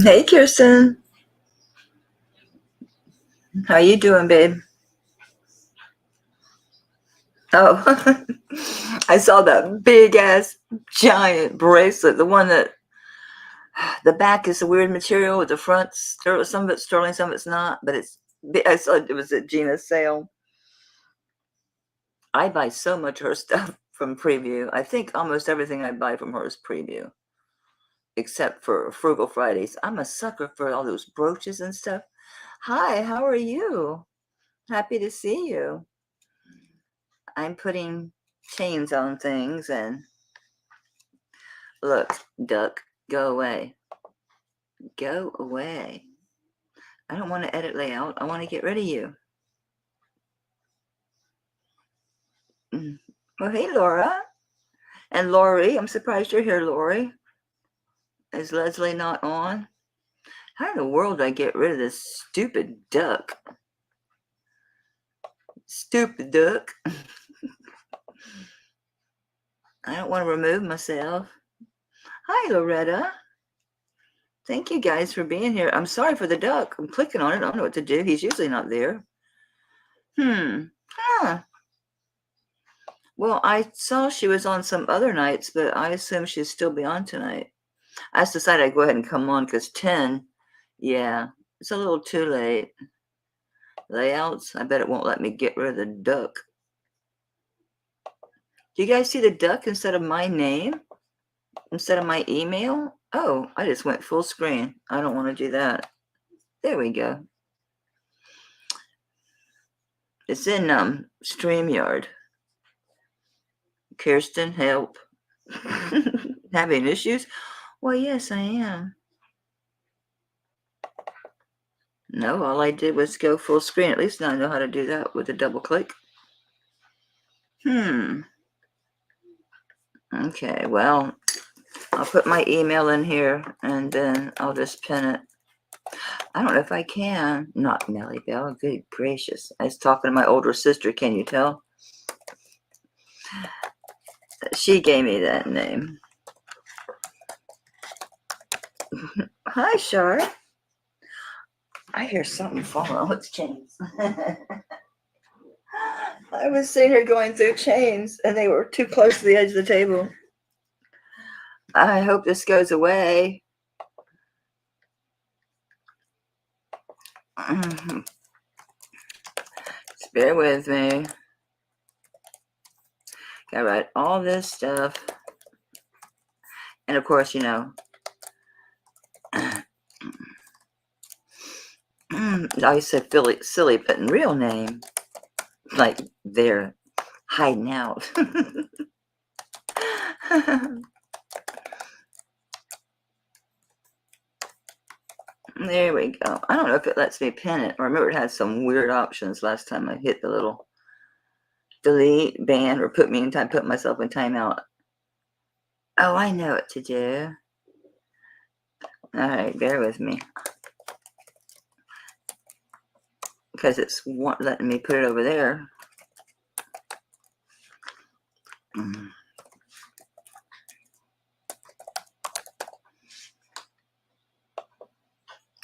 Hey, Kirsten. How you doing, babe? Oh, I saw that big ass giant bracelet. The one that the back is a weird material with the front. Some of it's sterling, some of it's not. But I saw it was at Gina's sale. I buy so much of her stuff from Preview. I think almost everything I buy from her is Preview, except for Frugal Fridays. I'm a sucker for all those brooches and stuff. Hi, how are you? Happy to see you. I'm putting chains on things and look, duck, go away. Go away. I don't want to edit layout. I want to get rid of you. Well, hey, Laura. And Lori, I'm surprised you're here, Lori. Is Leslie not on? How in the world do I get rid of this stupid duck? Stupid duck. I don't want to remove myself. Hi, Loretta. Thank you guys for being here. I'm sorry for the duck. I'm clicking on it. I don't know what to do. He's usually not there. Huh. Well, I saw she was on some other nights, but I assume she'll still be on tonight. I just decided I'd go ahead and come on because 10, yeah, it's a little too late. Layouts, I bet it won't let me get rid of the duck. Do you guys see the duck instead of my name? Instead of my email? Oh, I just went full screen. I don't want to do that. There we go. It's in StreamYard. Kirsten, help. Having issues? Well, yes, I am. No, all I did was go full screen. At least now I know how to do that with a double click. Okay, well, I'll put my email in here and then I'll just pin it. I don't know if I can. Not Nellie Bell. Good gracious. I was talking to my older sister. Can you tell? She gave me that name. Hi, Shar. I hear something falling on its chains. I was seeing her going through chains and they were too close to the edge of the table. I hope this goes away. Just bear with me. Gotta write all this stuff. And of course, you know, I said silly, but in real name, like they're hiding out. There we go. I don't know if it lets me pin it. I remember it had some weird options last time I hit the little delete, ban, or put myself in timeout. Oh, I know what to do. All right, bear with me. Because it's letting me put it over there.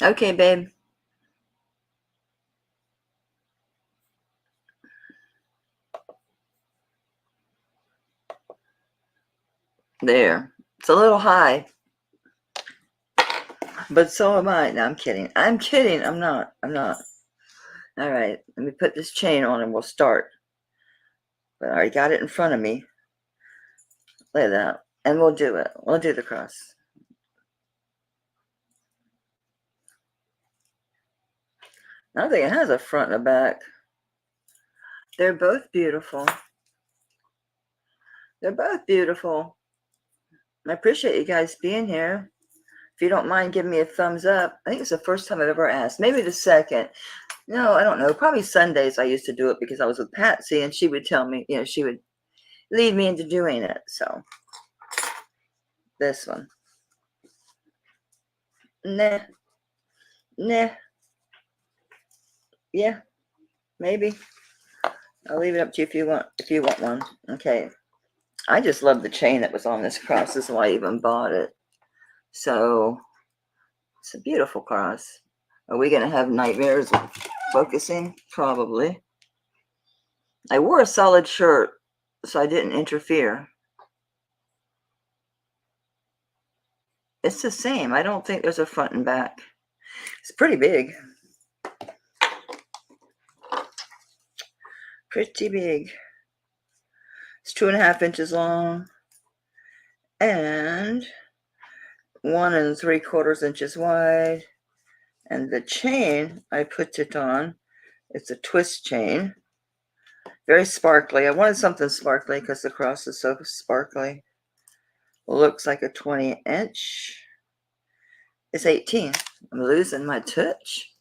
Okay, babe. There. It's a little high. But so am I. No, I'm kidding. I'm kidding. I'm not. All right. Let me put this chain on and we'll start. But I already got it in front of me. Look at that. And we'll do it. We'll do the cross. I don't think it has a front and a back. They're both beautiful. They're both beautiful. I appreciate you guys being here. If you don't mind giving me a thumbs up. I think it's the first time I've ever asked. Maybe the second. No, I don't know. Probably Sundays I used to do it because I was with Patsy and she would tell me, she would lead me into doing it. So this one. Nah. Yeah, maybe. I'll leave it up to you if you want one. Okay. I just love the chain that was on this cross. This is why I even bought it. So It's a beautiful cross. Are we going to have nightmares of focusing? Probably. I wore a solid shirt, so I didn't interfere. It's the same. I don't think there's a front and back. It's pretty big. Pretty big. It's 2.5 inches long and 1 3/4 inches wide. And the chain I put it on, it's a twist chain. Very sparkly. I wanted something sparkly because the cross is so sparkly. Looks like a 20-inch. It's 18. I'm losing my touch.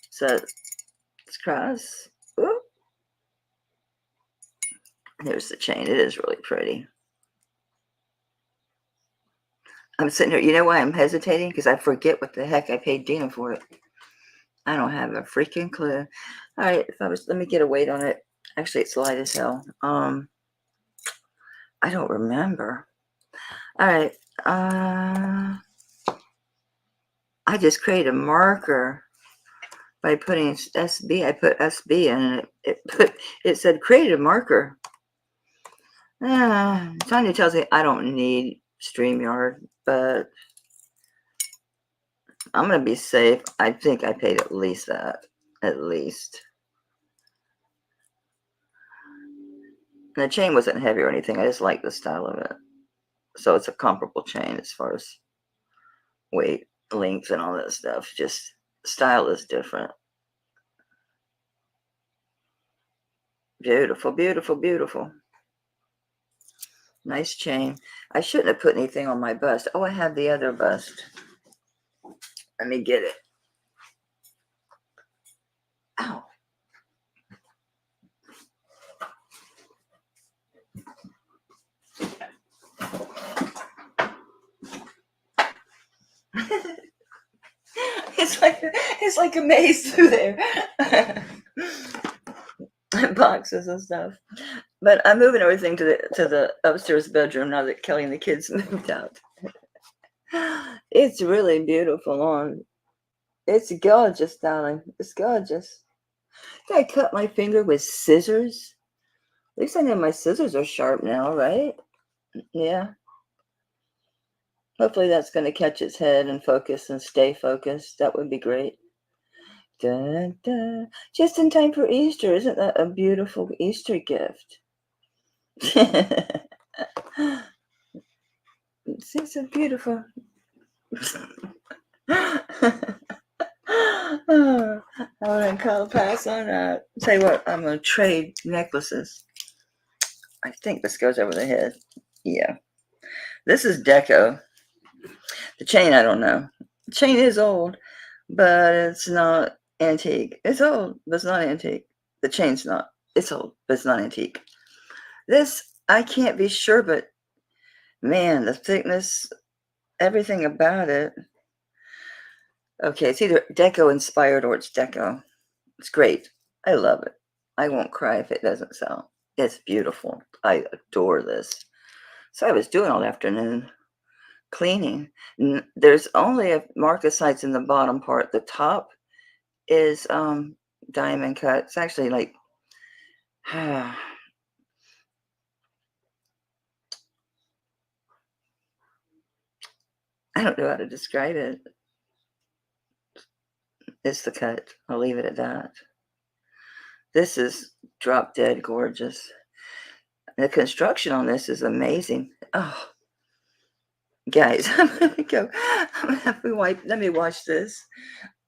So it's cross. Ooh. There's the chain. It is really pretty. I'm sitting here. You know why I'm hesitating? Because I forget what the heck I paid Dina for it. I don't have a freaking clue. All right, let me get a weight on it. Actually, it's light as hell. I don't remember. All right. I just created a marker by putting SB. I put SB in, and it said create a marker. Tanya tells me I don't need StreamYard, but I'm gonna be safe. I think I paid at least that. At least. And the chain wasn't heavy or anything. I just like the style of it. So it's a comparable chain as far as weight, length, and all that stuff. Just style is different. Beautiful, beautiful, beautiful. Nice chain. I shouldn't have put anything on my bust. Oh, I have the other bust. Let me get it. Ow. It's like a maze through there. Boxes and stuff. But I'm moving everything to the upstairs bedroom now that Kelly and the kids moved out. It's really beautiful it's gorgeous, darling. It's gorgeous. I cut my finger with scissors. At least I know my scissors are sharp now, right? Yeah. Hopefully that's going to catch its head and focus and stay focused. That would be great. Da, da. Just in time for Easter. Isn't that a beautiful Easter gift? It's so beautiful. Oh, I want to call pass on that. Tell you what, I'm going to trade necklaces. I think this goes over the head. Yeah. This is deco. The chain, I don't know. The chain is old, but it's not antique. It's old, but it's not antique. The chain's not. It's old, but it's not antique. This, I can't be sure, but man, the thickness, everything about it. Okay, it's either deco inspired or it's deco. It's great. I love it. I won't cry if it doesn't sell. It's beautiful. I adore this. So I was doing all afternoon cleaning. There's only a marker sites in the bottom part. The top is diamond cut. It's actually like I don't know how to describe it. It's the cut. I'll leave it at that. This is drop dead gorgeous. The construction on this is amazing. Oh, guys, I'm gonna go. I'm gonna have to wipe. Let me wash this.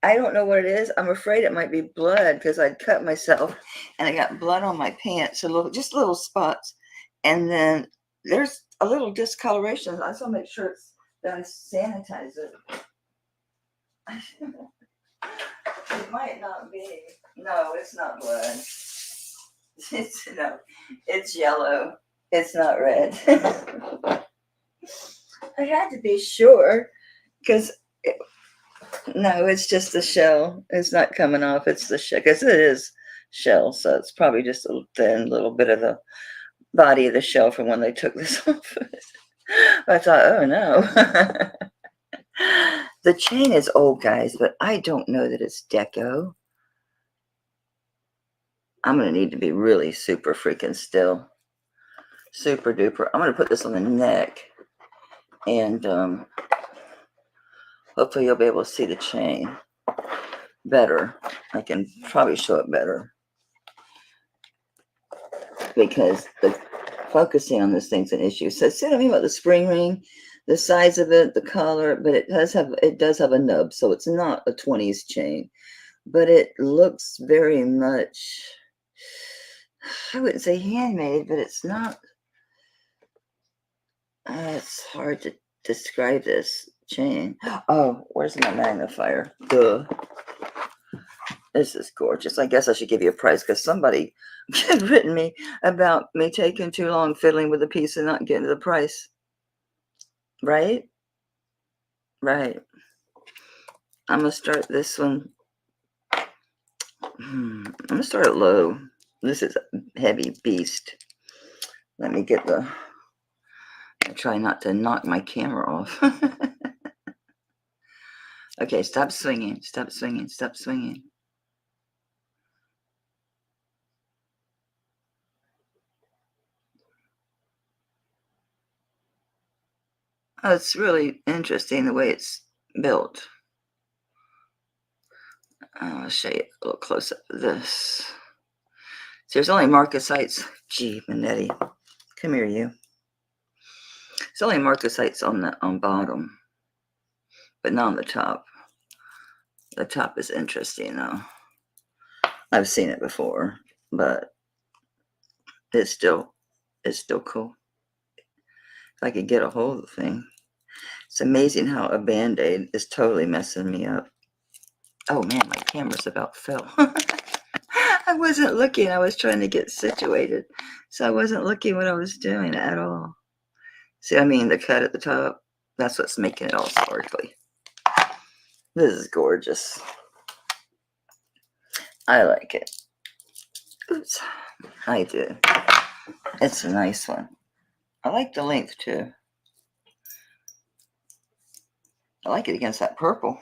I don't know what it is. I'm afraid it might be blood because I cut myself and I got blood on my pants, just little spots. And then there's a little discoloration. I just want to make sure that I sanitize it. It might not be. No, it's not blood. It's yellow. It's not red. I had to be sure because no, it's just the shell. It's not coming off. It's the shell because it is shell, so it's probably just a thin little bit of the body of the shell from when they took this off. I thought, oh no. The chain is old, guys, but I don't know that it's deco. I'm going to need to be really super freaking still. Super duper. I'm going to put this on the neck. And hopefully you'll be able to see the chain better. I can probably show it better. Because the focusing on this thing's an issue. So see what I mean about the spring ring? The size of it, the color, but it does have a nub, so it's not a 20s chain. But it looks very much, I wouldn't say handmade, but it's not, it's hard to describe this chain. Oh, where's my magnifier? Duh. This is gorgeous. I guess I should give you a price because somebody had written me about me taking too long fiddling with the piece and not getting the price. Right? Right. I'm going to start this one. I'm going to start it low. This is a heavy beast. Let me get I try not to knock my camera off. Okay, stop swinging. Stop swinging. Stop swinging. Oh, it's really interesting the way it's built. I'll show you a little close up of this. So there's only marcasites. Gee, Manetti. Come here, you. It's only marcasites on bottom, but not on the top. The top is interesting though. I've seen it before, but it's still cool. If I could get a hold of the thing. It's amazing how a Band-Aid is totally messing me up. Oh man, my camera's about fell. I wasn't looking. I was trying to get situated. So I wasn't looking what I was doing at all. See, I mean, the cut at the top, that's what's making it all sparkly. This is gorgeous. I like it. Oops, I do. It's a nice one. I like the length too. I like it against that purple.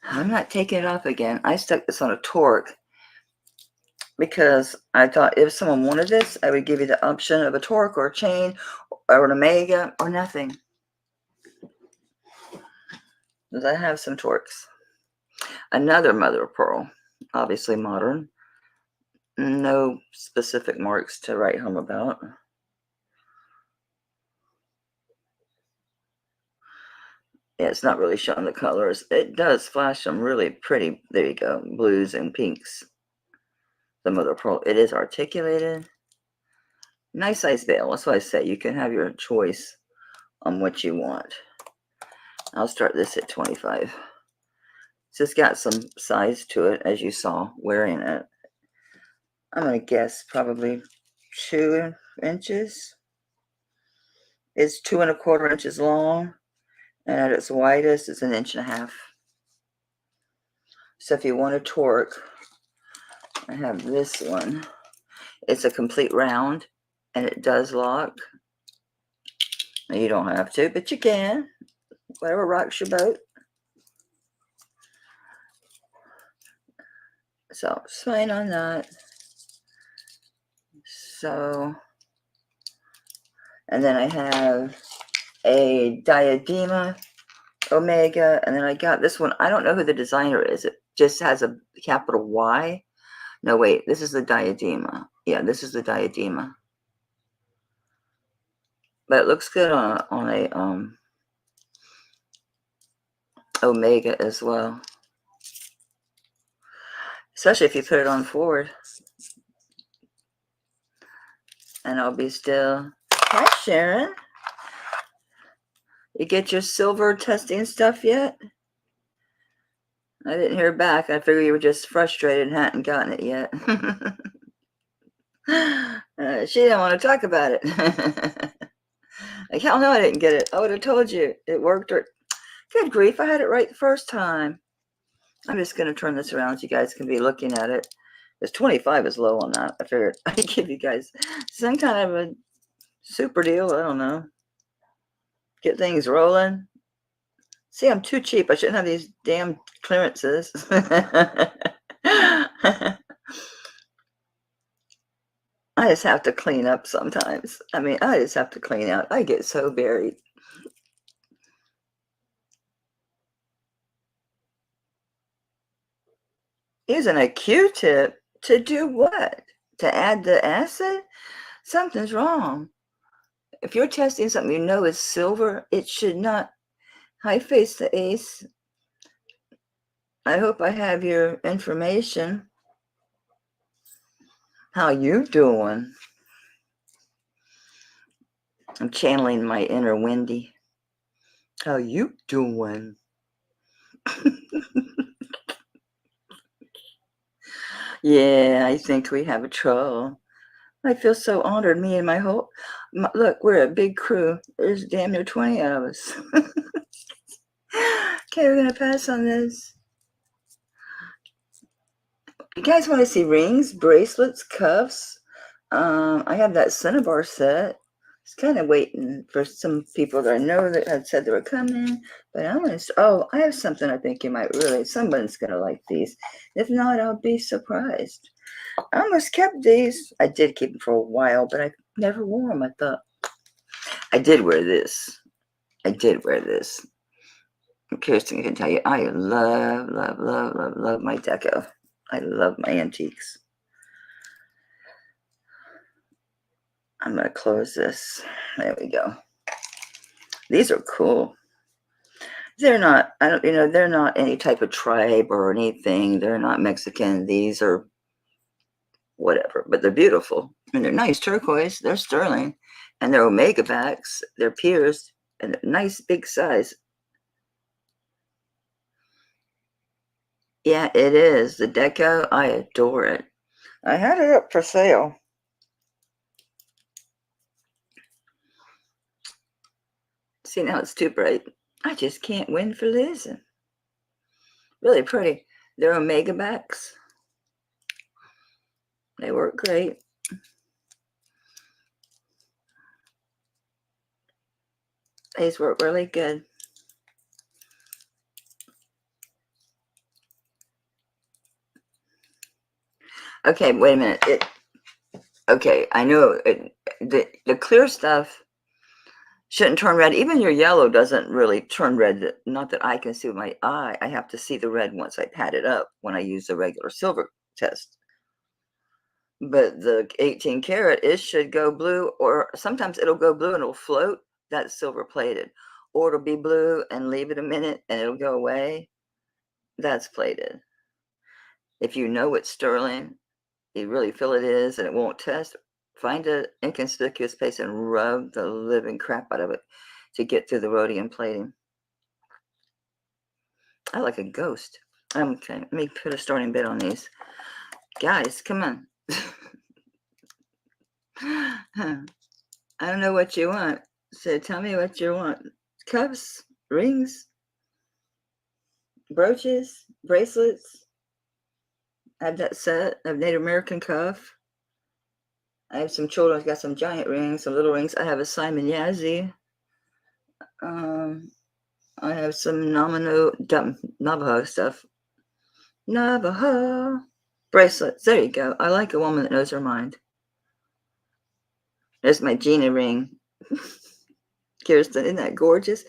I'm not taking it off again. I stuck this on a torque because I thought if someone wanted this, I would give you the option of a torque or a chain or an omega or nothing. Because I have some torques. Another mother of pearl, obviously modern. No specific marks to write home about. Yeah, it's not really showing the colors. It does flash some really pretty, there you go, blues and pinks. The mother of pearl. It is articulated. Nice size bail. That's why I say you can have your choice on what you want. I'll start this at 25. It's just got some size to it, as you saw wearing it. I'm going to guess probably 2 inches. It's 2 1/4 inches long, and at its widest, it's 1.5 inches. So if you want a torque, I have this one. It's a complete round, and it does lock. Now, you don't have to, but you can. Whatever rocks your boat. So, it's fine on that. So, and then I have a diadema omega, and then I got this one. I don't know who the designer is. It just has a capital Y. No, wait, this is the diadema. Yeah, this is the diadema. But it looks good on a omega as well. Especially if you put it on forward. And I'll be still. Hi, Sharon. You get your silver testing stuff yet? I didn't hear back. I figured you were just frustrated and hadn't gotten it yet. She didn't want to talk about it. Like, hell no, I didn't get it. I would have told you. It worked. Or good grief, I had it right the first time. I'm just going to turn this around so you guys can be looking at it. Because 25 is low on that. I figured I'd give you guys some kind of a super deal. I don't know. Get things rolling. See, I'm too cheap. I shouldn't have these damn clearances. I just have to clean up sometimes. I mean, I just have to clean out. I get so buried. Using a Q-tip to do what? To add the acid? Something's wrong. If you're testing something you know is silver, it should not. Hi, Face the Ace. I hope I have your information. How you doing? I'm channeling my inner Wendy. How you doing? Yeah, I think we have a troll. I feel so honored. Me and look, we're a big crew. There's damn near 20 of us. Okay, we're gonna pass on this. You guys want to see rings, bracelets, cuffs? I have that cinnabar set. It's kind of waiting for some people that I know that had said they were coming, but I'm gonna. Oh, I have something I think you might really. Someone's gonna like these. If not, I'll be surprised. I almost kept these. I did keep them for a while, but I never wore them. I thought I did wear this. I did wear this. Kirsten can tell you, I love, love, love, love, love my deco. I love my antiques. I'm going to close this. There we go. These are cool. They're not, they're not any type of tribe or anything. They're not Mexican. These are whatever, but they're beautiful. And they're nice turquoise. They're sterling. And they're omega backs. They're pierced and nice big size. Yeah, it is. The deco, I adore it. I had it up for sale. See, now it's too bright. I just can't win for losing. Really pretty. They're omega backs. They work great. These work really good. Okay, wait a minute. Okay, I know the clear stuff shouldn't turn red. Even your yellow doesn't really turn red. Not that I can see with my eye. I have to see the red once I pat it up when I use the regular silver test. But the 18 karat, it should go blue, or sometimes it'll go blue and it'll float. That's silver plated. Or it'll be blue and leave it a minute and it'll go away. That's plated. If you know it's sterling, you really feel it is and it won't test, find an inconspicuous place and rub the living crap out of it to get through the rhodium plating. I like a ghost. Okay, let me put a starting bid on these. Guys, come on. I don't know what you want, so tell me what you want. Cuffs, rings, brooches, bracelets. I have that set of Native American cuff. I have some children's, got some giant rings, some little rings. I have a Simon Yazzie. I have some Navajo stuff. Navajo bracelets. There you go. I like a woman that knows her mind. There's my Gina ring. Kirsten, isn't that gorgeous?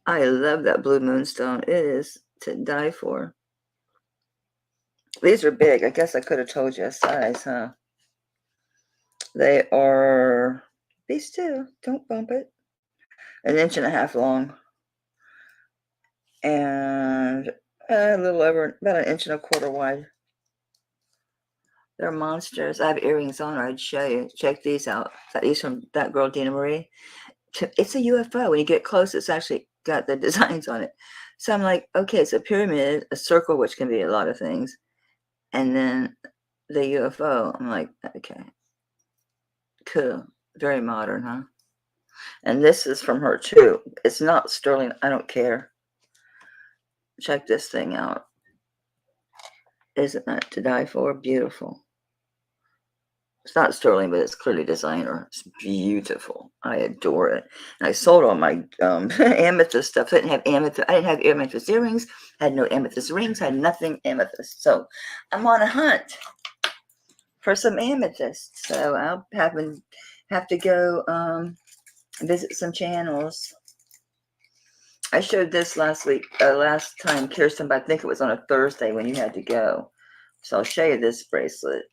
I love that blue moonstone. It is to die for. These are big. I guess I could have told you a size, huh? They are, be still, don't bump it, 1.5 inches long. And a little over, about 1.25 inches wide. They're monsters. I have earrings on. I'd show you. Check these out. These from that girl, Dina Marie. It's a UFO. When you get close, it's actually got the designs on it. So I'm like, okay, it's a pyramid, a circle, which can be a lot of things, and then the UFO. I'm like, okay, cool. Very modern, huh? And this is from her too. It's not sterling. I don't care. Check this thing out. Isn't that to die for? Beautiful. It's not sterling, but it's clearly designer. It's beautiful. I adore it. And I sold all my amethyst stuff. I didn't have amethyst earrings. I had no amethyst rings. I had nothing amethyst. So I'm on a hunt for some amethyst. So I'll have to go visit some channels. I showed this last time, Kirsten, but I think it was on a Thursday when you had to go. So I'll show you this bracelet.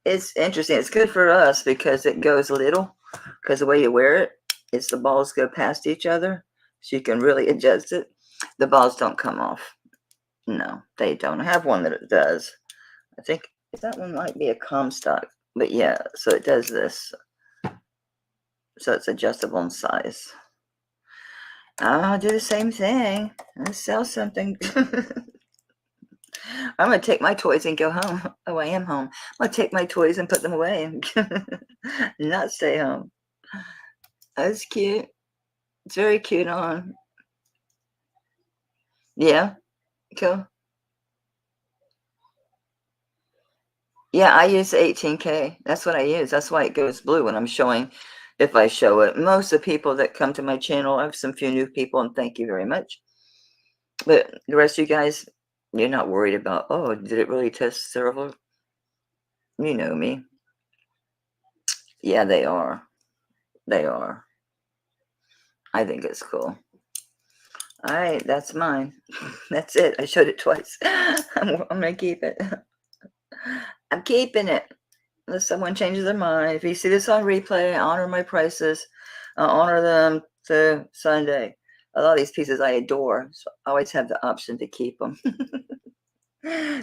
It's interesting. It's good for us because it goes little. Because the way you wear it, it's the balls go past each other. So you can really adjust it. The balls don't come off. No, they don't. I have one that it does. I think that one might be a Comstock. But yeah, so it does this. So it's adjustable in size. I'll do the same thing. Let's sell something. I'm going to take my toys and go home. Oh, I am home. I'm going to take my toys and put them away and not stay home. That's cute. It's very cute on. Yeah, cool. Yeah, I use 18K. That's what I use. That's why it goes blue when I'm showing, if I show it. Most of the people that come to my channel, I have some few new people, and thank you very much. But the rest of you guys, you're not worried about, oh, did it really test silver? You know me. Yeah, they are. They are. I think it's cool. All right, that's mine. That's it. I showed it twice. I'm going to keep it. I'm keeping it. Unless someone changes their mind. If you see this on replay, I honor my prices. I honor them to Sunday. A lot of these pieces I adore, so I always have the option to keep them.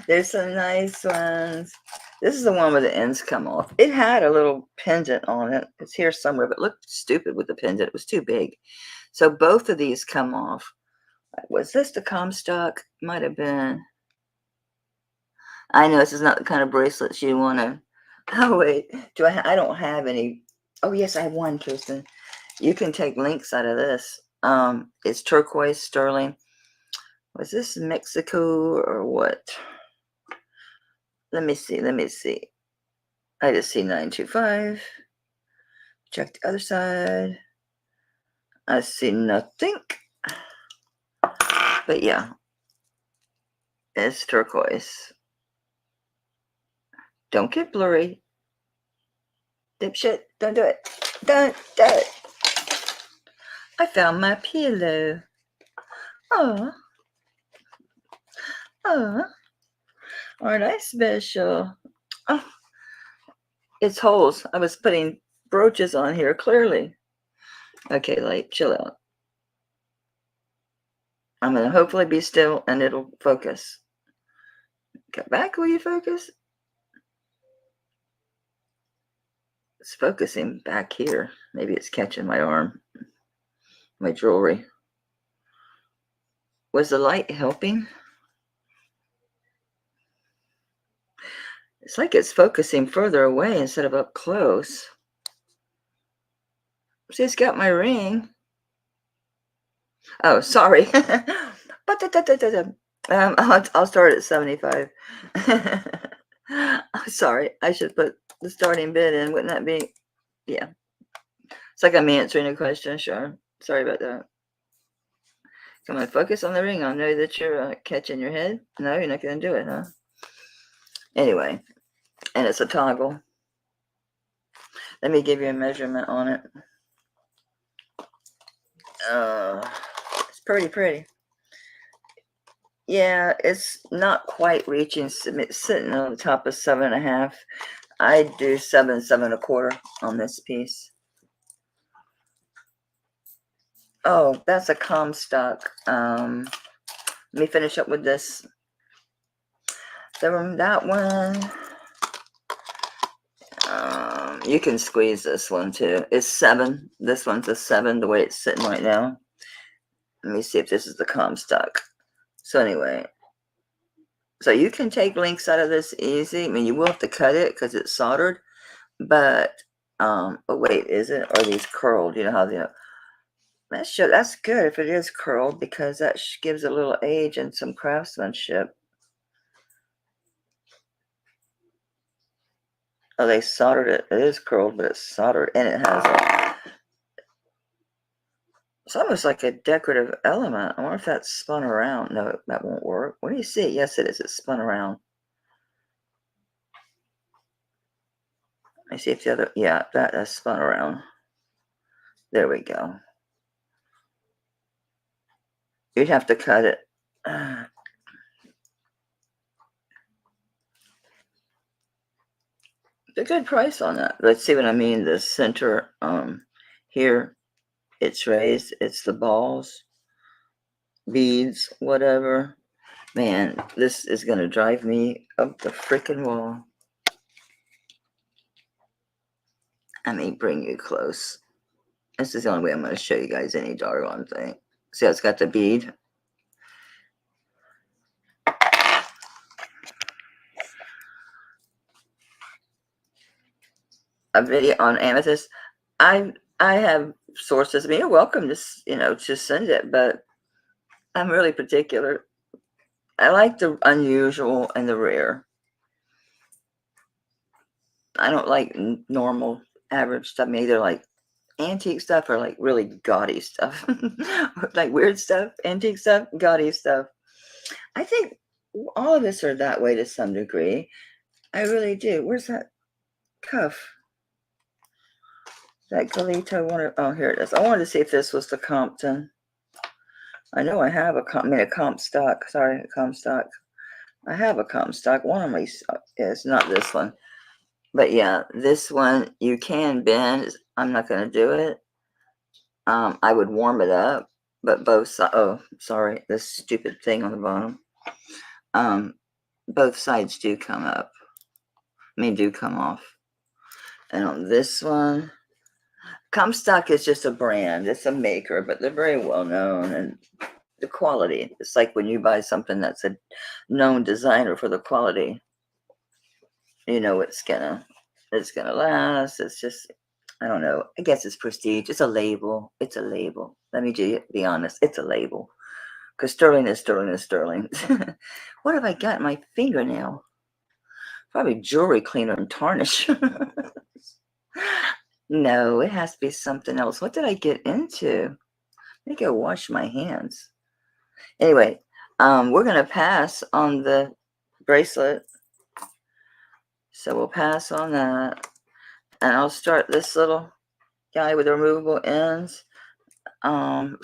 There's some nice ones. This is the one where the ends come off. It had a little pendant on it. It's here somewhere, but it looked stupid with the pendant. It was too big. So both of these come off. Was this the Comstock? Might have been. I know this is not the kind of bracelets you want to. Oh wait, I don't have any. Oh yes, I have one, Kirsten. You can take links out of this. It's turquoise sterling. Was this Mexico or what? Let me see. Let me see. I just see 925. Check the other side. I see nothing. But yeah, it's turquoise. Don't get blurry. Dipshit, don't do it. Don't do it. I found my pillow. Oh, oh, aren't I special? Oh, it's holes. I was putting brooches on here, clearly. Okay, like, chill out. I'm going to hopefully be still and it'll focus. Get back, will you focus? It's focusing back here. Maybe it's catching my arm, my jewelry. Was the light helping? It's like it's focusing further away instead of up close. See, it's got my ring. Oh, sorry. I'll start at 75. Sorry, I should put the starting bid in. Wouldn't that be? Yeah. It's like I'm answering a question. Sure. Sorry about that. Come on, focus on the ring. I know that you're catching your head. No, you're not going to do it, huh? Anyway, and it's a toggle. Let me give you a measurement on it. It's pretty. Yeah, it's not quite reaching. It's sitting on the top of 7.5. I do 7.25 on this piece. Oh, that's a Comstock. Let me finish up with this. That one. You can squeeze this one too. It's 7. This one's a 7. The way it's sitting right now. Let me see if this is the Comstock. So anyway, so you can take links out of this easy. I mean, you will have to cut it because it's soldered. But wait, is it? Are these curled? You know how they? That's good if it is curled because that gives a little age and some craftsmanship. Oh, they soldered it. It is curled, but it's soldered, and it has a, it's almost like a decorative element. I wonder if that's spun around. No, that won't work. What do you see? Yes, it is. It's spun around. I see if the other, yeah, that is spun around. There we go. You'd have to cut it. It's a good price on that. Let's see what I mean. The center, here, it's raised. It's the balls, beads, whatever. Man, this is gonna drive me up the freaking wall. I may bring you close. This is the only way I'm gonna show you guys any doggone thing. See how it's got the bead? A video on amethyst. I have sources. I mean, you're welcome to just send it, but I'm really particular. I like the unusual and the rare. I don't like normal, average stuff. I mean, either like antique stuff or like really gaudy stuff, like weird stuff, antique stuff, gaudy stuff. I think all of us are that way to some degree. I really do. Where's that cuff? That Galito. Oh, here it is. I wanted to see if this was the Compton. I know I have a comp stock. Sorry, a comp stock. I have a comp stock. One of my, it's not this one. But yeah, this one you can bend. I'm not going to do it. I would warm it up, but both sides, oh, sorry, this stupid thing on the bottom. Both sides do come up. I mean, do come off. And on this one, Comstock is just a brand. It's a maker, but they're very well known. And the quality, it's like when you buy something that's a known designer for the quality, you know it's gonna last. It's just, I don't know. I guess it's prestige. It's a label. It's a label. Let me be honest. It's a label. Because sterling is sterling is sterling. What have I got in my fingernail? Probably jewelry cleaner and tarnish. No, it has to be something else. What did I get into? I think I wash my hands. Anyway, we're going to pass on the bracelet. So we'll pass on that. And I'll start this little guy with the removable ends. I'll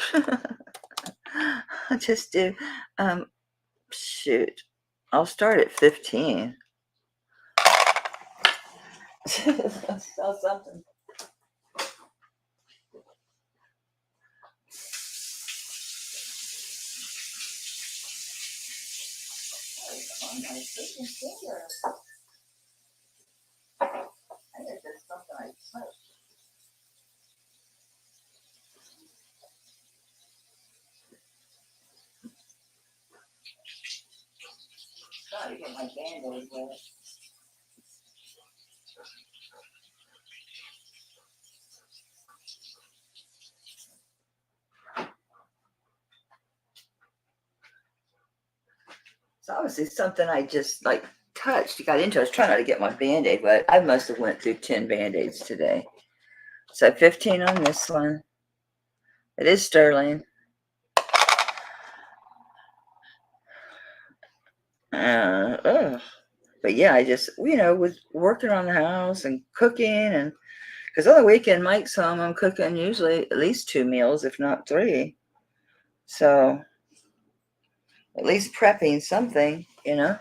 just do, shoot. I'll start at 15. Sell something. On my freaking finger. I think there's something I touched. Trying to get my band-aid wet. It's obviously something I just like touched, got into. I was trying not to get my band-aid wet. I must have went through 10 band-aids today. So 15 on this one. It is sterling. But yeah, I just, was working on the house and cooking, and because on the weekend Mike's home, I'm cooking usually at least 2 meals, if not 3. So at least prepping something, yeah,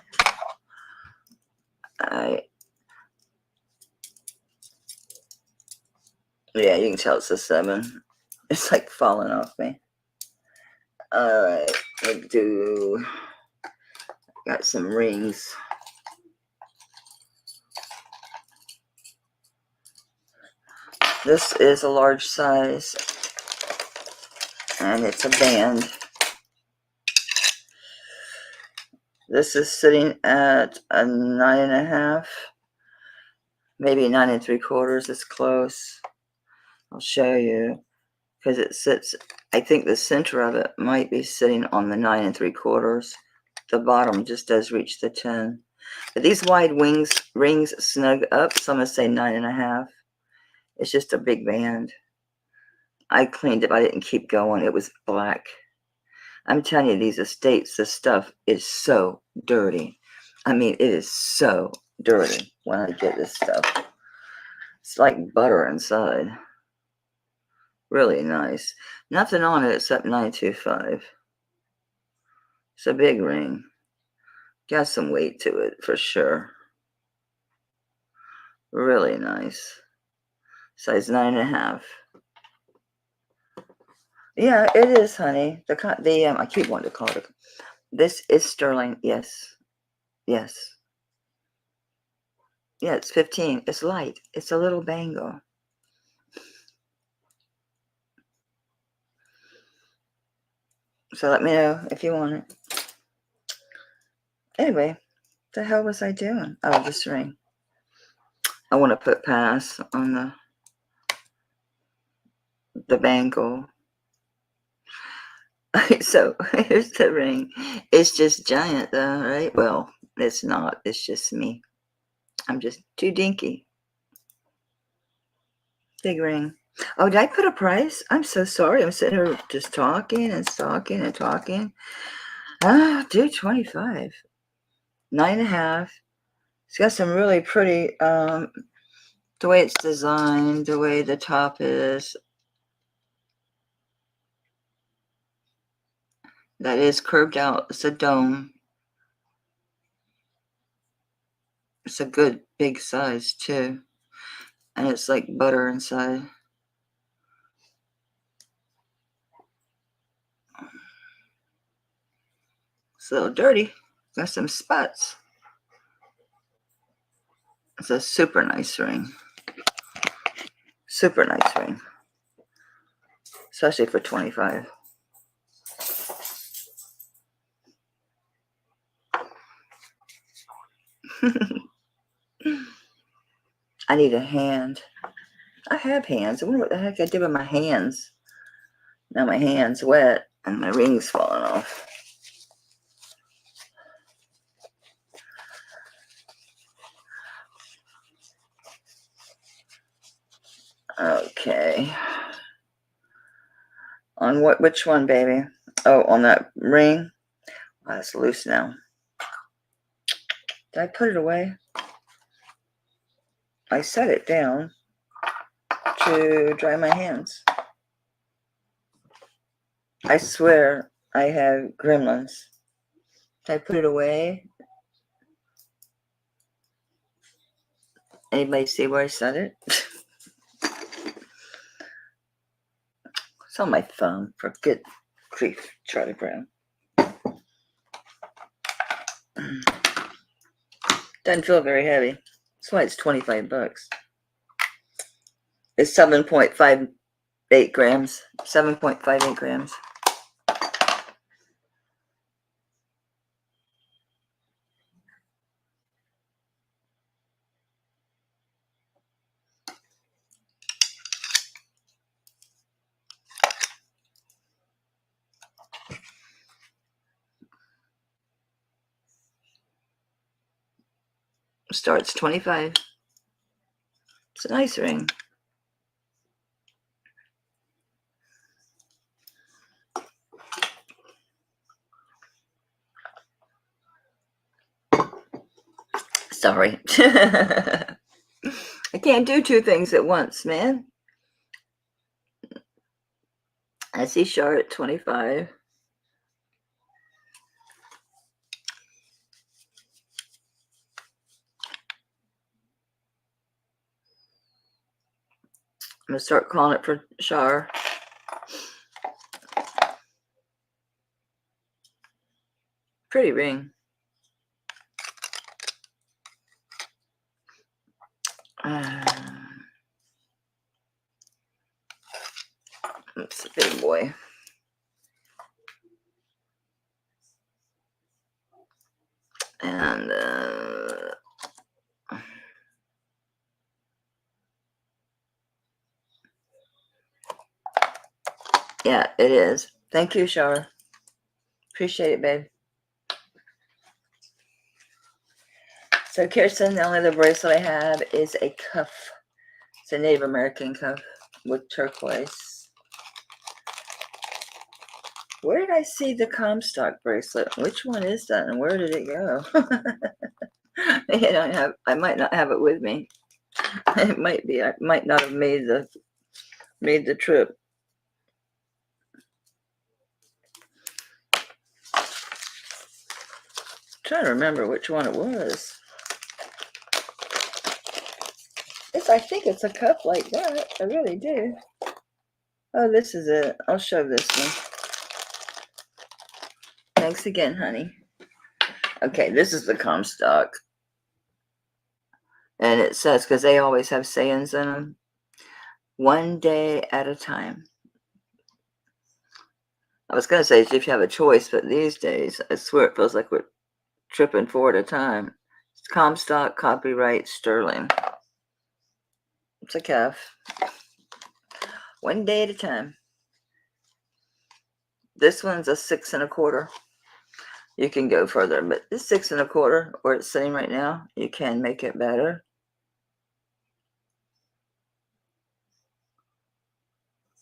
you can tell it's a 7. It's like falling off me. All right, got some rings. This is a large size, and it's a band. This is sitting at a 9.5, maybe 9 3/4. It's close. I'll show you, because it sits, I think the center of it might be sitting on the 9 3/4. The bottom just does reach the 10. But these wide rings snug up, so I'm going to say 9.5. It's just a big band. I cleaned it, but I didn't keep going. It was black. I'm telling you, these estates, this stuff is so dirty. I mean, it is so dirty when I get this stuff. It's like butter inside. Really nice. Nothing on it except 925. It's a big ring. Got some weight to it for sure. Really nice. Size 9.5. Yeah, it is, honey. I keep wanting to call it. This is sterling. Yes. Yes. Yeah, it's 15. It's light. It's a little bangle. So let me know if you want it. Anyway, what the hell was I doing? Oh, this ring. I want to put pass on the bangle. So here's the ring. It's just giant though, right? Well, it's not. It's just me. I'm just too dinky. Big ring. Oh, did I put a price? I'm so sorry. I'm sitting here just talking and talking and talking. Do 25. 9.5. It's got some really pretty, the way it's designed, the way the top is. That is curved out. It's a dome. It's a good big size too. And it's like butter inside. It's a little dirty. Got some spots. It's a super nice ring. Super nice ring. Especially for 25. I need a hand. I have hands. I wonder what the heck I did with my hands. Now my hand's wet and my ring's falling off. Okay. On which one, baby? Oh, on that ring? Oh, it's loose now. Did I put it away? I set it down to dry my hands. I swear I have gremlins. Did I put it away? Anybody see where I set it? It's on my phone, for good grief, Charlie Brown. Doesn't feel very heavy. That's why it's 25 bucks. It's 7.58 grams. 7.58 grams. Starts 25. It's a nice ring. Sorry. I can't do two things at once, man. I see Charlotte 25. I'm going to start calling it for Char. Pretty ring. It's a big boy. And yeah, it is. Thank you, Char. Appreciate it, babe. So Kirsten, the only other bracelet I have is a cuff. It's a Native American cuff with turquoise. Where did I see the Comstock bracelet? Which one is that and where did it go? I might not have it with me. It might be. I might not have made the trip. I'm trying to remember which one it was. I think it's a cup like that. I really do. Oh, this is it. I'll show this one. Thanks again, honey. Okay, this is the Comstock. And it says, because they always have sayings in them, one day at a time. I was going to say if you have a choice, but these days, I swear it feels like we're tripping four at a time. It's Comstock, copyright, Sterling. It's a cuff. One day at a time. This one's a 6 1/4. You can go further, but this 6 1/4, where it's sitting right now, you can make it better.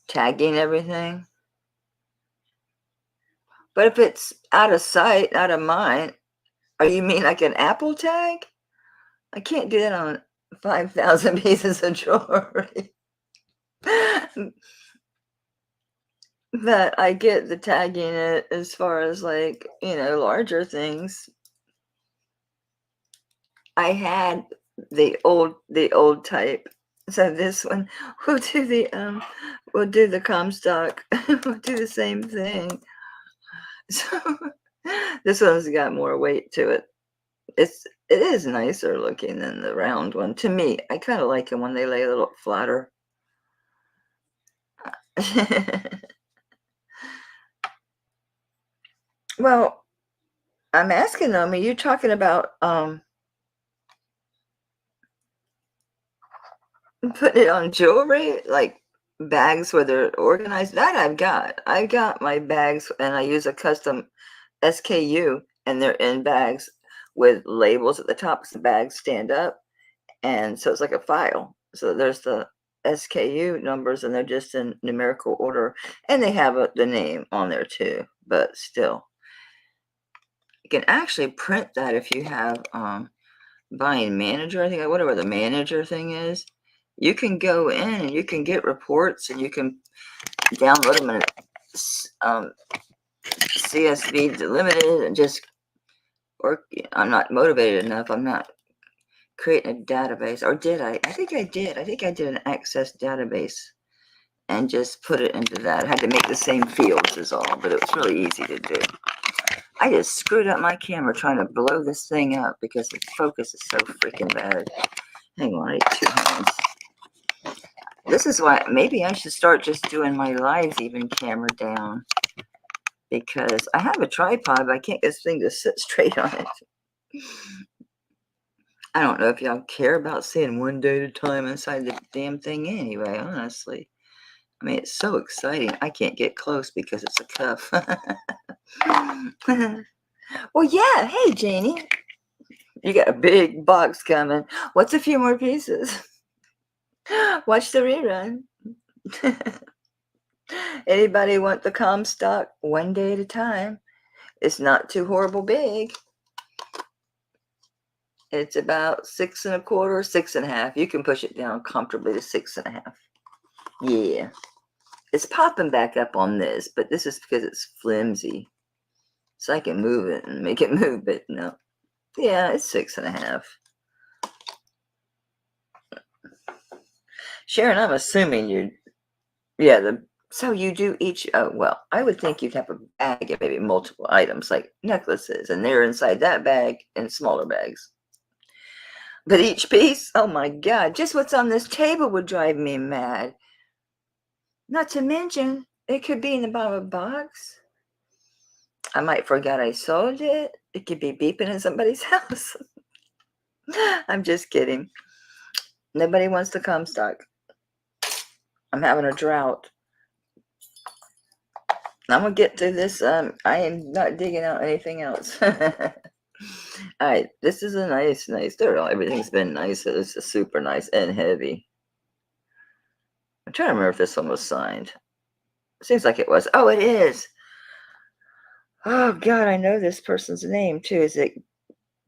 Tagging everything. But if it's out of sight, out of mind, oh, you mean like an Apple tag? I can't do that on 5,000 pieces of jewelry. But I get the tagging it as far as like, larger things. I had the old type. So this one we'll do the Comstock. We'll do the same thing. So this one's got more weight to it. It is nicer looking than the round one. To me, I kind of like them when they lay a little flatter. Well, I'm asking them, are you talking about putting it on jewelry, like bags where they're organized? That I've got my bags, and I use a custom SKU, and they're in bags with labels at the top so the bags stand up, and so it's like a file. So there's the SKU numbers, and they're just in numerical order, and they have the name on there too. But still, you can actually print that if you have buying manager. I think whatever the manager thing is, you can go in and you can get reports, and you can download them in CSV delimited, and just, or I'm not motivated enough. I'm not creating a database, or did I? I think I did. I think I did an Access database and just put it into that. I had to make the same fields as all, but it was really easy to do. I just screwed up my camera trying to blow this thing up because the focus is so freaking bad. Hang on, I need 2 hands. This is why maybe I should start just doing my lives even camera down, because I have a tripod, but I can't get this thing to sit straight on it. I don't know if y'all care about seeing one day at a time inside the damn thing anyway, honestly. I mean, it's so exciting. I can't get close because it's a cuff. Well, yeah. Hey, Janie. You got a big box coming. What's a few more pieces? Watch the rerun. Anybody want the Comstock one day at a time? It's not too horrible big. It's about 6 1/4, 6 1/2. You can push it down comfortably to 6 1/2. Yeah. It's popping back up on this, but this is because it's flimsy. So I can move it and make it move, but no. Yeah, it's 6 1/2. Sharon, I'm assuming so you do each, well, I would think you'd have a bag of maybe multiple items, like necklaces, and they're inside that bag in smaller bags. But each piece, oh my God, just what's on this table would drive me mad. Not to mention, it could be in the bottom of a box. I might forget I sold it. It could be beeping in somebody's house. I'm just kidding. Nobody wants the Comstock. I'm having a drought. I'm going to get through this. I am not digging out anything else. All right, this is a nice. Everything's been nice. This is super nice and heavy. I'm trying to remember if this one was signed. Seems like it was. Oh, it is. Oh God, I know this person's name too. Is it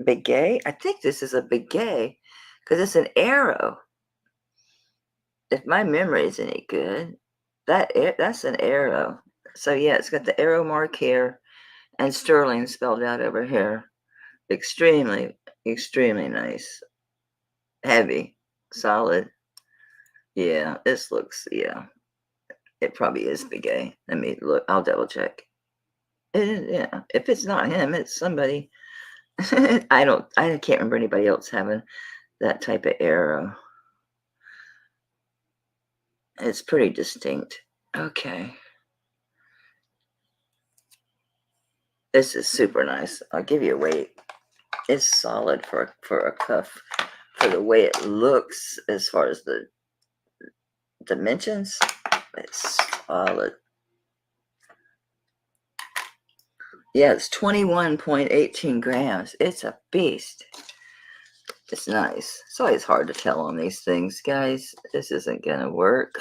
Big Gay? I think this is a Big Gay because it's an arrow. If my memory is any good, that's an arrow. So yeah, it's got the arrow mark here and sterling spelled out over here. Extremely, extremely nice. Heavy, solid. Yeah, this looks, yeah, it probably is Big A. Let me look, I'll double check. It is, yeah. If it's not him, it's somebody. I can't remember anybody else having that type of arrow. It's pretty distinct. Okay. This is super nice. I'll give you a weight. It's solid for a cuff. For the way it looks as far as the dimensions, it's solid. Yeah, it's 21.18 grams. It's a beast. It's nice. It's always hard to tell on these things, guys. This isn't gonna work.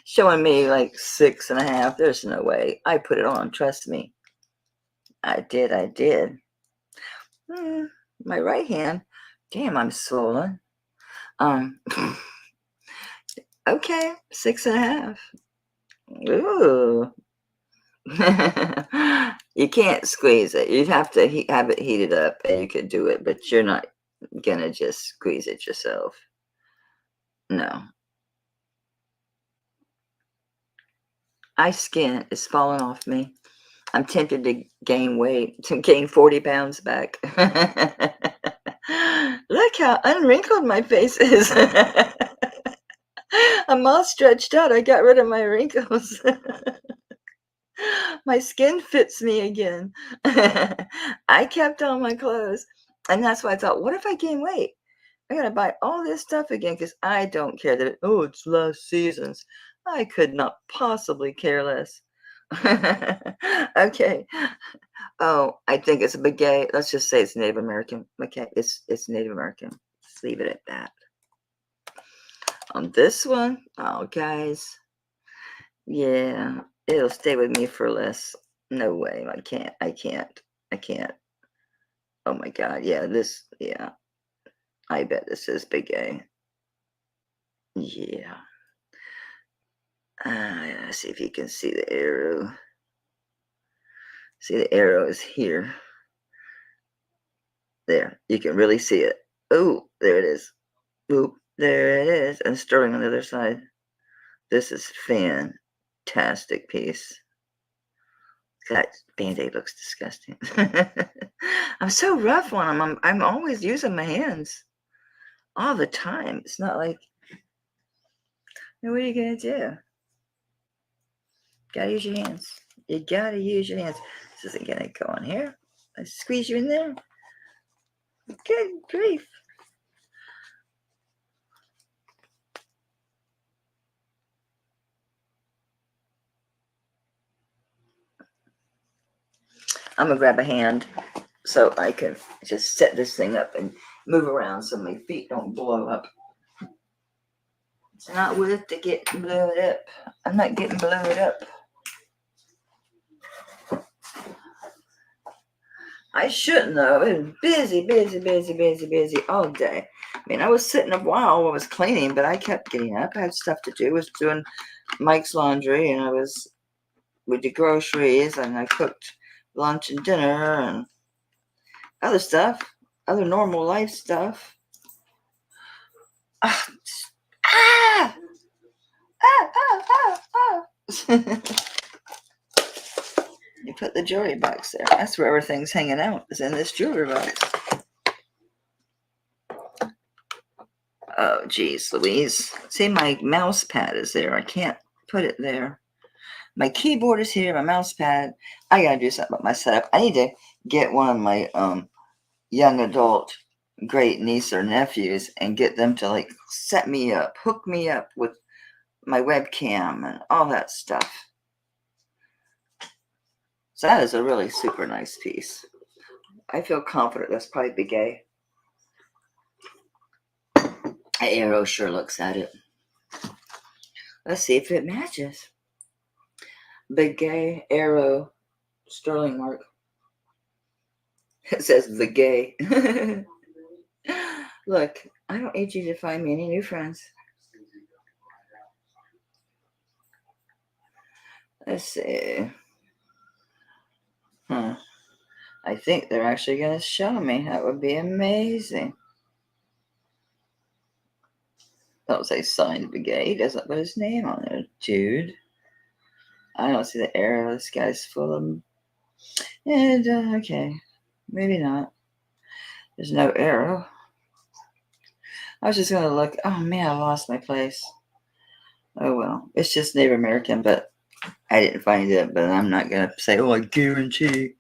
Showing me like 6.5. There's no way. I put it on, trust me. I did. My right hand. Damn, I'm swollen. Okay, 6.5. Ooh. You can't squeeze it. You'd have to have it heated up and you could do it, but you're not gonna just squeeze it yourself. No. Skin is falling off me. I'm tempted to gain weight, to gain 40 pounds back. Look how unwrinkled my face is. I'm all stretched out. I got rid of my wrinkles. My skin fits me again. I kept on my clothes. And that's why I thought, what if I gain weight? I gotta buy all this stuff again because I don't care that, oh, it's last season's. I could not possibly care less. Okay. Oh, I think it's a baguette. Let's just say it's Native American. Okay, it's Native American. Let's leave it at that. On this one, oh, guys. Yeah, it'll stay with me for less. No way. I can't. Oh my God. Yeah, yeah. I bet this is Big A. Yeah. See if you can see the arrow. See, the arrow is here. There, you can really see it. Oh, there it is. Oop, there it is. And sterling on the other side. This is fantastic piece. That Band-Aid looks disgusting. I'm so rough on them. I'm always using my hands all the time. It's not like, what are you going to do? Gotta use your hands. You gotta use your hands. This isn't going to go on here. I squeeze you in there. Good grief. I'm going to grab a hand so I can just set this thing up and move around so my feet don't blow up. It's not worth to get blown up. I'm not getting blown up. I shouldn't though. It was busy all day. I mean, I was sitting a while while I was cleaning, but I kept getting up. I had stuff to do. I was doing Mike's laundry, and I was with the groceries, and I cooked lunch and dinner and other stuff, other normal life stuff. Ah, ah, ah. You put the jewelry box there. That's where everything's hanging out, is in this jewelry box. Oh, geez, Louise. See, my mouse pad is there. I can't put it there. My keyboard is here, my mouse pad. I gotta do something about my setup. I need to get one of my young adult great niece or nephews and get them to like set me up, hook me up with my webcam and all that stuff. So that is a really super nice piece. I feel confident that's probably Begay. Arrow sure looks at it. Let's see if it matches. Begay, Arrow, sterling mark. It says Begay. Look, I don't need you to find me any new friends. Let's see. I think they're actually going to show me. That would be amazing. Don't say signed Begay. He doesn't put his name on it, dude. I don't see the arrow. This guy's full of. And okay, maybe not. There's no arrow. I was just gonna look. Oh man, I lost my place. Oh well, it's just Native American, but I didn't find it. But I'm not gonna say, oh, I guarantee.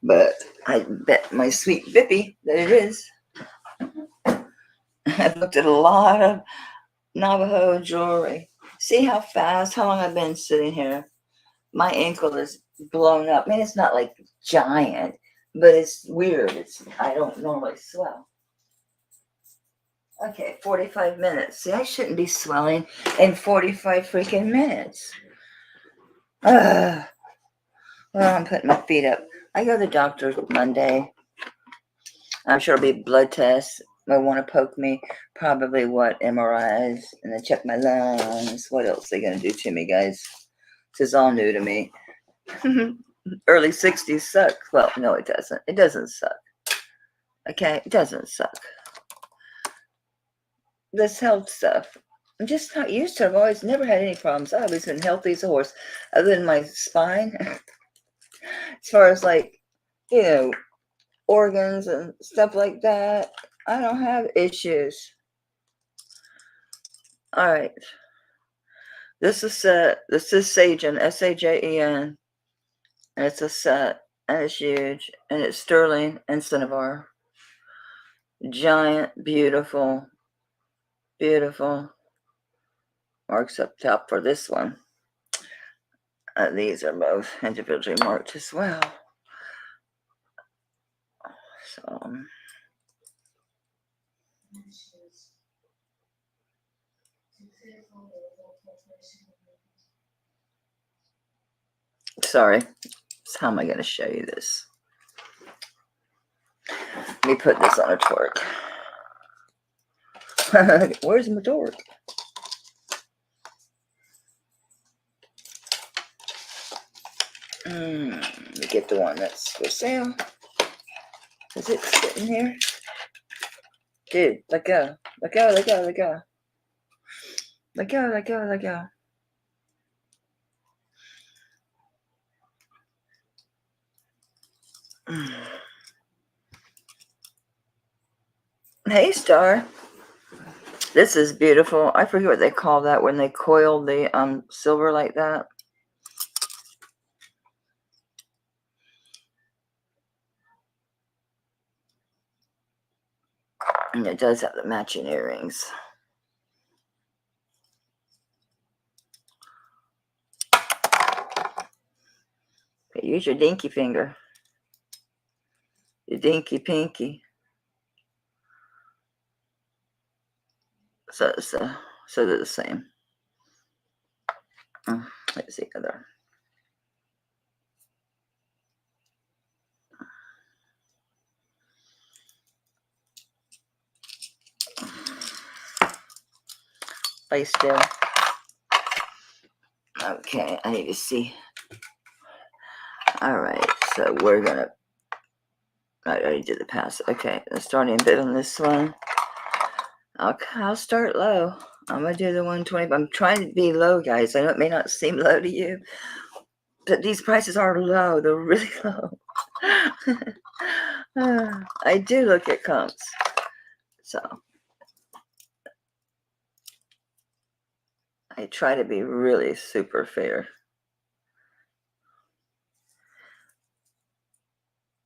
But I bet my sweet Bippy that it is. I've looked at a lot of Navajo jewelry. See how fast, how long I've been sitting here. My ankle is blown up. I mean, it's not like giant, but it's weird. I don't normally swell. Okay, 45 minutes. See, I shouldn't be swelling in 45 freaking minutes. Well, I'm putting my feet up. I go to the doctor Monday. I'm sure it'll be blood tests. They'll want to poke me. Probably MRIs, and then check my lungs. What else are they going to do to me, guys? This is all new to me. Early 60s sucks. Well, no, it doesn't. It doesn't suck. Okay, it doesn't suck. This health stuff, I'm just not used to it. I've always never had any problems. I've always been healthy as a horse, other than my spine. As far as organs and stuff like that, I don't have issues. All right. This is Sajan, Sajen. And it's a set, and it's huge, and it's sterling and cinnabar. Giant, beautiful, beautiful. Marks up top for this one. These are both individually marked as well. So, sorry. So how am I going to show you this? Let me put this on a torque. Where's my torque? Let me get the one that's for sale. Is it sitting here? Dude, let go. Let go, let go, let go. Let go, let go, let go. Hey, Star. This is beautiful. I forget what they call that when they coil the silver like that. And it does have the matching earrings. Okay, use your dinky finger. Your dinky pinky. So they're the same. Let's see other. Stay still. Okay, I need to see. All right, so we're gonna. I already did the pass. Okay, the starting bid on this one. I'll start low. I'm gonna do the 120. I'm trying to be low, guys. I know it may not seem low to you, but these prices are low. They're really low. I do look at comps, so I try to be really super fair.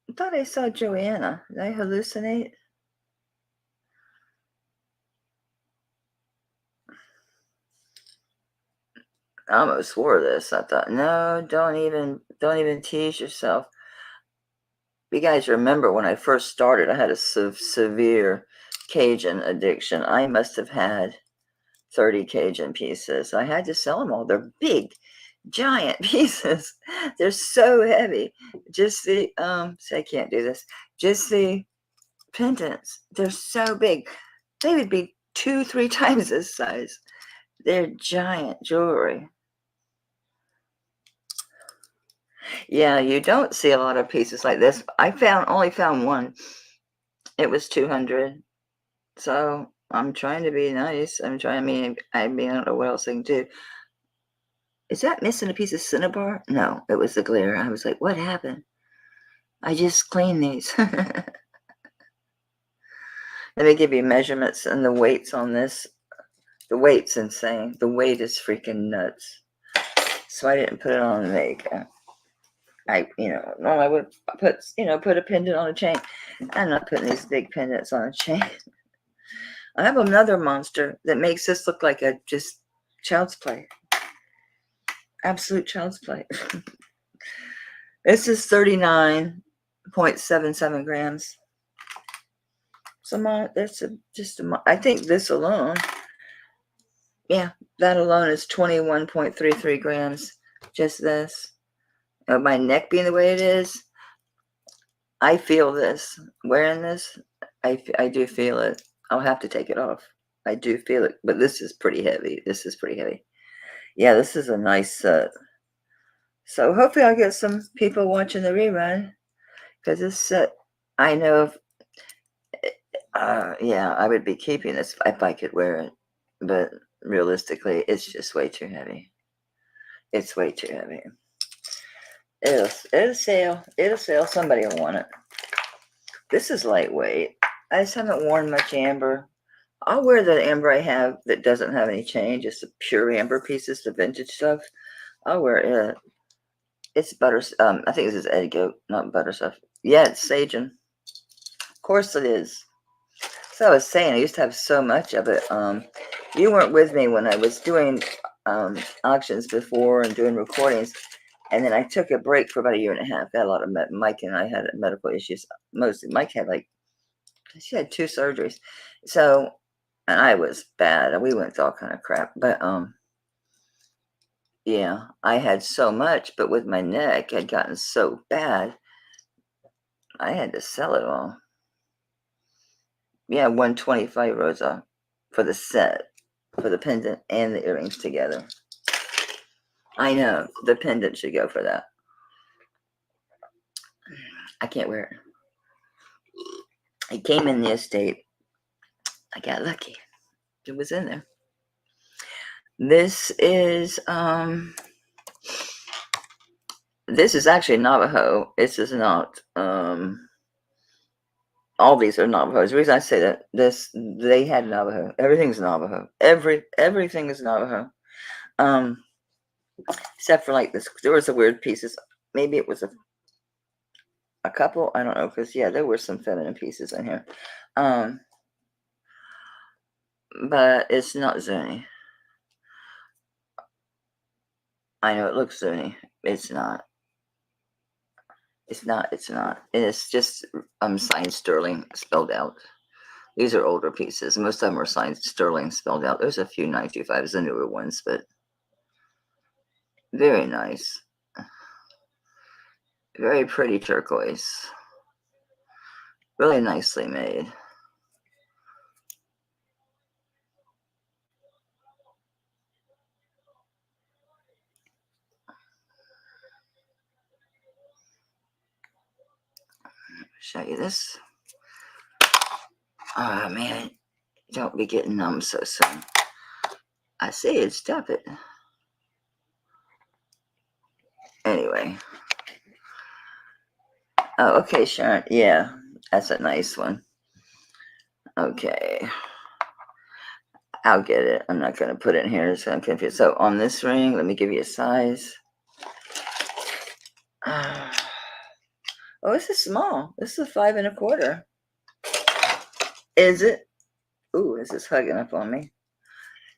I thought I saw Joanna. Did I hallucinate? I almost wore this. I thought, no, don't even tease yourself. you guys remember when I first started, I had a severe Cajun addiction. I must have had 30 Cajun pieces. I had to sell them all. They're big, giant pieces. They're so heavy. Just the, see, I can't do this. Just the pendants. They're so big. They would be 2-3 times this size. They're giant jewelry. Yeah, you don't see a lot of pieces like this. I only found one. It was 200. So I'm trying to be nice. I mean, I don't know what else I can do. Is that missing a piece of cinnabar? No, it was the glitter. I was like, what happened? I just cleaned these. Let me give you measurements and the weights on this. The weight's insane. The weight is freaking nuts. So I didn't put it on the makeup. Normally I would put a pendant on a chain. I'm not putting these big pendants on a chain. I have another monster that makes this look like a just child's play. Absolute child's play. This is 39.77 grams. So I think this alone, yeah, that alone is 21.33 grams. Just this. My neck being the way it is, I feel this. Wearing this, I do feel it. I'll have to take it off. I do feel it, but this is pretty heavy. This is pretty heavy. Yeah, this is a nice set. So hopefully I'll get some people watching the rerun, because this set, I know, yeah, I would be keeping this if I could wear it, but realistically, it's just way too heavy. It's way too heavy. It'll sell. It'll sell. Somebody will want it. This is lightweight. I just haven't worn much amber. I'll wear the amber I have that doesn't have any chain, just the pure amber pieces, the vintage stuff. I'll wear it. It's butter. I think this is egg yolk, not butter stuff. Yeah, it's sagin. Of course it is. So I was saying, I used to have so much of it. You weren't with me when I was doing auctions before and doing recordings. And then I took a break for about a year and a half. Got a lot of Mike and I had medical issues. Mostly Mike had she had 2 surgeries. So, and I was bad. We went through all kind of crap. But yeah, I had so much, but with my neck had gotten so bad, I had to sell it all. Yeah, 125 Rosa for the set, for the pendant and the earrings together. I know, the pendant should go for that. I can't wear it. It came in the estate. I got lucky. It was in there. This is actually Navajo. This is not all these are Navajos. The reason I say that, they had Navajo. Everything's Navajo. Everything is Navajo. Except for like this, there was some weird pieces. Maybe it was a couple. I don't know, because yeah, there were some feminine pieces in here. But it's not Zuni. I know it looks Zuni. It's not. It's not. It's just signed sterling spelled out. These are older pieces. Most of them are signed sterling spelled out. There's a few 925s, the newer ones, but very nice. Very pretty turquoise. Really nicely made. Show you this. Oh man, don't be getting numb so soon. I see it, stop it. Anyway. Oh, okay, Sharon. Yeah, that's a nice one. Okay. I'll get it. I'm not going to put it in here. It's going to confuse. So on this ring, let me give you a size. Oh, this is small. This is a 5 1/4. Is it? Ooh, this is hugging up on me.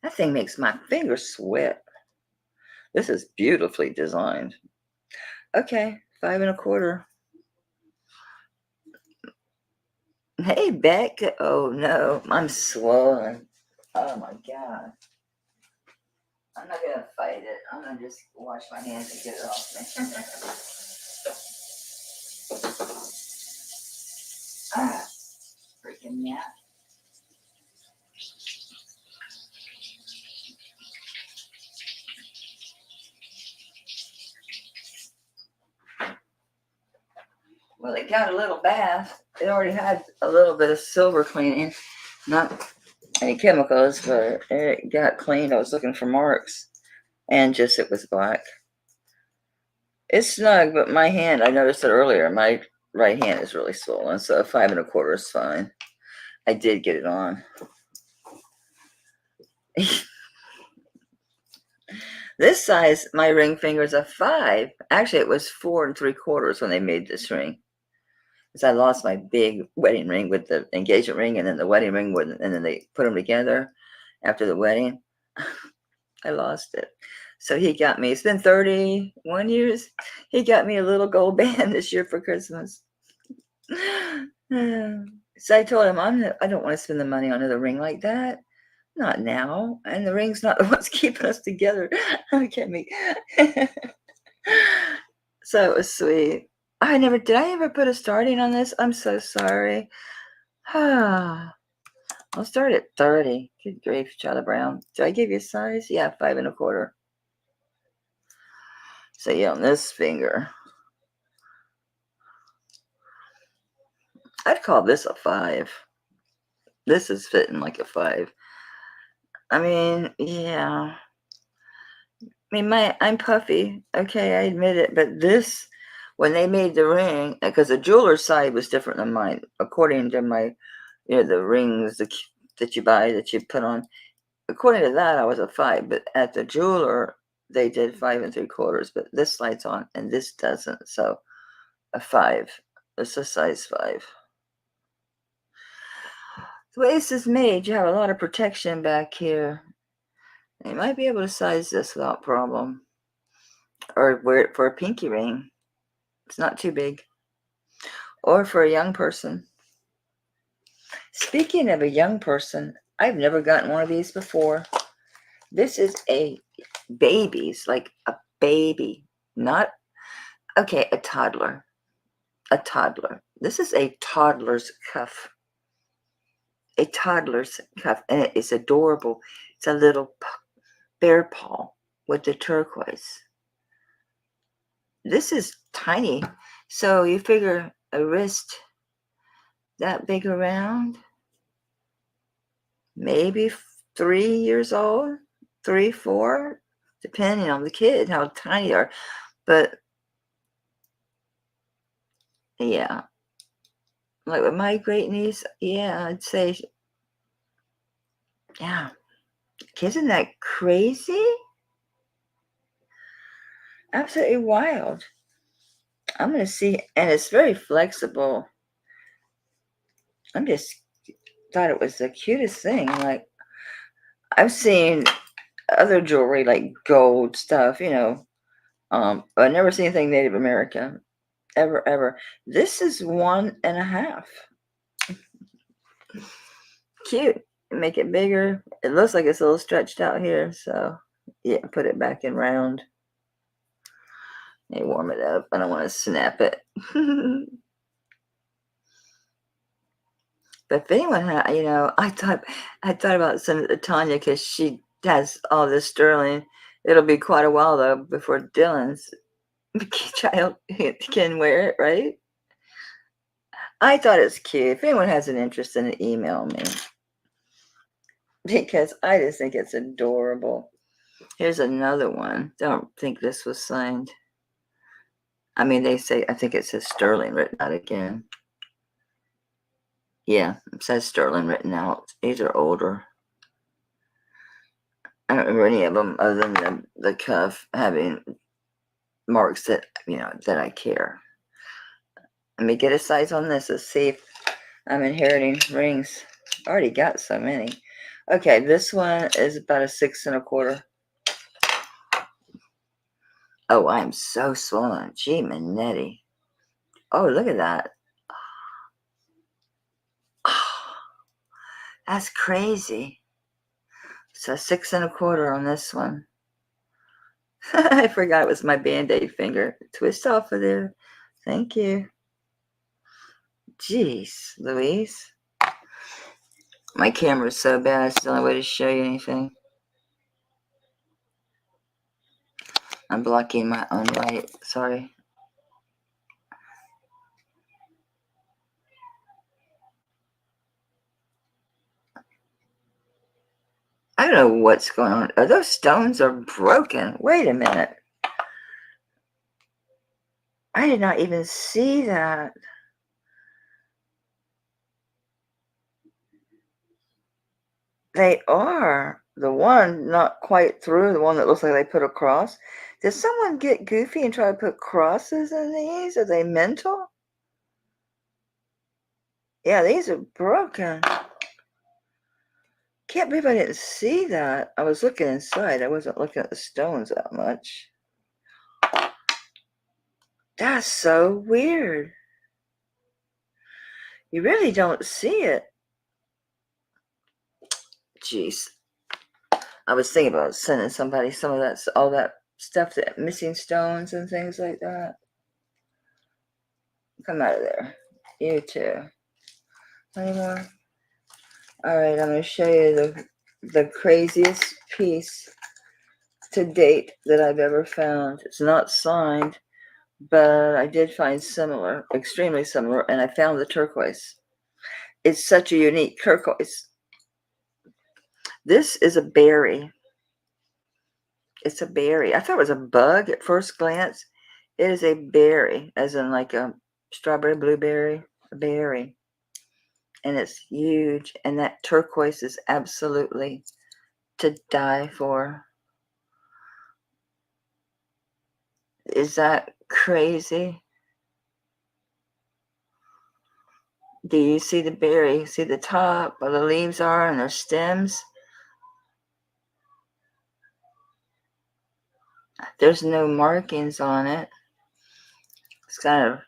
That thing makes my fingers sweat. This is beautifully designed. Okay, 5 1/4. Hey, Beck. Oh, no. I'm swollen. Oh, my God. I'm not going to fight it. I'm going to just wash my hands and get it off me. Ah, freaking nap. Well, it got a little bath. It already had a little bit of silver cleaning. Not any chemicals, but it got cleaned. I was looking for marks. And just it was black. It's snug, but my hand, I noticed it earlier, my right hand is really swollen, so 5 1/4 is fine. I did get it on. This size, my ring finger is a 5. Actually, it was 4 3/4 when they made this ring. Because I lost my big wedding ring with the engagement ring and then the wedding ring, and then they put them together after the wedding. I lost it. So he got me, it's been 31 years. He got me a little gold band this year for Christmas. So I told him, I don't want to spend the money on another ring like that. Not now. And the ring's not the what's keeping us together. Okay, me. So it was sweet. Did I ever put a starting on this? I'm so sorry. I'll start at 30. Good grief, Charlie Brown. Did I give you a size? Yeah, 5 1/4. So yeah, on this finger, I'd call this a 5. This is fitting like a 5. I mean, yeah. I mean, I'm puffy. Okay, I admit it. But this, when they made the ring, because the jeweler's side was different than mine, according to my, the rings that you buy, that you put on. According to that, I was a 5. But at the jeweler, they did 5 3/4. But this slides on and this doesn't. So a 5. It's a size 5. The way this is made, you have a lot of protection back here. You might be able to size this without problem. Or wear it for a pinky ring. It's not too big. Or for a young person. Speaking of a young person, I've never gotten one of these before. This is a baby's, like a baby. Not, okay, a toddler. A toddler. This is a toddler's cuff. A toddler's cuff. And it is adorable. It's a little bear paw with the turquoise. This is tiny. So you figure a wrist that big around, maybe 3 years old, 3, 4, depending on the kid, how tiny they are. But yeah, like with my great niece, yeah, I'd say, yeah. Isn't that crazy? Absolutely wild. I'm going to see, and it's very flexible. I just thought it was the cutest thing. Like, I've seen other jewelry, like gold stuff, but I've never seen anything Native American. Ever, ever. This is 1.5. Cute. Make it bigger. It looks like it's a little stretched out here, so yeah, put it back in round. They warm it up. I don't want to snap it. But if anyone had, I thought about sending it to Tanya because she has all this sterling. It'll be quite a while though before Dylan's child can wear it, right? I thought it's cute. If anyone has an interest in it, email me. Because I just think it's adorable. Here's another one. Don't think this was signed. I mean, I think it says sterling written out again. Yeah, it says sterling written out. These are older. I don't remember any of them other than the cuff having marks that, that I care. Let me get a size on this. Let's see if I'm inheriting rings. I already got so many. Okay, this one is about a 6 1/4. Oh, I'm so swollen. Gee, Manetti. Oh, look at that. That's crazy. So 6 1/4 on this one. I forgot it was my Band-Aid finger. Twist off of there. Thank you. Jeez, Louise. My camera's so bad, it's the only way to show you anything. I'm blocking my own light. Sorry. I don't know what's going on. Those stones are broken. Wait a minute. I did not even see that. They are. The one not quite through, the one that looks like they put across. Did someone get goofy and try to put crosses in these? Are they mental? Yeah, these are broken. Can't believe I didn't see that. I was looking inside. I wasn't looking at the stones that much. That's so weird. You really don't see it. Jeez. I was thinking about sending somebody some of that, all that stuff, that missing stones and things like that. Come out of there. You too. Any more? All right, I'm going to show you the craziest piece to date that I've ever found. It's not signed, but I did find similar, extremely similar, and I found the turquoise. It's such a unique turquoise. This is a berry. It's a berry. I thought it was a bug at first glance. It is a berry, as in like a strawberry, blueberry, a berry. And it's huge. And that turquoise is absolutely to die for. Is that crazy? Do you see the berry? See the top where the leaves are and their stems? There's no markings on it. It's kind of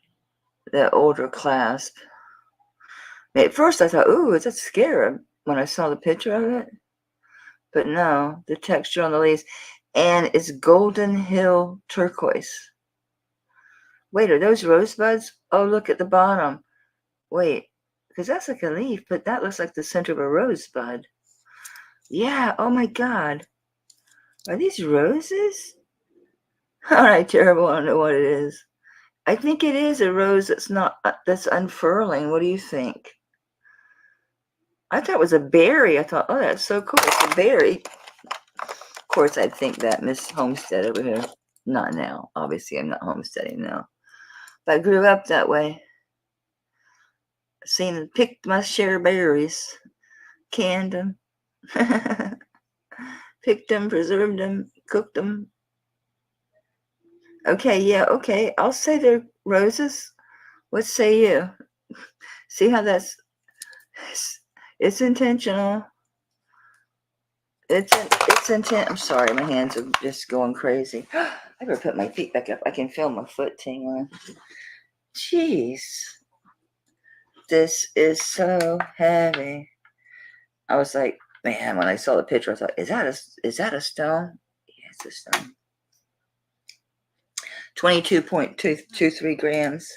the older clasp. At first I thought, ooh, it's a scarab when I saw the picture of it. But no, the texture on the leaves. And it's Golden Hill turquoise. Wait, are those rosebuds? Oh, look at the bottom. Wait, because that's like a leaf, but that looks like the center of a rosebud. Yeah, oh my God. Are these roses? All right, terrible, I don't know what it is. I think it is a rose that's unfurling. What do you think? I thought it was a berry. I thought, oh, that's so cool. It's a berry. Of course, I'd think that Miss Homestead over here. Not now. Obviously, I'm not homesteading now. But I grew up that way. Seen and picked my share of berries. Canned them. Picked them, preserved them, cooked them. Okay, yeah, okay. I'll say they're roses. What say you? See how it's intentional. It's intent. I'm sorry, my hands are just going crazy. I better put my feet back up. I can feel my foot tingling. Jeez. This is so heavy. I was like, man, when I saw the picture, I thought, is that a stone? Yeah, it's a stone. 22.223 grams.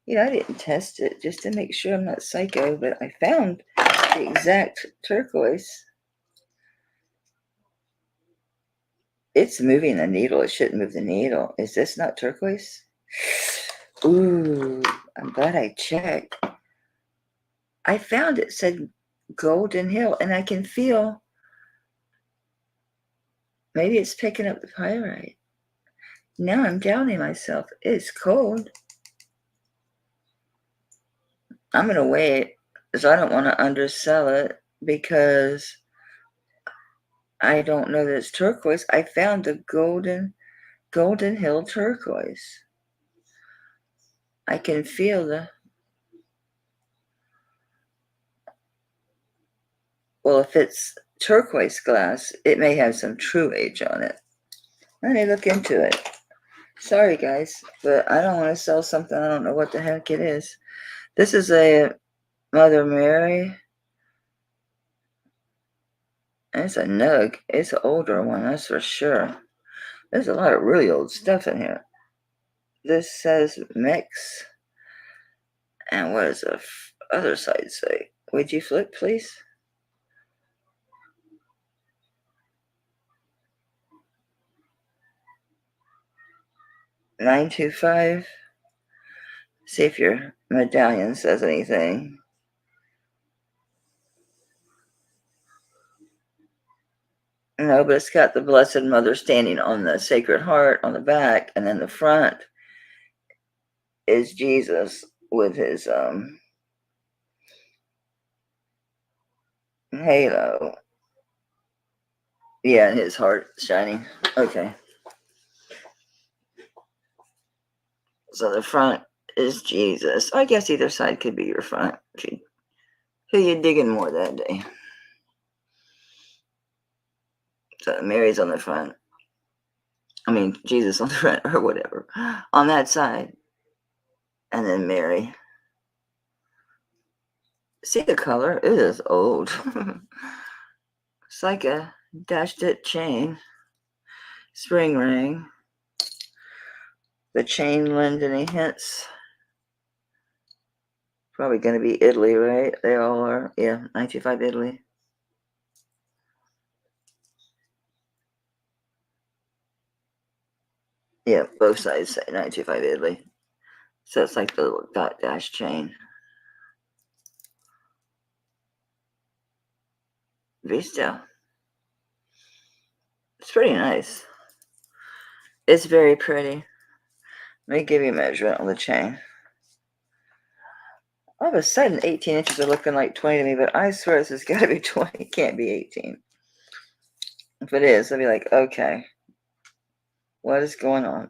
You know, I didn't test it just to make sure I'm not psycho, but I found the exact turquoise. It's moving the needle. It shouldn't move the needle. Is this not turquoise? Ooh, I'm glad I checked. I found it said Golden Hill, and I can feel maybe it's picking up the pyrite. Now I'm doubting myself. It's cold. I'm going to wait because I don't want to undersell it because I don't know that it's turquoise. I found the Golden Hill turquoise. I can feel well, if it's turquoise glass, it may have some true age on it. Let me look into it. Sorry, guys, but I don't want to sell something I don't know what the heck it is. This is a Mother Mary. It's a nug. It's an older one, that's for sure. There's a lot of really old stuff in here. This says mix. And what does the other side say? Would you flip, please? $925. See if your medallion says anything. No, but it's got the Blessed Mother standing on the Sacred Heart on the back, and then the front is Jesus with his halo. Yeah, and his heart shining. Okay. So the front is Jesus. I guess either side could be your front. Who you digging more that day? So Mary's on the front. I mean, Jesus on the front or whatever. On that side. And then Mary. See the color? It is old. It's like a dashed it chain. Spring ring. The chain lend any hints? Probably going to be Italy, right? They all are. Yeah, 925 Italy. Yeah, both sides say 925 Italy. So it's like the little dot dash chain. Vista. It's pretty nice. It's very pretty. Let me give you a measurement on the chain. All of a sudden, 18 inches are looking like 20 to me, but I swear this has got to be 20. It can't be 18. If it is, I'll be like, okay, what is going on?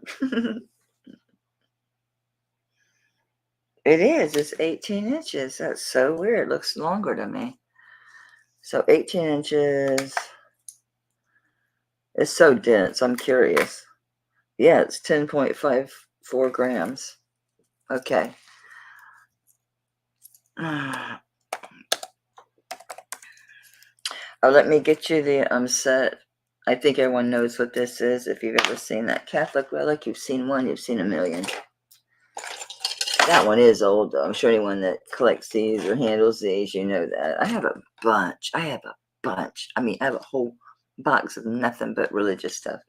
It is. It's 18 inches. That's so weird. It looks longer to me. So 18 inches. It's so dense. I'm curious. Yeah, it's 10.54 grams. Okay. Oh, let me get you the set. I think everyone knows what this is. If you've ever seen that Catholic relic, you've seen one, you've seen a million. That one is old, though. I'm sure anyone that collects these or handles these, you know that. I have a bunch. I mean, I have a whole box of nothing but religious stuff.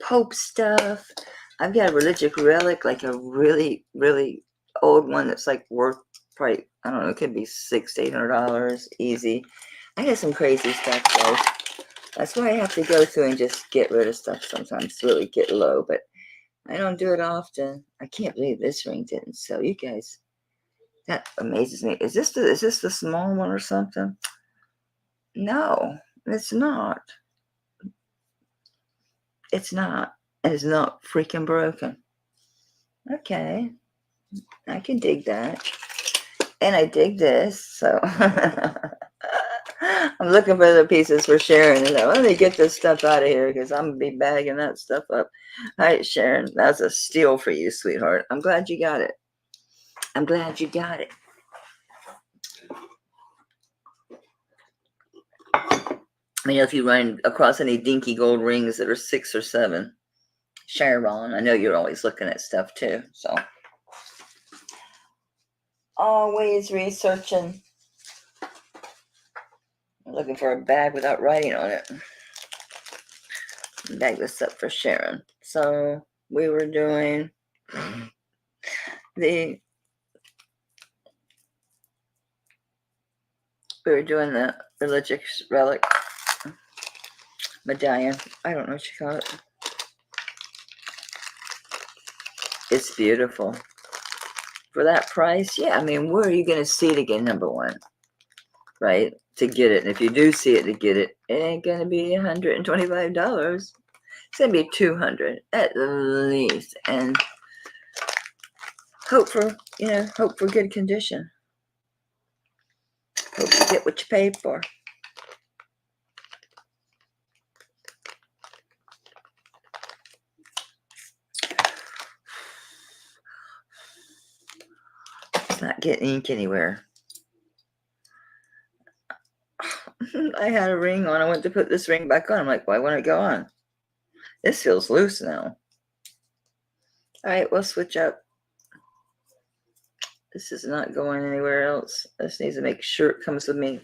Pope stuff. I've got a religious relic, like a really, really old one that's like worth probably, I don't know, it could be $600 to $800 easy. I got some crazy stuff, guys. That's why I have to go through and just get rid of stuff sometimes to really get low, but I don't do it often. I can't believe this ring didn't sell. You guys, that amazes me. Is this the small one or something? No, it's not. It's not. And it's not freaking broken. Okay. I can dig that. And I dig this, so I'm looking for the pieces for Sharon. And let me get this stuff out of here because I'm going to be bagging that stuff up. All right, Sharon, that's a steal for you, sweetheart. I'm glad you got it. I'm glad you got it. I mean, if you run across any dinky gold rings that are 6 or 7, Sharon, I know you're always looking at stuff too, so. Always researching. I'm looking for a bag without writing on it. Bag this up for Sharon. So we were doing the religious relic medallion. I don't know what you call it. It's beautiful. For that price, yeah, I mean, where are you going to see it again, number one? Right? To get it. And if you do see it to get it, it ain't going to be $125. It's going to be $200 at least. And hope for good condition. Hope you get what you paid for. It's not getting ink anywhere. I had a ring on. I went to put this ring back on. I'm like, why won't it go on? This feels loose now. All right, we'll switch up. This is not going anywhere else. I just need to make sure it comes with me.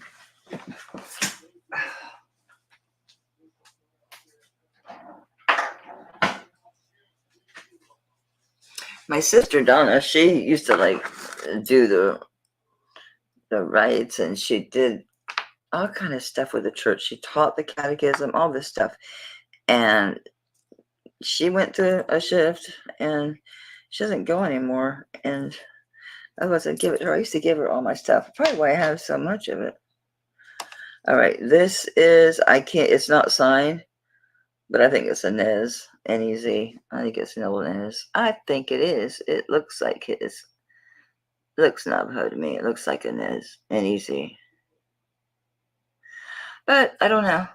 My sister Donna, she used to like do the rites, and she did all kind of stuff with the church. She taught the catechism, all this stuff, and she went through a shift, and she doesn't go anymore. And I wasn't give it to her. I used to give her all my stuff. Probably why I have so much of it. All right, this is it's not signed, but I think it's a Nez, N-E-Z. I think it's an old Nez. I think it is. It looks like it is. It looks Navajo to me. It looks like a Nez, N-E-Z. But I don't know.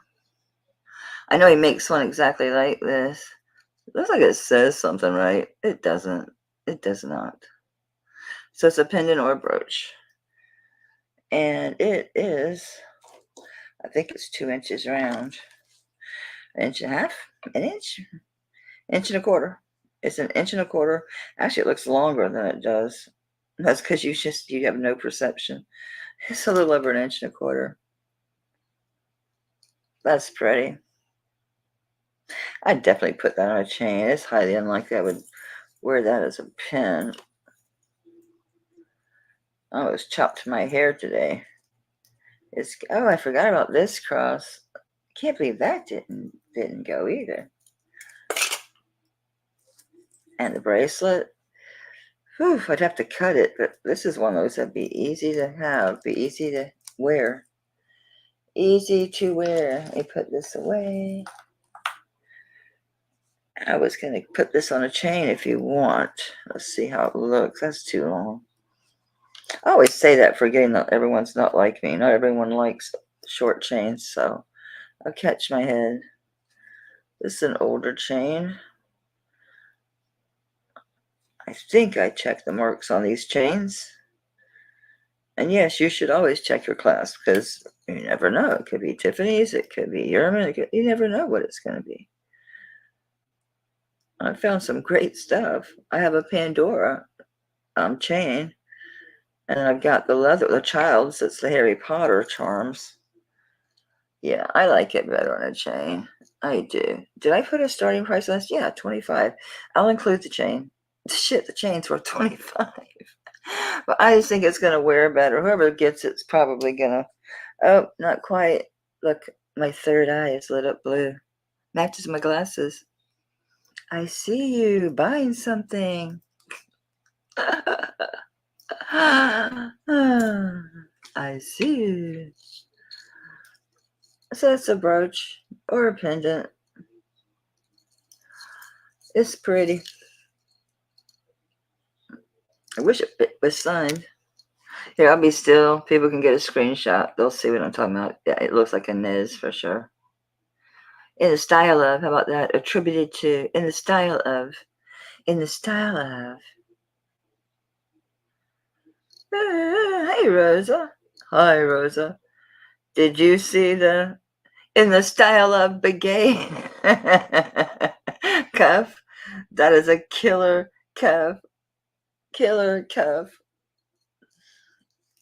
I know he makes one exactly like this. It looks like it says something, right? It doesn't. It does not. So it's a pendant or a brooch. And it is, I think it's 2 inches round. An inch and a half? An inch? Inch and a quarter. It's an inch and a quarter. Actually, it looks longer than it does. That's because you have no perception. It's a little over an inch and a quarter. That's pretty. I'd definitely put that on a chain. It's highly unlikely I would wear that as a pin. I almost chopped my hair today. I forgot about this cross. Can't believe that didn't go either. And the bracelet. Whew, I'd have to cut it, but this is one of those that'd be easy to have, be easy to wear. Easy to wear. Let me put this away. I was going to put this on a chain if you want. Let's see how it looks. That's too long. I always say that, forgetting that everyone's not like me. Not everyone likes short chains, so I'll catch my head. This is an older chain. I think I checked the marks on these chains. And yes, you should always check your clasp, because you never know. It could be Tiffany's, it could be Yerman, you never know what it's going to be. I found some great stuff. I have a Pandora chain, and I've got the leather, the child's. It's the Harry Potter charms. Yeah, I like it better on a chain. I do. Did I put a starting price on this? Yeah, 25. I'll include the chain. Shit, the chain's worth 25. But I just think it's going to wear better. Whoever gets it's probably going to. Oh, not quite. Look, my third eye is lit up blue. Matches my glasses. I see you buying something. I see you. So it's a brooch or a pendant. It's pretty. I wish it was signed. Here, I'll be still. People can get a screenshot. They'll see what I'm talking about. Yeah, it looks like a Nez for sure. In the style of, how about that? Attributed to, in the style of. Hey, Rosa. Hi, Rosa. Did you see in the style of Begay cuff? That is a killer cuff. Killer cuff.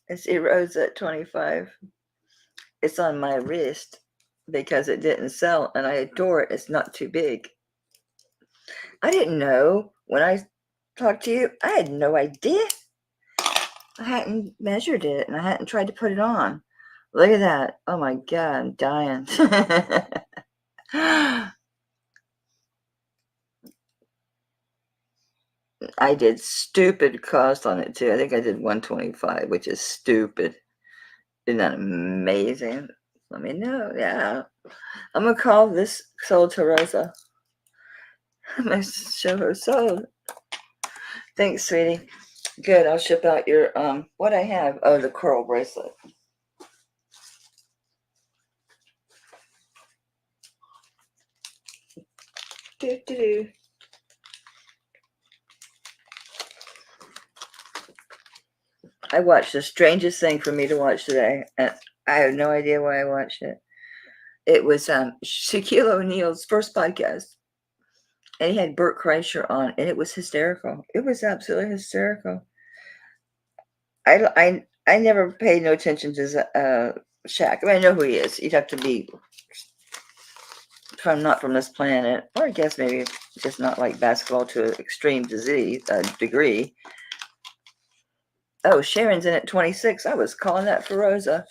I see Rosa at 25. It's on my wrist because it didn't sell, and I adore it. It's not too big. I didn't know when I talked to you. I had no idea. I hadn't measured it, and I hadn't tried to put it on. Look at that. Oh my God, I'm dying. I did stupid cost on it too. I think I did 125, which is stupid. Isn't that amazing? Let me know. Yeah. I'm going to call this sold to Rosa. I'm going to show her sold. Thanks, sweetie. Good. I'll ship out your, what I have. Oh, the coral bracelet. Do. I watched the strangest thing for me to watch today, and I have no idea why I watched it. It was Shaquille O'Neal's first podcast, and he had Burt Kreischer on, and it was hysterical. It was absolutely hysterical. I never paid no attention to Shaq. I mean, I know who he is. You'd have to be not from this planet, or I guess maybe just not like basketball to an extreme degree. Oh, Sharon's in at 26. I was calling that for Rosa.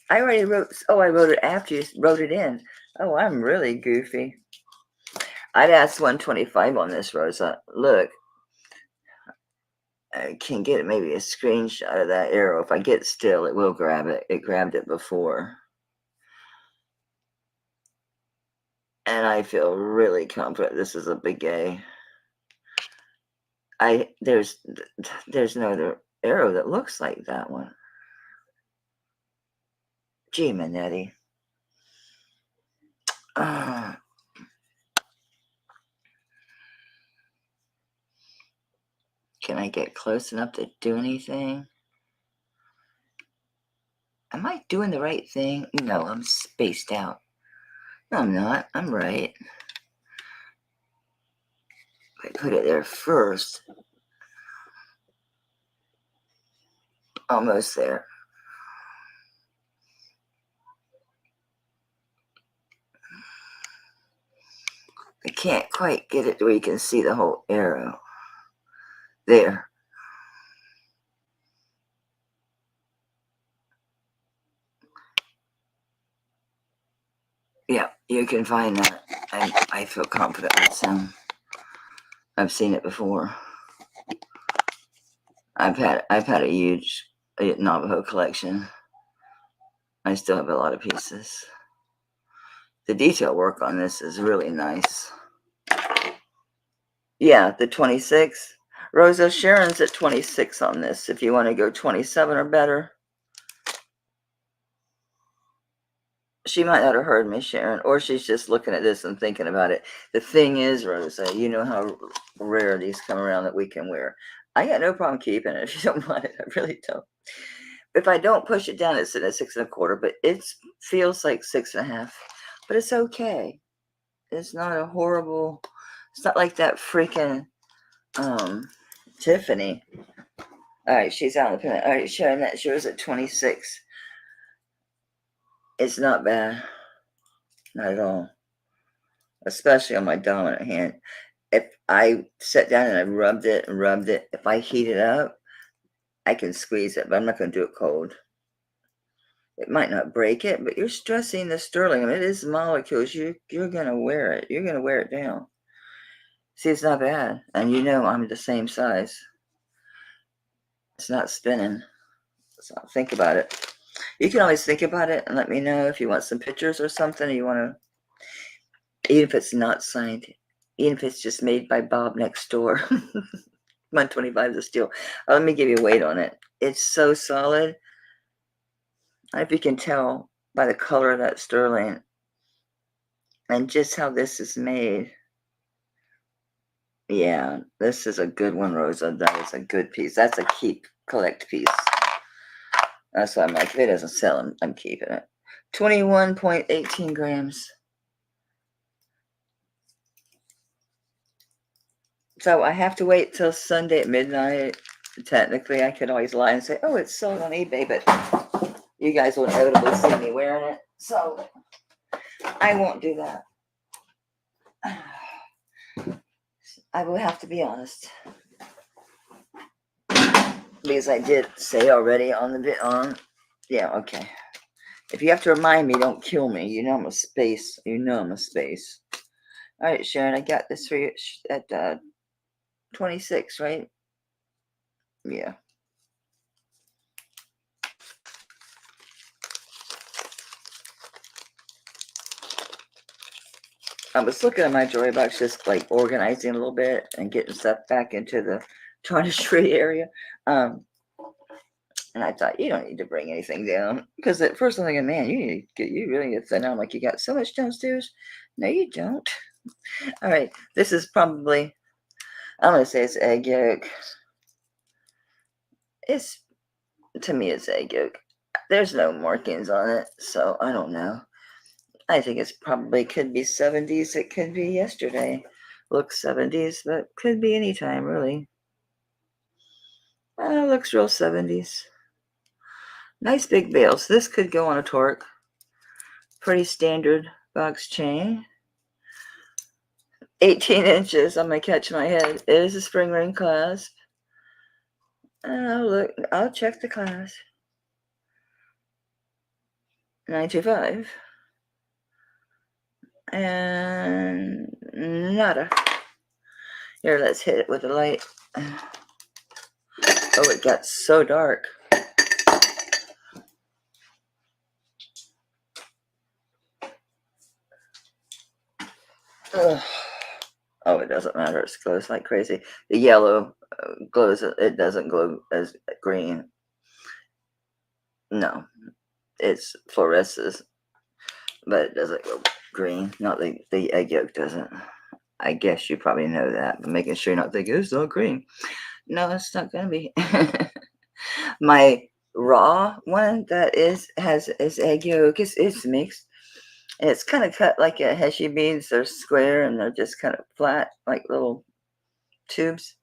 I already wrote. Oh, I wrote it after you wrote it in. Oh, I'm really goofy. I'd asked 125 on this, Rosa. Look, I can get maybe a screenshot of that arrow. If I get still, it will grab it. It grabbed it before. And I feel really confident this is a big A. There's no other arrow that looks like that one. Gee, Manetti. Can I get close enough to do anything? Am I doing the right thing? No, I'm spaced out. No, I'm not. I'm right. I put it there first. Almost there. I can't quite get it where you can see the whole arrow. There. Yeah, you can find that. I feel confident with some. I've seen it before. I've had a huge Navajo collection. I still have a lot of pieces. The detail work on this is really nice. Yeah, the 26. Rosa, Sharon's at 26 on this. If you want to go 27 or better. She might not have heard me, Sharon, or she's just looking at this and thinking about it. The thing is, Rosa, you know how rare these come around that we can wear. I got no problem keeping it if you don't want it. I really don't. If I don't push it down, it's sitting at 6.25, but it feels like 6.5. But it's okay. It's not a horrible. It's not like that freaking Tiffany. All right, she's out of the pen. All right, Sharon, that shows at 26. It's not bad. Not at all. Especially on my dominant hand. If I sat down and I rubbed it, if I heat it up, I can squeeze it, but I'm not going to do it cold. It might not break it, but you're stressing the sterling. I mean, it is molecules. You're going to wear it. You're going to wear it down. See, it's not bad. And you know I'm the same size. It's not spinning. So think about it. You can always think about it and let me know if you want some pictures or something. Or you want to, even if it's not signed, even if it's just made by Bob next door. 125 is a steal. Let me give you a weight on it. It's so solid. If you can tell by the color of that sterling and just how this is made. Yeah, this is a good one, Rosa. That is a good piece. That's a collect piece. That's why I'm like, if it doesn't sell, I'm keeping it. 21.18 grams. So I have to wait till Sunday at midnight. Technically, I could always lie and say, oh, it's sold on eBay, but you guys will inevitably see me wearing it. So I won't do that. I will have to be honest. Because I did say already on the bit on. Yeah, okay. If you have to remind me, don't kill me. You know I'm a space. All right, Sharon, I got this for you at 26, right? Yeah. I was looking at my jewelry box, just like organizing a little bit and getting stuff back into the toiletry area. And I thought, you don't need to bring anything down. Because at first I'm thinking, man, you really need to thin out. Like, you got so much downstairs. No, you don't. All right, this is probably, I'm going to say it's egg yolk. To me, it's egg yolk. There's no markings on it, so I don't know. I think it's probably could be 70s. It could be yesterday. Looks 70s, but could be anytime, really. Looks real 70s. Nice big bales. This could go on a torque. Pretty standard box chain. 18 inches. I'm going to catch my head. It is a spring ring clasp. Look, I'll check the class. 925. And nada. Here, let's hit it with the light. Oh, it got so dark. Ugh. Oh, it doesn't matter. It glows like crazy. The yellow glows. It doesn't glow as green. No, it's fluoresces, but it doesn't go green. Not the egg yolk doesn't. I guess you probably know that, but making sure you're not thinking it's not green. No, it's not gonna be. My raw one that is egg yolk. It's mixed. And it's kind of cut like a heshy beads. They're square and they're just kind of flat, like little tubes.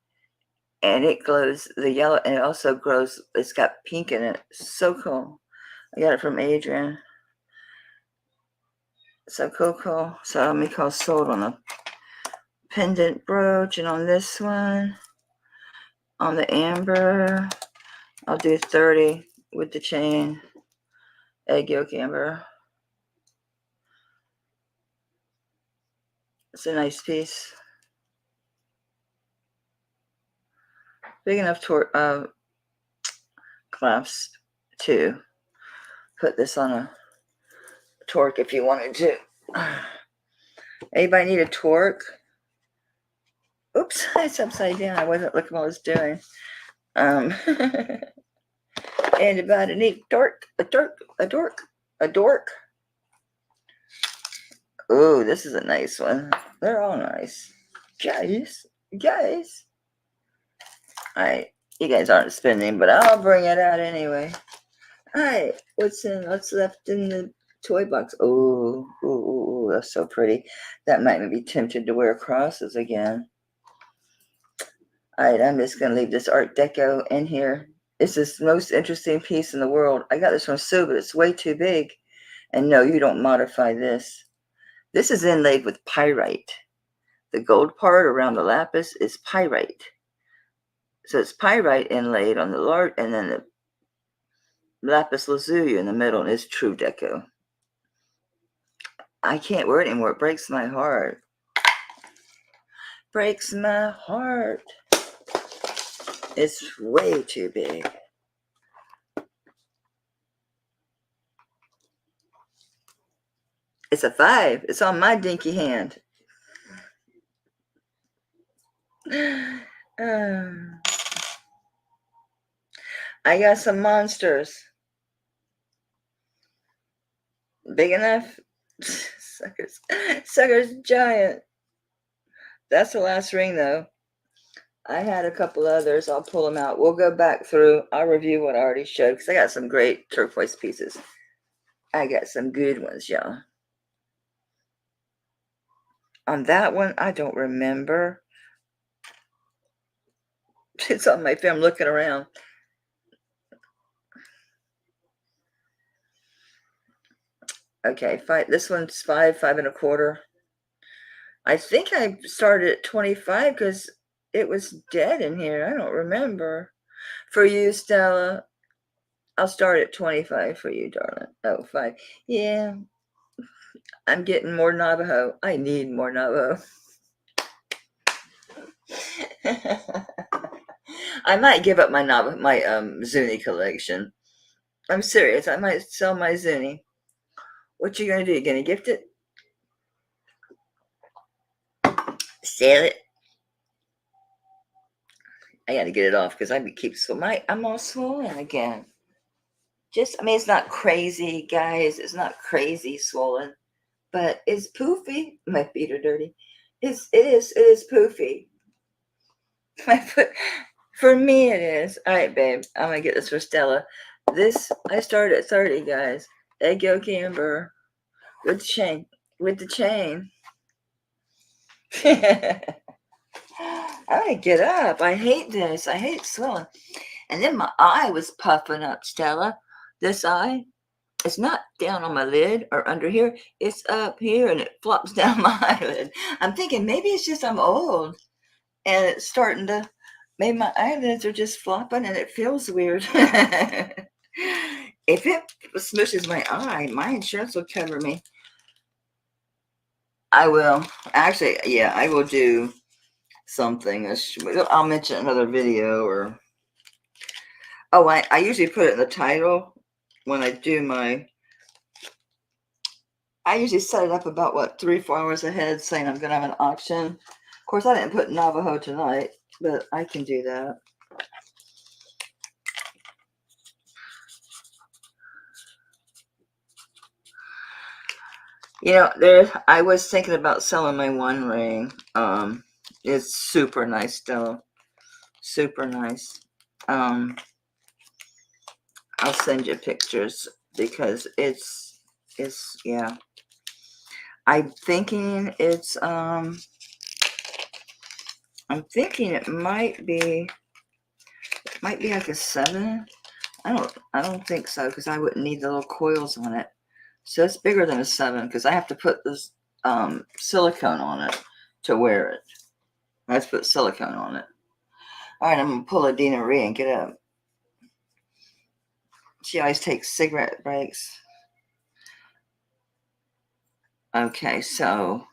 And it glows the yellow, and it also glows. It's got pink in it. So cool. I got it from Adrian. So cool. So let me call sold on a pendant brooch, and on this one, on the amber, I'll do 30 with the chain. Egg yolk amber. It's a nice piece. Big enough clasp to put this on a torque if you wanted to. Anybody need a torque? Oops, it's upside down. I wasn't looking what I was doing. Anybody need a dork? Ooh, this is a nice one. They're all nice. Guys. Alright, you guys aren't spending, but I'll bring it out anyway. Alright, what's left in the toy box? Ooh, that's so pretty. That might be tempted to wear crosses again. Alright, I'm just going to leave this Art Deco in here. It's the most interesting piece in the world. I got this from Sue, but it's way too big. And no, you don't modify this. This is inlaid with pyrite. The gold part around the lapis is pyrite. So it's pyrite inlaid on the large, and then the lapis lazuli in the middle is true deco. I can't wear it anymore. It breaks my heart. Breaks my heart. It's way too big. It's a 5. It's on my dinky hand. I got some monsters. Big enough? Sucker's giant. That's the last ring, though. I had a couple others. I'll pull them out. We'll go back through. I'll review what I already showed because I got some great turquoise pieces. I got some good ones, y'all. On that one, I don't remember. It's on my film looking around. Okay, this one's 5 1/4. I think I started at 25 because it was dead in here. I don't remember. For you, Stella, I'll start at 25 for you, darling. Oh, 5. Yeah, I'm getting more Navajo. I need more Navajo. I might give up my Zuni collection. I'm serious. I might sell my Zuni. What you gonna do? You gonna gift it? Sell it? I gotta get it off because I'm all swollen again. It's not crazy, guys. It's not crazy swollen, but it's poofy. My feet are dirty. It is poofy. My foot, for me it is. All right, babe. I'm gonna get this for Stella. I started at 30, guys. Egg yolk amber, With the chain. With the chain. I'm gonna get up. I hate this. I hate swelling. And then my eye was puffing up, Stella. This eye, it's not down on my lid or under here. It's up here and it flops down my eyelid. I'm thinking maybe it's just I'm old and it's starting to, maybe my eyelids are just flopping and it feels weird. If it smushes my eye, my insurance will cover me. I will. Actually, yeah, I will do something. I'll mention another video or... Oh, I usually put it in the title when I do my... I usually set it up about, 3-4 hours ahead saying I'm going to have an auction. Of course, I didn't put Navajo tonight, but I can do that. You know, I was thinking about selling my one ring. It's super nice, though. Super nice. I'll send you pictures because it's yeah. I'm thinking I'm thinking it might be like a 7. I don't think so because I wouldn't need the little coils on it. So it's bigger than a 7 because I have to put this silicone on it to wear it. I have to put silicone on it. All right, I'm gonna pull a Dina Marie and get up. She always takes cigarette breaks. Okay, so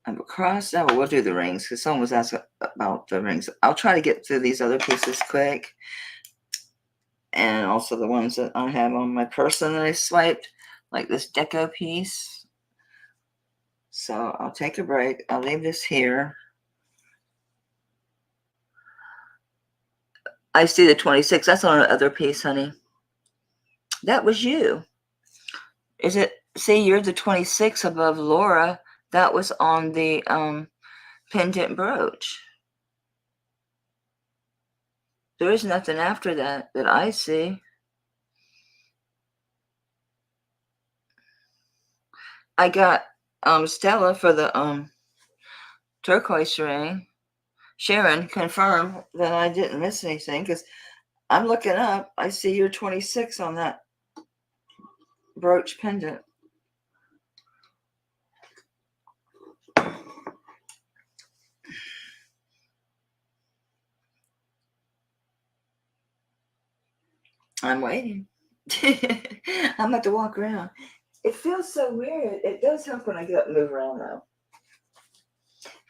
I'm across. Now we'll do the rings because someone was asking about the rings. I'll try to get through these other pieces quick, and also the ones that I have on my person that I swiped, like this deco piece. So I'll take a break. I'll leave this here. I see the 26. That's on the other piece, honey. That was you. Is it? See, you're the 26 above Laura. That was on the pendant brooch. There is nothing after that I see. I got Stella for the turquoise ring. Sharon confirmed that I didn't miss anything because I'm looking up. I see you're 26 on that brooch pendant. I'm waiting. I'm about to walk around. It feels so weird. It does help when I get up and move around, though.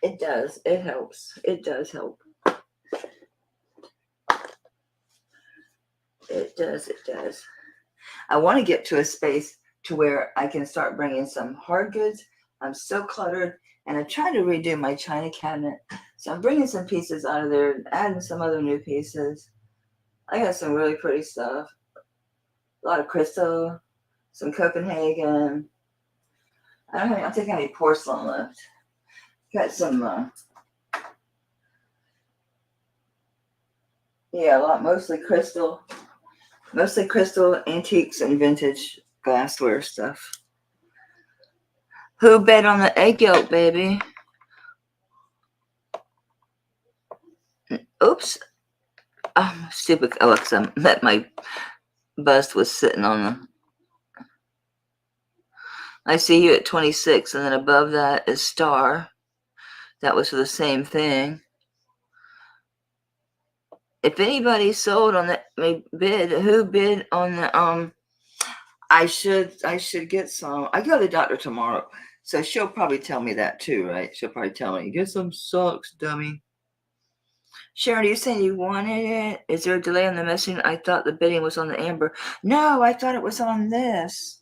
It does. It helps. It does help. It does. It does. I want to get to a space to where I can start bringing some hard goods. I'm so cluttered, and I'm trying to redo my china cabinet. So I'm bringing some pieces out of there, adding some other new pieces. I got some really pretty stuff. A lot of crystal, some Copenhagen. I don't think I have any porcelain left. Got some, yeah, a lot, mostly crystal, antiques, and vintage glassware stuff. Who bet on the egg yolk, baby? Oops. Oh, stupid Alexa. That my bust was sitting on the... I see you at 26, and then above that is star. That was for the same thing. If anybody sold on the bid, who bid on the I should get some. I go to the doctor tomorrow, so she'll probably tell me that too, right? She'll probably tell me, get some socks, dummy. Sharon, are you saying you wanted it? Is there a delay on the messaging? I thought the bidding was on the amber. No, I thought it was on this.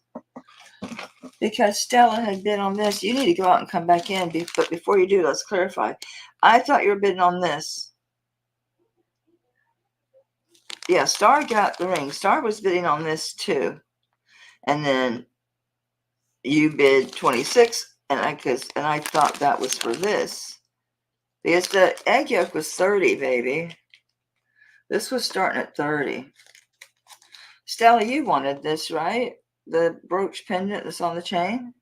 Because Stella had bid on this. You need to go out and come back in. But before you do, let's clarify. I thought you were bidding on this. Yeah, Star got the ring. Star was bidding on this too. And then you bid 26, and I thought that was for this. Because the egg yolk was 30, baby. This was starting at 30. Stella, you wanted this, right? the brooch pendant that's on the chain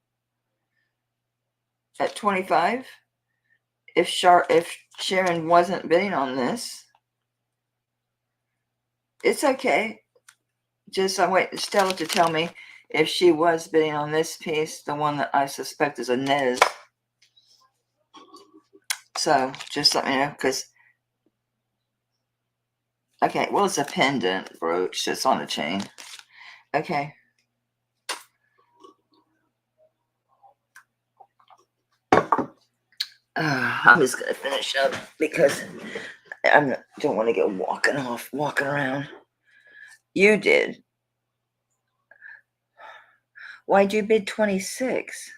at 25. If Sharon wasn't bidding on this, it's okay. Just I'm waiting Stella to tell me if she was bidding on this piece, the one that I suspect is a Nez. So just let me know, because okay, well, it's a pendant brooch that's on the chain. Okay. I'm just gonna finish up because I don't want to get walking around. You did. Why'd you bid 26?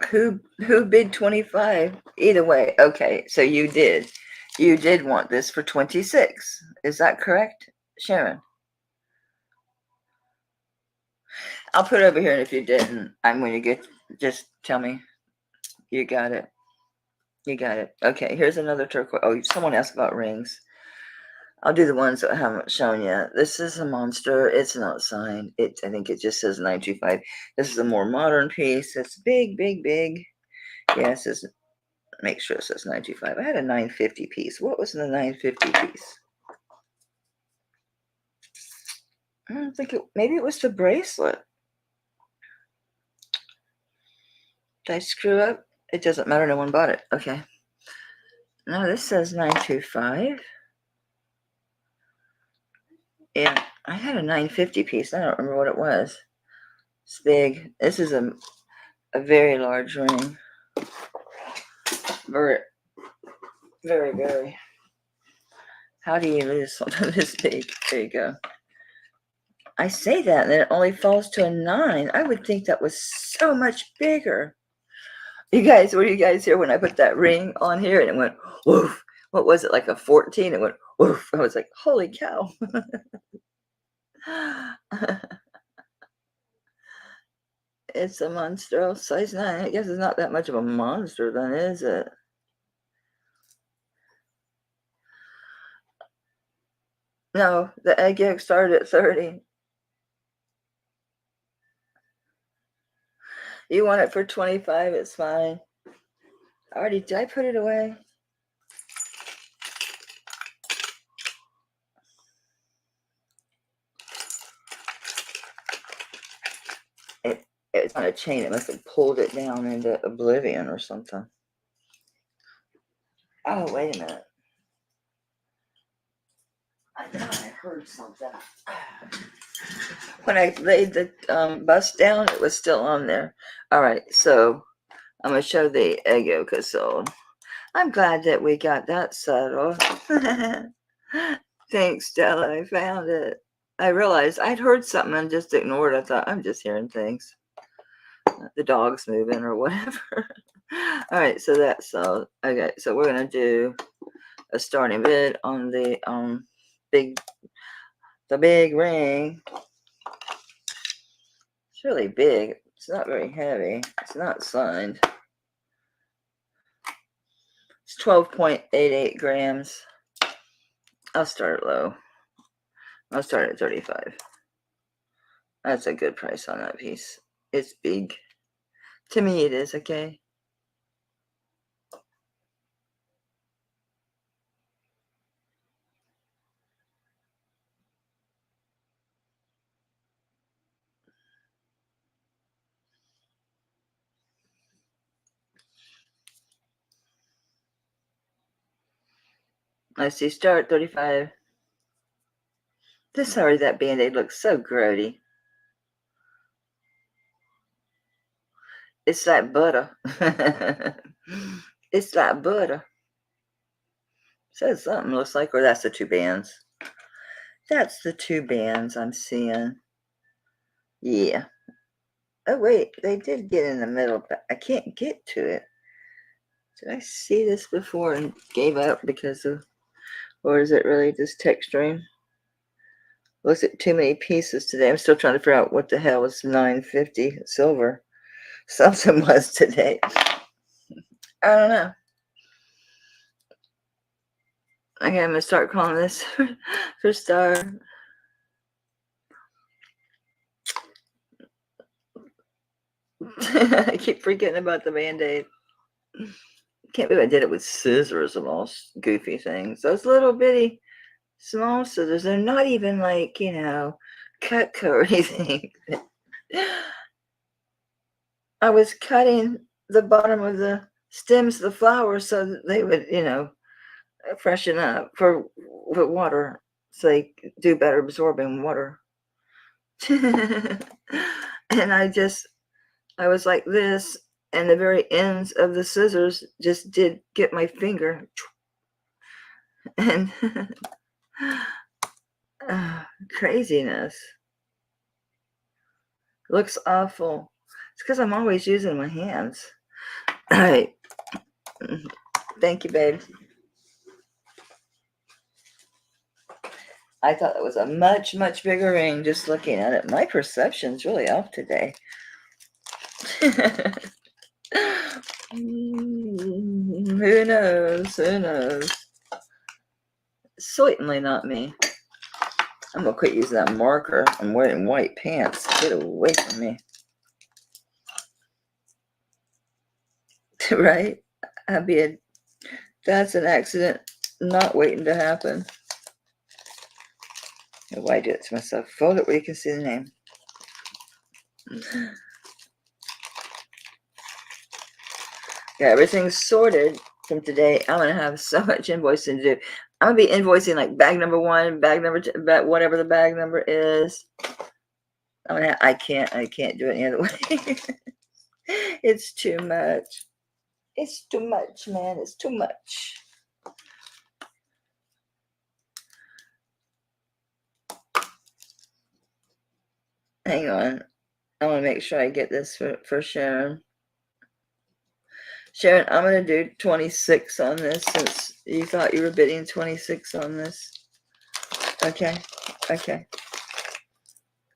Who bid 25? Either way, okay. So you did want this for 26. Is that correct, Sharon? I'll put it over here, and if you didn't, I'm going to get. Just tell me. You got it. You got it. Okay. Here's another turquoise. Oh, someone asked about rings. I'll do the ones that I haven't shown yet. This is a monster. It's not signed. I think it just says 925. This is a more modern piece. It's big, big, big. Yeah, it says, make sure it says 925. I had a 950 piece. What was in the 950 piece? I don't think maybe it was the bracelet. Did I screw up? It doesn't matter. No one bought it. Okay. No, this says 925. Yeah, I had a 950 piece. I don't remember what it was. It's big. This is a very large ring. Very, very, very. How do you lose something this big? There you go. I say that, and then it only falls to a 9. I would think that was so much bigger. You guys, were you guys here when I put that ring on here and it went woof? What was it, like a 14? It went woof. I was like, holy cow. It's a monster, size 9. I guess it's not that much of a monster then, is it? No, the egg yolk started at 30. You want it for 25, it's fine. Did I put it away? It's on a chain. It must have pulled it down into oblivion or something. Oh, wait a minute. I know I heard something. When I laid the bust down, it was still on there. All right, so I'm going to show the egg yolk. So I'm glad that we got that settled. Thanks, Stella. I found it. I realized I'd heard something and just ignored it. I thought, I'm just hearing things. The dog's moving or whatever. All right, so that's so okay. So we're gonna do a starting bid on the big ring. It's really big. It's not very heavy. It's not signed. It's 12.88 grams. I'll start low. I'll start at 35. That's a good price on that piece. It's big. To me, it is, okay? Let's see, start 35. Sorry, that Band-Aid looks so grody. It's like butter. It's like butter. Says something looks like, or that's the two bands. That's the two bands I'm seeing. Yeah. Oh, wait, they did get in the middle, but I can't get to it. Did I see this before and gave up because of, or is it really just texturing? Looks at too many pieces today. I'm still trying to figure out what the hell was 950 silver. Something was today. I don't know. Okay, I'm gonna start calling this for Star. I keep forgetting about the Band-Aid. Can't believe I did it with scissors of all goofy things. Those little bitty small scissors, they're not even like, Cutco or anything. I was cutting the bottom of the stems of the flowers so that they would, freshen up for water, so they do better absorbing water. And I was like this, and the very ends of the scissors just did get my finger. And craziness. Looks awful. It's because I'm always using my hands. All right. Thank you, babe. I thought it was a much, much bigger ring just looking at it. My perception's really off today. Who knows? Who knows? Certainly not me. I'm going to quit using that marker. I'm wearing white pants. Get away from me. Right? That's an accident not waiting to happen. Why do it to myself? Fold it where you can see the name. Yeah, everything's sorted from today. I'm gonna have so much invoicing to do. I'm gonna be invoicing like bag number 1, bag number 2, whatever the bag number is. I can't do it any other way. It's too much. It's too much, man. It's too much. Hang on. I want to make sure I get this for Sharon. Sharon, I'm going to do 26 on this since you thought you were bidding 26 on this. Okay. Okay.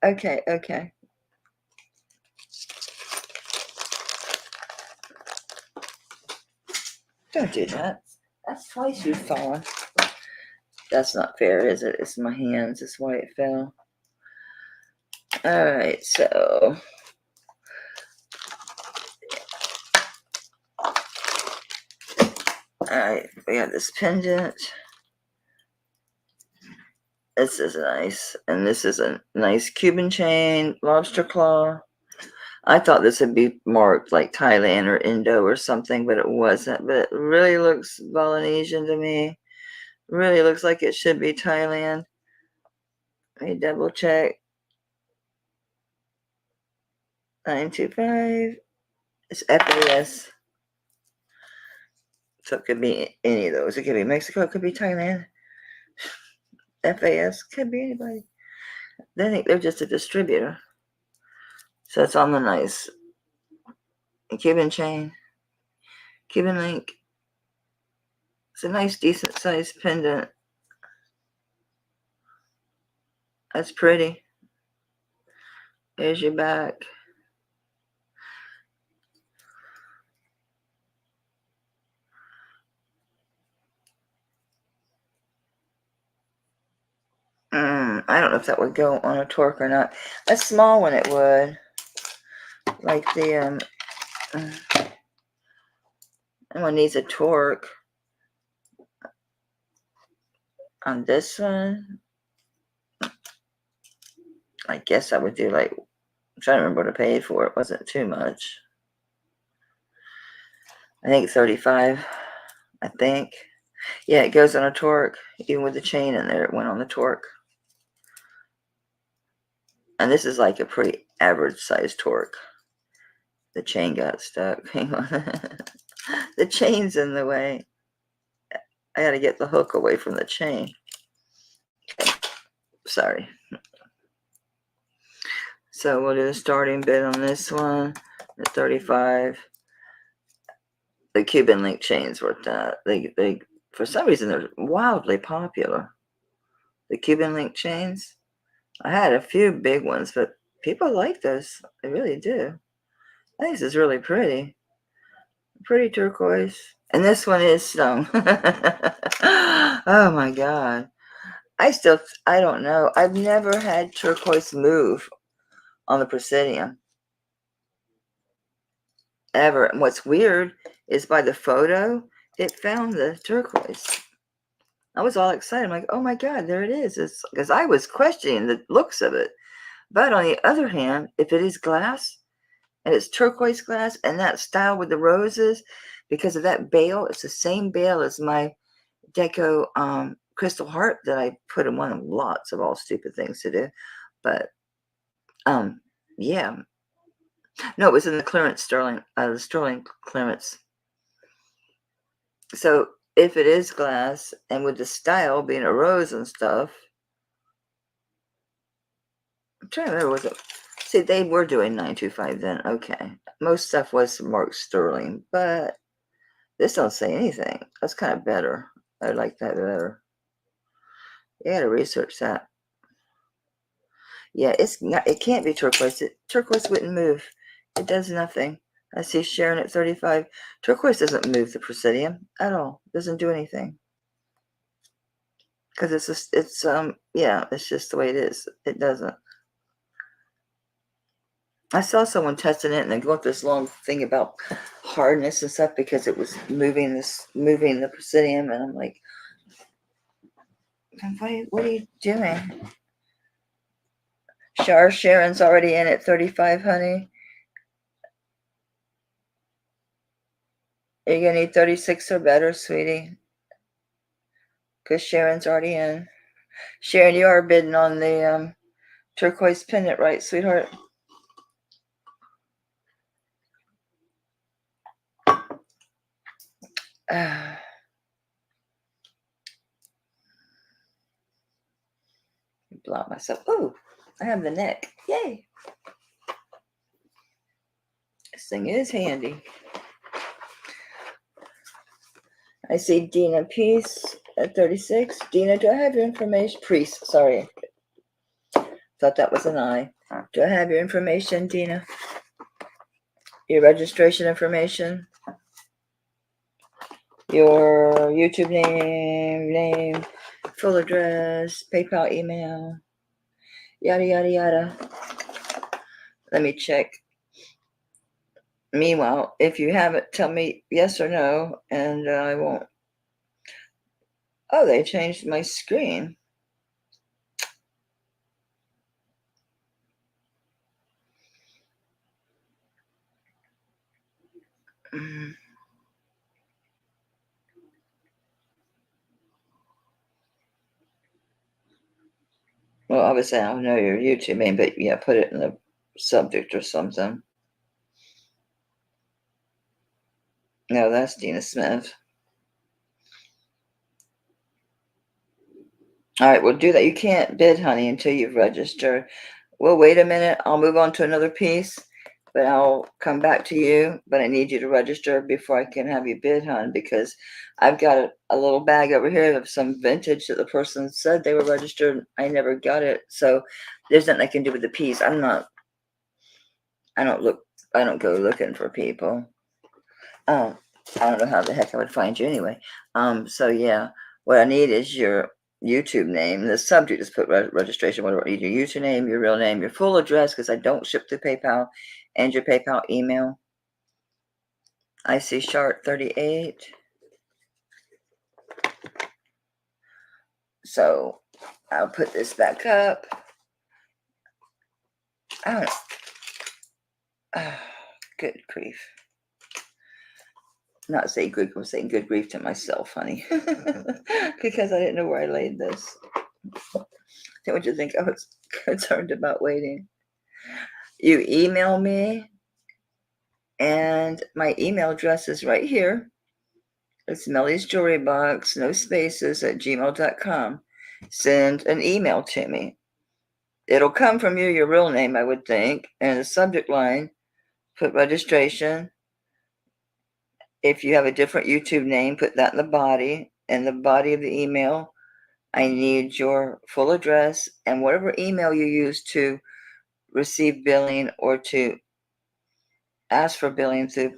Okay. Okay. Don't do that. That's twice you've fallen. That's not fair, is it? It's my hands. That's why it fell. All right, so all right, we got this pendant. This is nice, and this is a nice Cuban chain, lobster claw. I thought this would be marked like Thailand or Indo or something, but it wasn't. But it really looks Balinesian to me. Really looks like it should be Thailand. Let me double check. 925. It's FAS. So it could be any of those. It could be Mexico. It could be Thailand. FAS. Could be anybody. They think they're just a distributor. So it's on the nice Cuban chain. Cuban link. It's a nice, decent sized pendant. That's pretty. There's your back. I don't know if that would go on a torque or not. A small one it would. Like the that one needs a torque. On this one, I guess I would do like, I'm trying to remember what I paid for it. It wasn't too much. I think 35. I think. Yeah, it goes on a torque. Even with the chain in there, it went on the torque. And this is like a pretty average size torque. The chain got stuck. Hang on. The chain's in the way. I got to get the hook away from the chain. Okay. Sorry. So we'll do the starting bid on this one at 35. The Cuban link chains worth that. They for some reason they're wildly popular. The Cuban link chains. I had a few big ones, but people like this. They really do. I think this is really pretty. Pretty turquoise. And this one is stone. Oh my God. I don't know. I've never had turquoise move on the Presidium. Ever. And what's weird is by the photo, it found the turquoise. I was all excited. I'm like, oh my God, there it is. It's because I was questioning the looks of it. But on the other hand, if it is glass and it's turquoise glass and that style with the roses, because of that bail, it's the same bail as my deco crystal heart that I put in one of lots of all stupid things to do. But yeah. No, it was in the clearance the sterling clearance. So if it is glass and with the style being a rose and stuff, I'm trying to remember, was it? See, they were doing 925 then. Okay. Most stuff was marked sterling, but this don't say anything. That's kind of better. I like that better. You gotta research that. Yeah, it's not, it can't be turquoise. Turquoise wouldn't move. It does nothing. I see Sharon at 35. Turquoise doesn't move the Presidium at all. Doesn't do anything. Because yeah, it's just the way it is. It doesn't. I saw someone testing it and they wrote this long thing about hardness and stuff because it was moving the Presidium, and I'm like, what are you doing? Sharon's already in at 35, honey. Are you gonna need 36 or better, sweetie? Because Sharon's already in. Sharon, you are bidding on the turquoise pendant, right, sweetheart? Block myself. Oh, I have the neck. Yay! This thing is handy. I see Dina Peace at 36. Dina, do I have your information? Priest, sorry. Thought that was an I. Do I have your information, Dina? Your registration information? Your YouTube name, full address, PayPal email, yada, yada, yada. Let me check. Meanwhile, if you have it, tell me yes or no, and I won't. Oh, they changed my screen. Well, obviously, I don't know your YouTube name, but yeah, put it in the subject or something. No, that's Dina Smith. All right, we'll do that. You can't bid, honey, until you've registered. Well, wait a minute. I'll move on to another piece, but I'll come back to you. But I need you to register before I can have you bid, hon, because I've got a little bag over here of some vintage that the person said they were registered. I never got it. So there's nothing I can do with the piece. I don't go looking for people. I don't know how the heck I would find you anyway. So yeah, what I need is your YouTube name. The subject is put registration. What do I need? Your username, your real name, your full address, because I don't ship through PayPal, and your PayPal email. I see Sharp 38. So I'll put this back up. I don't. Good grief. Not say good. I'm saying good grief to myself, honey, because I didn't know where I laid this. Don't you think I was concerned about waiting? You email me, and my email address is right here. It's Mellie's Jewelry Box, no spaces, at gmail.com. Send an email to me. It'll come from you, your real name, I would think, and the subject line, put registration. If you have a different YouTube name, put that in the body. In the body of the email, I need your full address and whatever email you use to receive billing or to ask for billing through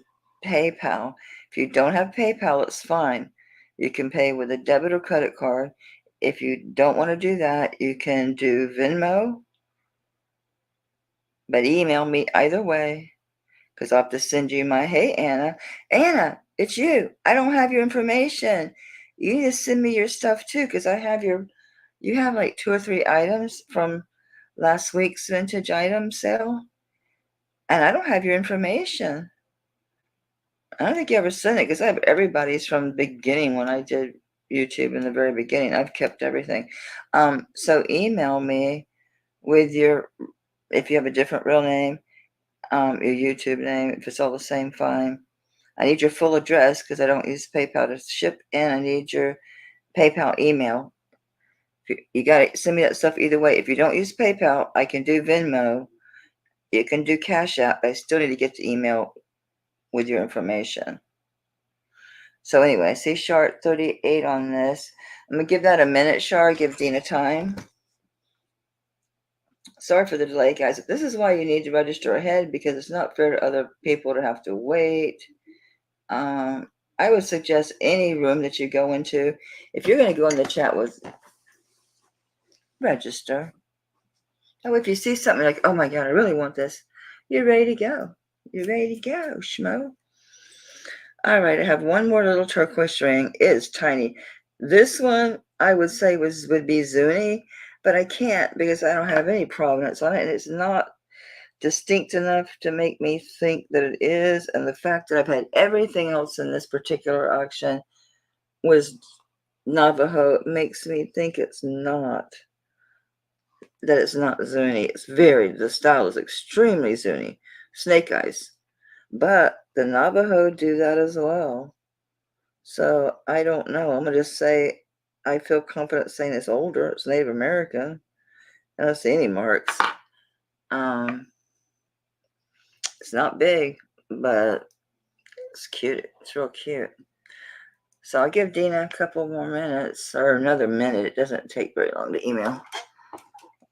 PayPal. If you don't have PayPal, it's fine. You can pay with a debit or credit card. If you don't want to do that, you can do Venmo, but email me either way, because I'll have to send you my, hey, Anna. Anna, it's you. I don't have your information. You need to send me your stuff too, because you have like 2 or 3 items from last week's vintage item sale, and I don't have your information. I don't think you ever sent it, because I have everybody's from the beginning when I did YouTube in the very beginning. I've kept everything. So email me with if you have a different real name, your YouTube name. If it's all the same, fine. I need your full address because I don't use PayPal to ship in. I need your PayPal email. You got to send me that stuff either way. If you don't use PayPal, I can do Venmo. You can do Cash App. I still need to get the email with your information. So anyway, I see Chart 38 on this. I'm going to give that a minute, Char. Give Dina time. Sorry for the delay, guys. This is why you need to register ahead, because it's not fair to other people to have to wait. I would suggest any room that you go into, if you're going to go in the chat with, register. Oh, if you see something like, oh my God, I really want this, you're ready to go. You're ready to go, schmo. All right, I have one more little turquoise ring. It is tiny. This one I would say would be Zuni, but I can't because I don't have any provenance on it, and it's not distinct enough to make me think that it is. And the fact that I've had everything else in this particular auction was Navajo makes me think it's not Zuni. The style is extremely Zuni, snake eyes. But the Navajo do that as well. So I don't know. I'm going to just say I feel confident saying it's older. It's Native American. I don't see any marks. It's not big, but it's cute. It's real cute. So I'll give Dina a couple more minutes, or another minute. It doesn't take very long to email.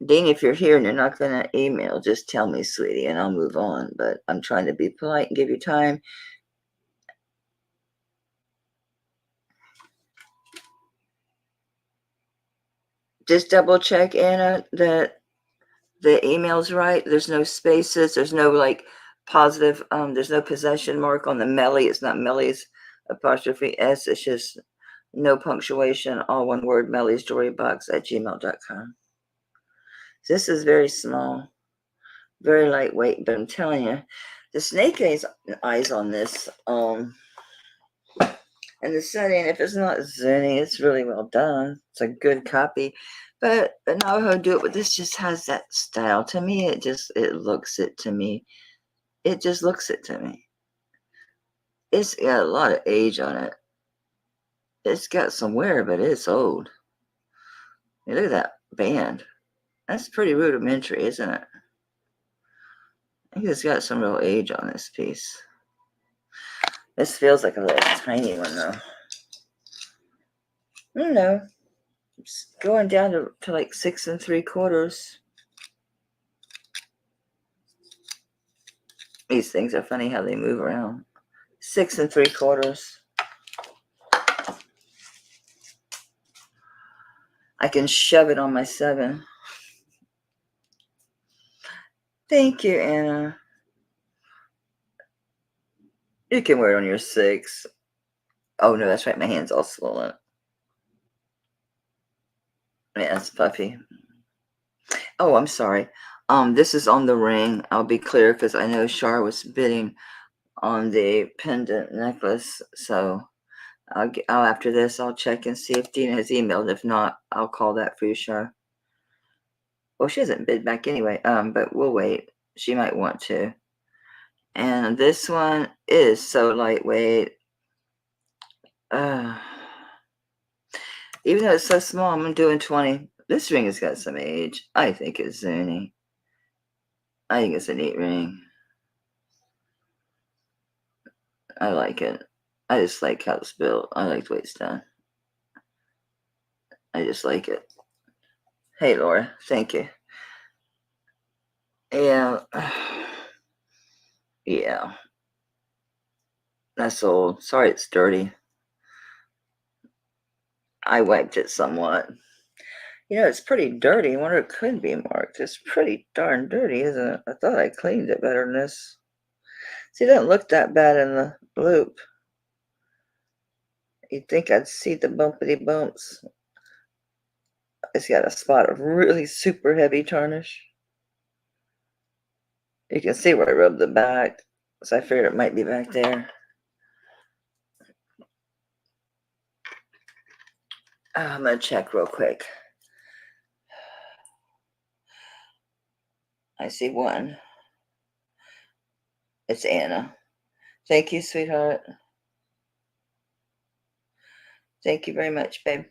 Dina, if you're here and you're not going to email, just tell me, sweetie, and I'll move on. But I'm trying to be polite and give you time. Just double check, Anna, that the email's right. There's no spaces. There's no like positive. There's no possession mark on the Melly. It's not Melly's apostrophe S. It's just no punctuation. All one word. Melly's Jewelry Box at gmail.com. This is very small, very lightweight. But I'm telling you, the snake eyes on this. And the setting, if it's not Zuni, it's really well done. It's a good copy. But the Navajo do it, but this just has that style. To me, it looks it to me. It just looks it to me. It's got a lot of age on it. It's got some wear, but it's old. Hey, look at that band. That's pretty rudimentary, isn't it? I think it's got some real age on this piece. This feels like a little tiny one, though. I don't know. It's going down to like 6 3/4. These things are funny how they move around. 6 3/4. I can shove it on my 7. Thank you, Anna. You can wear it on your 6. Oh no, that's right. My hand's all swollen. Yeah, it's puffy. Oh, I'm sorry. This is on the ring. I'll be clear because I know Char was bidding on the pendant necklace. So I'll after this, I'll check and see if Dina has emailed. If not, I'll call that for you, Char. Well, she hasn't bid back anyway. But we'll wait. She might want to. And this one is so lightweight. Even though it's so small, I'm doing 20. This ring has got some age. I think it's Zuni. I think it's a neat ring. I like it. I just like how it's built. I like the way it's done. I just like it. Hey, Laura. Thank you. Yeah. Yeah. That's old. Sorry it's dirty. I wiped it somewhat. You know, it's pretty dirty. I wonder if it could be marked. It's pretty darn dirty, isn't it? I thought I cleaned it better than this. See, it doesn't look that bad in the loop. You'd think I'd see the bumpity bumps. It's got a spot of really super heavy tarnish. You can see where I rubbed the back, so I figured it might be back there. I'm going to check real quick. I see one. It's Anna. Thank you, sweetheart. Thank you very much, babe.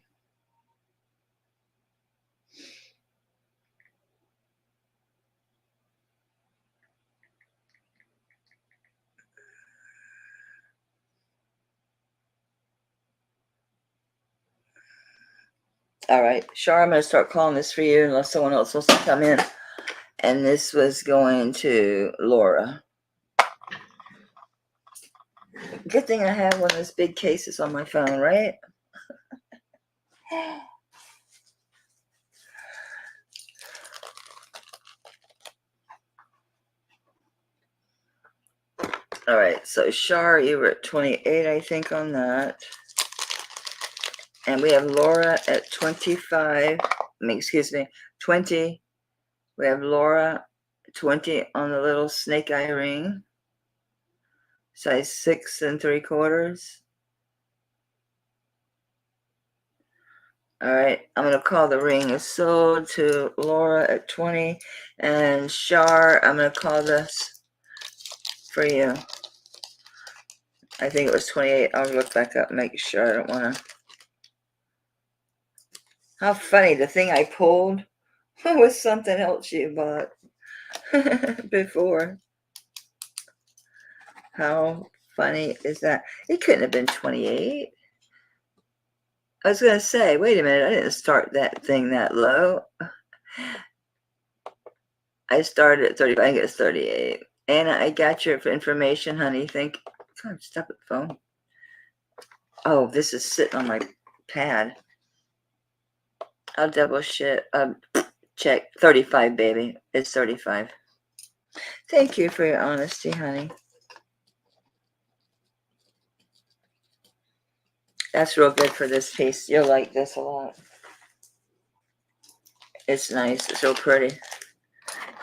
All right, Shar, I'm going to start calling this for you unless someone else wants to come in. And this was going to Laura. Good thing I have one of those big cases on my phone, right? All right, so Shar, you were at 28, I think, on that. And we have Laura at 25. Excuse me, 20. We have Laura 20 on the little snake eye ring, size 6 3/4. All right, I'm going to call the ring is sold to Laura at 20. And Shar, I'm going to call this for you. I think it was 28. I'll look back up and make sure. I don't want to. How funny. The thing I pulled was something else you bought before. How funny is that? It couldn't have been 28. I was going to say, wait a minute. I didn't start that thing that low. I started at 35. I think it's 38. Anna, I got your information, honey. Thank you. God, stop it, phone. Oh, this is sitting on my pad. I'll double shit. Check. 35, baby. It's 35. Thank you for your honesty, honey. That's real good for this piece. You'll like this a lot. It's nice. It's so pretty.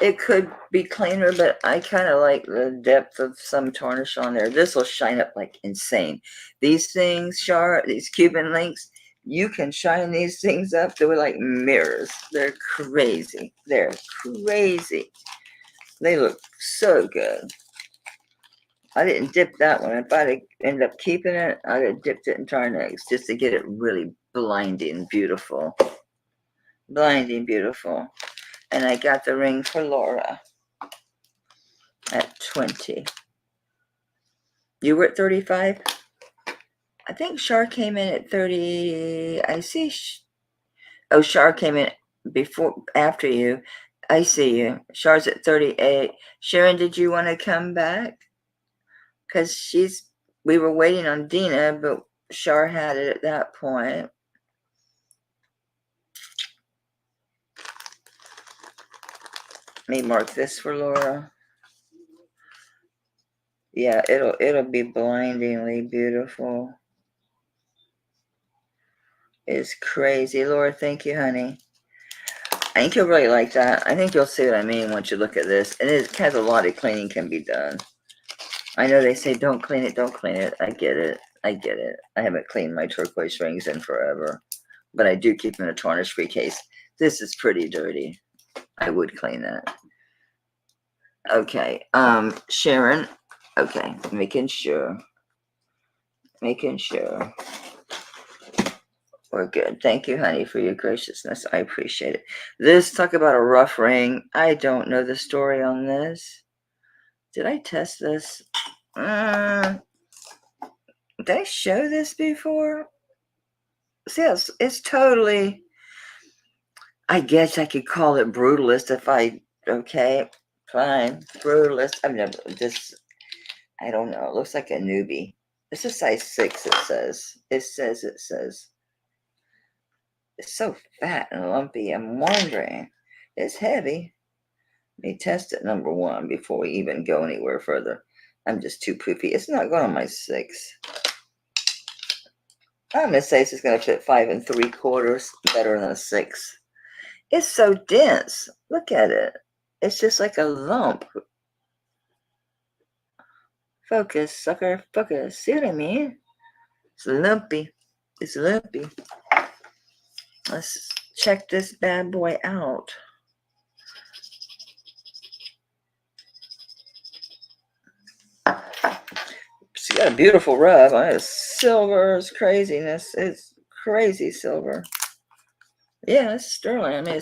It could be cleaner, but I kind of like the depth of some tarnish on there. This will shine up like insane. These things, Char, these Cuban links, you can shine these things up. They're like mirrors. They're crazy. They're crazy. They look so good. I didn't dip that one. If I'd end up keeping it, I'd have dipped it in Tarnex just to get it really blinding beautiful. Blinding beautiful. And I got the ring for Laura at 20. You were at 35? I think Shar came in at 30. I see. Oh, Shar came in after you. I see you. Shar's at 38. Sharon, did you want to come back? Because we were waiting on Dina, but Shar had it at that point. Let me mark this for Laura. Yeah, it'll be blindingly beautiful. It's crazy. Laura, thank you, honey. I think you'll really like that. I think you'll see what I mean once you look at this. And it has a lot of cleaning can be done. I know they say don't clean it, don't clean it. I get it. I get it. I haven't cleaned my turquoise rings in forever. But I do keep them in a tarnish-free case. This is pretty dirty. I would clean that. Okay. Sharon. Okay. Making sure. Making sure. We're good. Thank you, honey, for your graciousness. I appreciate it. This, talk about a rough ring. I don't know the story on this. Did I test this? Did I show this before? See, it's totally, I guess I could call it brutalist if okay, fine. Brutalist. I mean, I don't know. It looks like a newbie. It's a size 6, it says. It says. It's so fat and lumpy. I'm wondering. It's heavy. Let me test it, number 1, before we even go anywhere further. I'm just too poofy. It's not going on my 6. I'm going to say it's going to fit 5 3/4, better than a 6. It's so dense. Look at it. It's just like a lump. Focus, sucker, focus. See what I mean? It's lumpy. It's lumpy. Let's check this bad boy out. She got a beautiful rub. Silver's craziness. It's crazy silver. Yeah, it's sterling. I mean,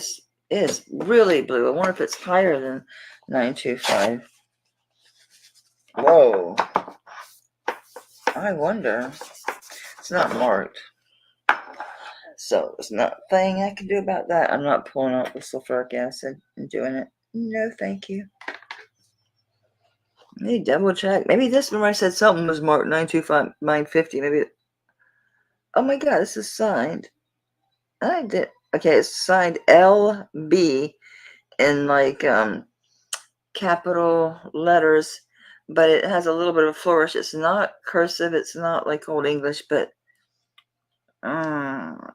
it's really blue. I wonder if it's higher than 925. Whoa. I wonder. It's not marked. So there's nothing I can do about that. I'm not pulling out the sulfuric acid and doing it. No, thank you. Maybe double check. Maybe this one I said something was marked 925, 950. Maybe. Oh my God, this is signed. I did. Okay, it's signed LB in like capital letters, but it has a little bit of a flourish. It's not cursive. It's not like Old English, but so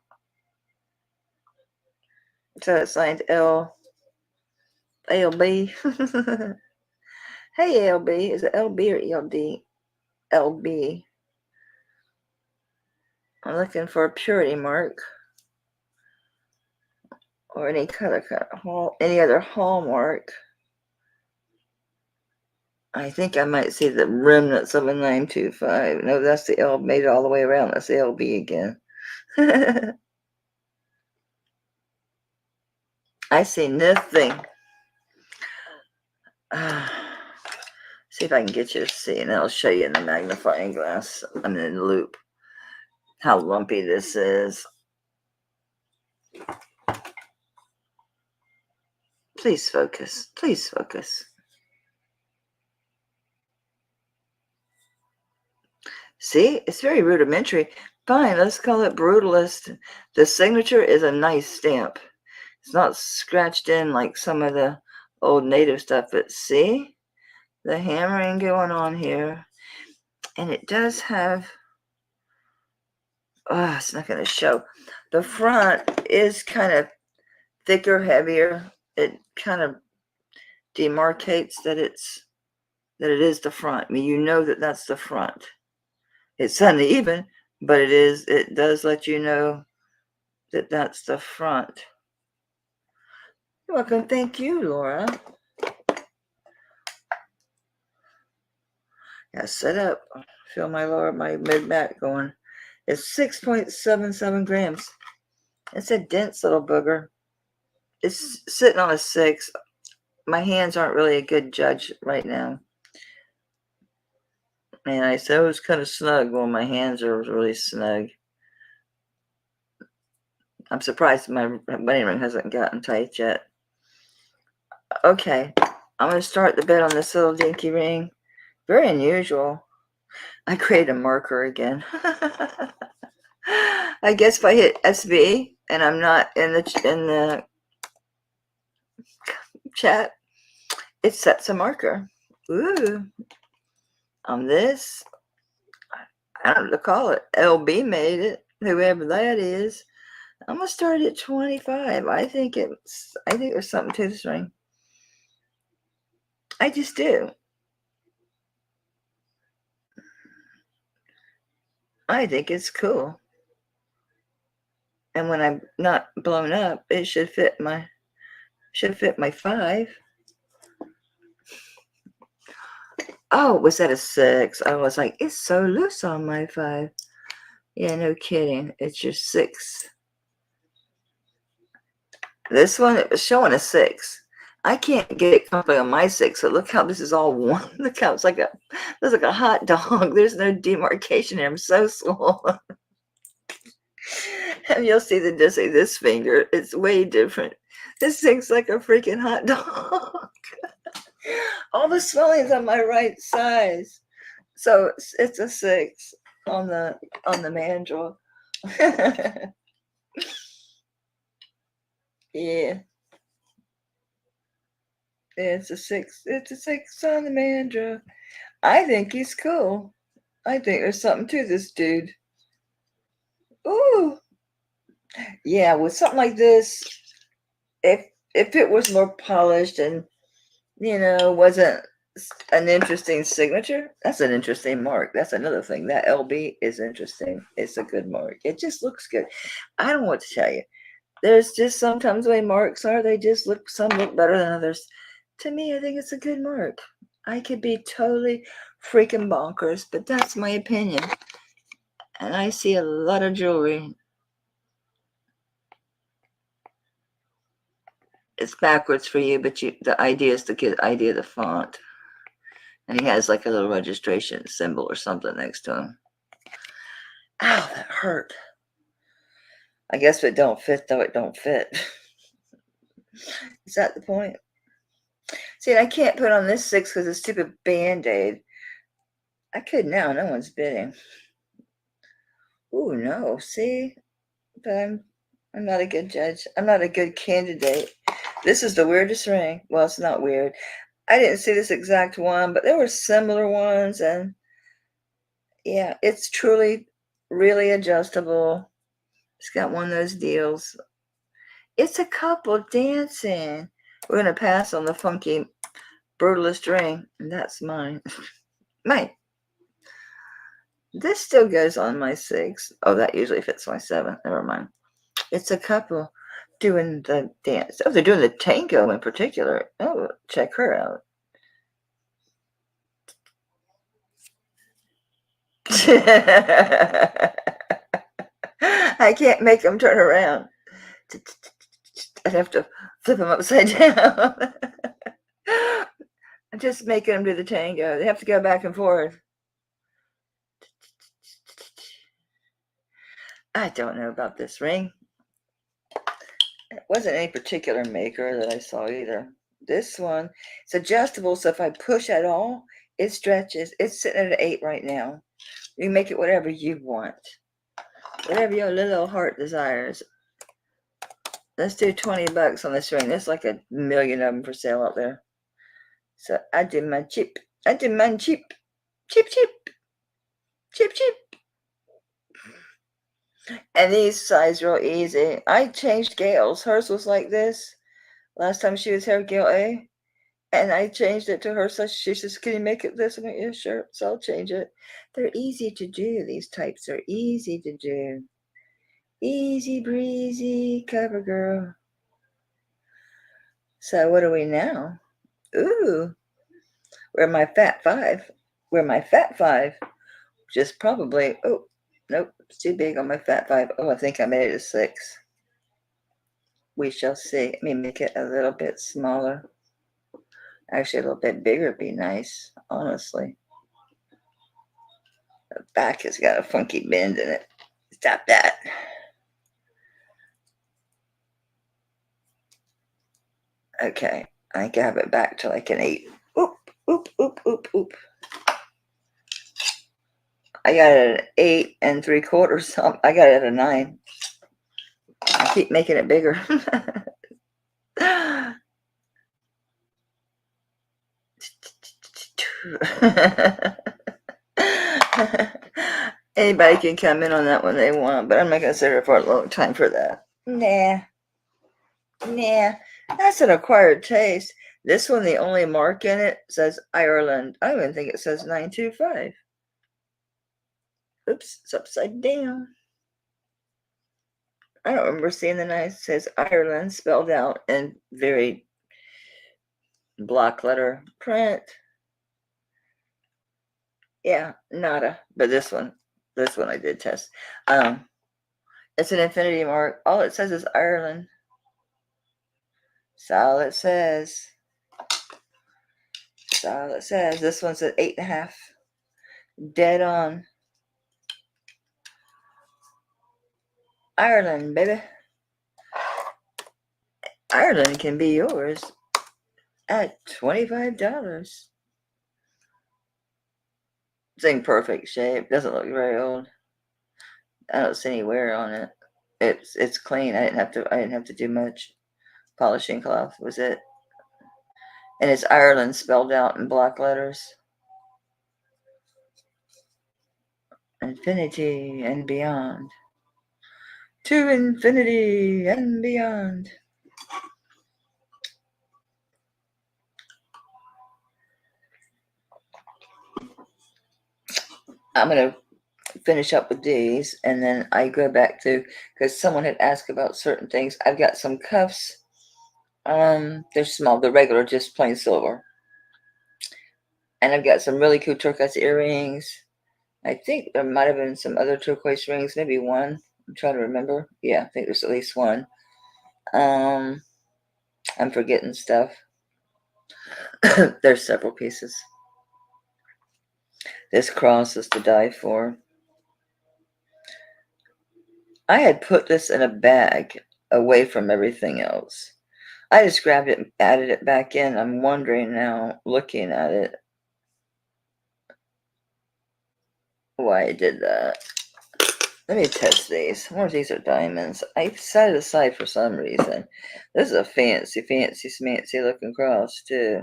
it's signed ALB. Hey, LB. Is it LB or ELD? LB. I'm looking for a purity mark or any any other hallmark. I think I might see the remnants of a 925. No, that's the L, made it all the way around. That's the LB again. I see nothing. See if I can get you to see, and I'll show you in the magnifying glass. I'm in the loop. How lumpy this is. Please focus. Please focus. See, it's very rudimentary. Fine, let's call it brutalist. The signature is a nice stamp. It's not scratched in like some of the old native stuff, but see the hammering going on here. And it does have, it's not going to show. The front is kind of thicker, heavier. It kind of demarcates that it is the front. I mean, you know that that's the front. It's uneven, but it does let you know that that's the front. You're welcome. Thank you, Laura. Yeah, set up. Feel my mid back going. It's 6.77 grams. It's a dense little booger. It's sitting on a 6. My hands aren't really a good judge right now. And I said it was kind of snug. Well, my hands are really snug. I'm surprised my wedding ring hasn't gotten tight yet. Okay, I'm going to start the bit on this little dinky ring. Very unusual. I created a marker again. I guess if I hit SV and I'm not in the chat, it sets a marker. Ooh. On this, I don't know what to call it. LB made it, whoever that is. I'm gonna start at 25. I think there's something to this ring. I just do. I think it's cool. And when I'm not blown up, it should fit my 5. Oh, was that a 6? I was like, it's so loose on my 5. Yeah, no kidding. It's your 6. This one, it was showing a 6. I can't get it comfortably on my 6. So look how this is all one. Look how it's like a hot dog. There's no demarcation here. I'm so swollen. And you'll see this finger. It's way different. This thing's like a freaking hot dog. All the swelling's on my right side. So it's a 6. on the mandrel. Yeah. It's a 6. It's a 6 on the mandrel. I think he's cool. I think there's something to this dude. Ooh. Yeah, with something like this, if it was more polished and wasn't an interesting signature, that's an interesting mark. That's another thing. That LB is interesting. It's a good mark. It just looks good. I don't know what to tell you. There's just sometimes the way marks are, they just look, some look better than others. To me, I think it's a good mark. I could be totally freaking bonkers, but that's my opinion. And I see a lot of jewelry. It's backwards for you, but the idea is to get the idea of the font. And he has like a little registration symbol or something next to him. Ow, that hurt. I guess if it don't fit, though, it don't fit. Is that the point? See, I can't put on this 6 because it's stupid Band-Aid. I could now. No one's bidding. Ooh, no. See? But I'm not a good judge. I'm not a good candidate. This is the weirdest ring. Well, it's not weird. I didn't see this exact one, but there were similar ones. And yeah, it's truly really adjustable. It's got one of those deals. It's a couple dancing. We're going to pass on the funky brutalist ring. And that's mine. Mine. This still goes on my 6. Oh, that usually fits my 7. Never mind. It's a couple doing the dance. Oh, they're doing the tango in particular. Oh, check her out. I can't make them turn around. I'd have to flip them upside down. I'm just making them do the tango. They have to go back and forth. I don't know about this ring. It wasn't any particular maker that I saw either. This one, it's adjustable, so if I push at all, it stretches. It's sitting at an 8 right now. You make it whatever you want. Whatever your little heart desires. Let's do $20 on this ring. There's like a million of them for sale out there. So I demand cheap. I demand cheap. Cheap, cheap. Cheap, cheap. And these size real easy. I changed Gail's. Hers was like this. Last time she was here, Gail A. And I changed it to her. So she says, can you make it this? I went, yeah, sure. So I'll change it. They're easy to do. These types are easy to do. Easy breezy cover girl. So what are we now? Ooh, we're my fat 5. We're my fat 5. Just probably, oh, nope, it's too big on my fat 5. Oh, I think I made it a 6. We shall see. Let me make it a little bit smaller. Actually, a little bit bigger would be nice, honestly. The back has got a funky bend in it. Stop that. Okay, I think I have it back to like an 8. Oop, oop, oop, oop, oop. I got it at 8 3/4. I got it at a 9. I keep making it bigger. Anybody can come in on that when they want, but I'm not going to sit here for a long time for that. Nah. That's an acquired taste. This one, the only mark in it says Ireland. I don't even think it says 925. Oops, it's upside down. I don't remember seeing the nice. It says Ireland spelled out in very block letter print. Yeah, nada. But this one I did test. It's an infinity mark. All it says is Ireland. That's all it says. That's all it says. This one's at 8.5. Dead on. Ireland, baby. Ireland can be yours at $25. It's in perfect shape. Doesn't look very old. I don't see any wear on it. It's clean. I didn't have to do much. Polishing cloth was it. And it's Ireland spelled out in block letters. Infinity and beyond. To infinity and beyond. I'm going to finish up with these, and then I go back to, because someone had asked about certain things. I've got some cuffs. They're small. They're regular, just plain silver. And I've got some really cool turquoise earrings. I think there might have been some other turquoise rings, maybe one. I'm trying to remember. Yeah, I think there's at least one. I'm forgetting stuff. There's several pieces. This cross is to die for. I had put this in a bag away from everything else. I just grabbed it and added it back in. I'm wondering now, looking at it, why I did that. Let me test these. I wonder if these are diamonds. I set it aside for some reason. This is a fancy, fancy, smancy looking cross, too.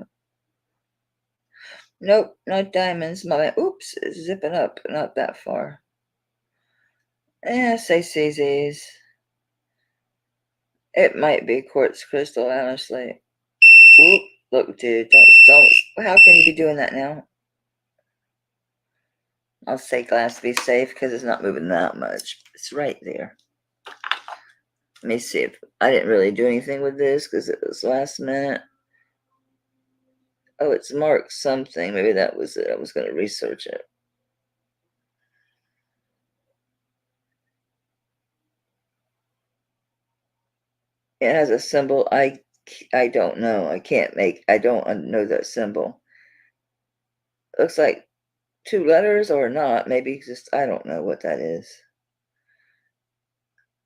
Nope, not diamonds. Oops, it's zipping up, not that far. Say CZs. It might be quartz crystal, honestly. Whoop, look, dude, don't. How can you be doing that now? I'll say glass to be safe because it's not moving that much. It's right there. Let me see if I didn't really do anything with this because it was last minute. Oh, it's marked something. Maybe that was it. I was going to research it. It has a symbol. I don't know. I don't know that symbol. Looks like 2 letters or not. Maybe just, I don't know what that is.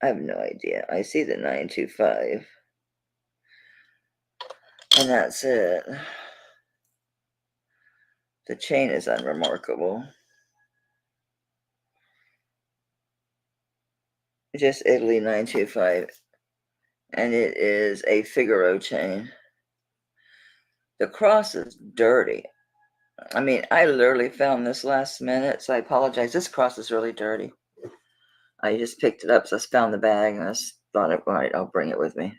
I have no idea. I see the 925. And that's it. The chain is unremarkable. Just Italy 925. And it is a Figaro chain. The cross is dirty. I mean, I literally found this last minute, so I apologize. This cross is really dirty. I just picked it up, so I found the bag, and I thought, all right, I'll bring it with me.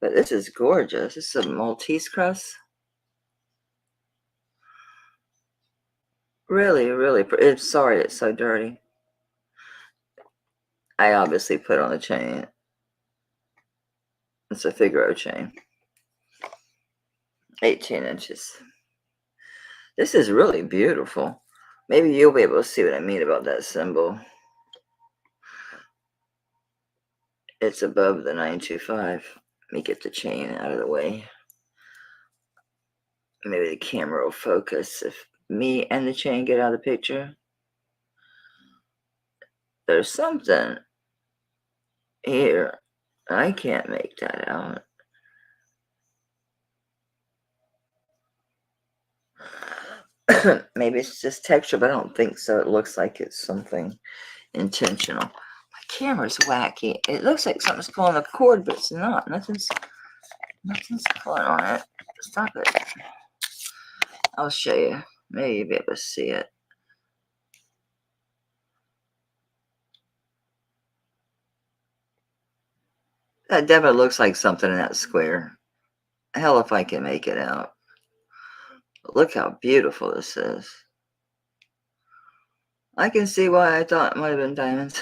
But this is gorgeous. This is a Maltese cross. Really, really. Sorry, it's so dirty. I obviously put on the chain. It's a Figaro chain. 18 inches. This is really beautiful. Maybe you'll be able to see what I mean about that symbol. It's above the 925. Let me get the chain out of the way. Maybe the camera will focus if me and the chain get out of the picture. There's something here. I can't make that out. Maybe it's just texture, but I don't think so. It looks like it's something intentional. My camera's wacky. It looks like something's pulling the cord, but it's not. Nothing's pulling on it. Stop it. I'll show you. Maybe you'll be able to see it. That definitely looks like something in that square. Hell if I can make it out. Look how beautiful this is. I can see why I thought it might have been diamonds.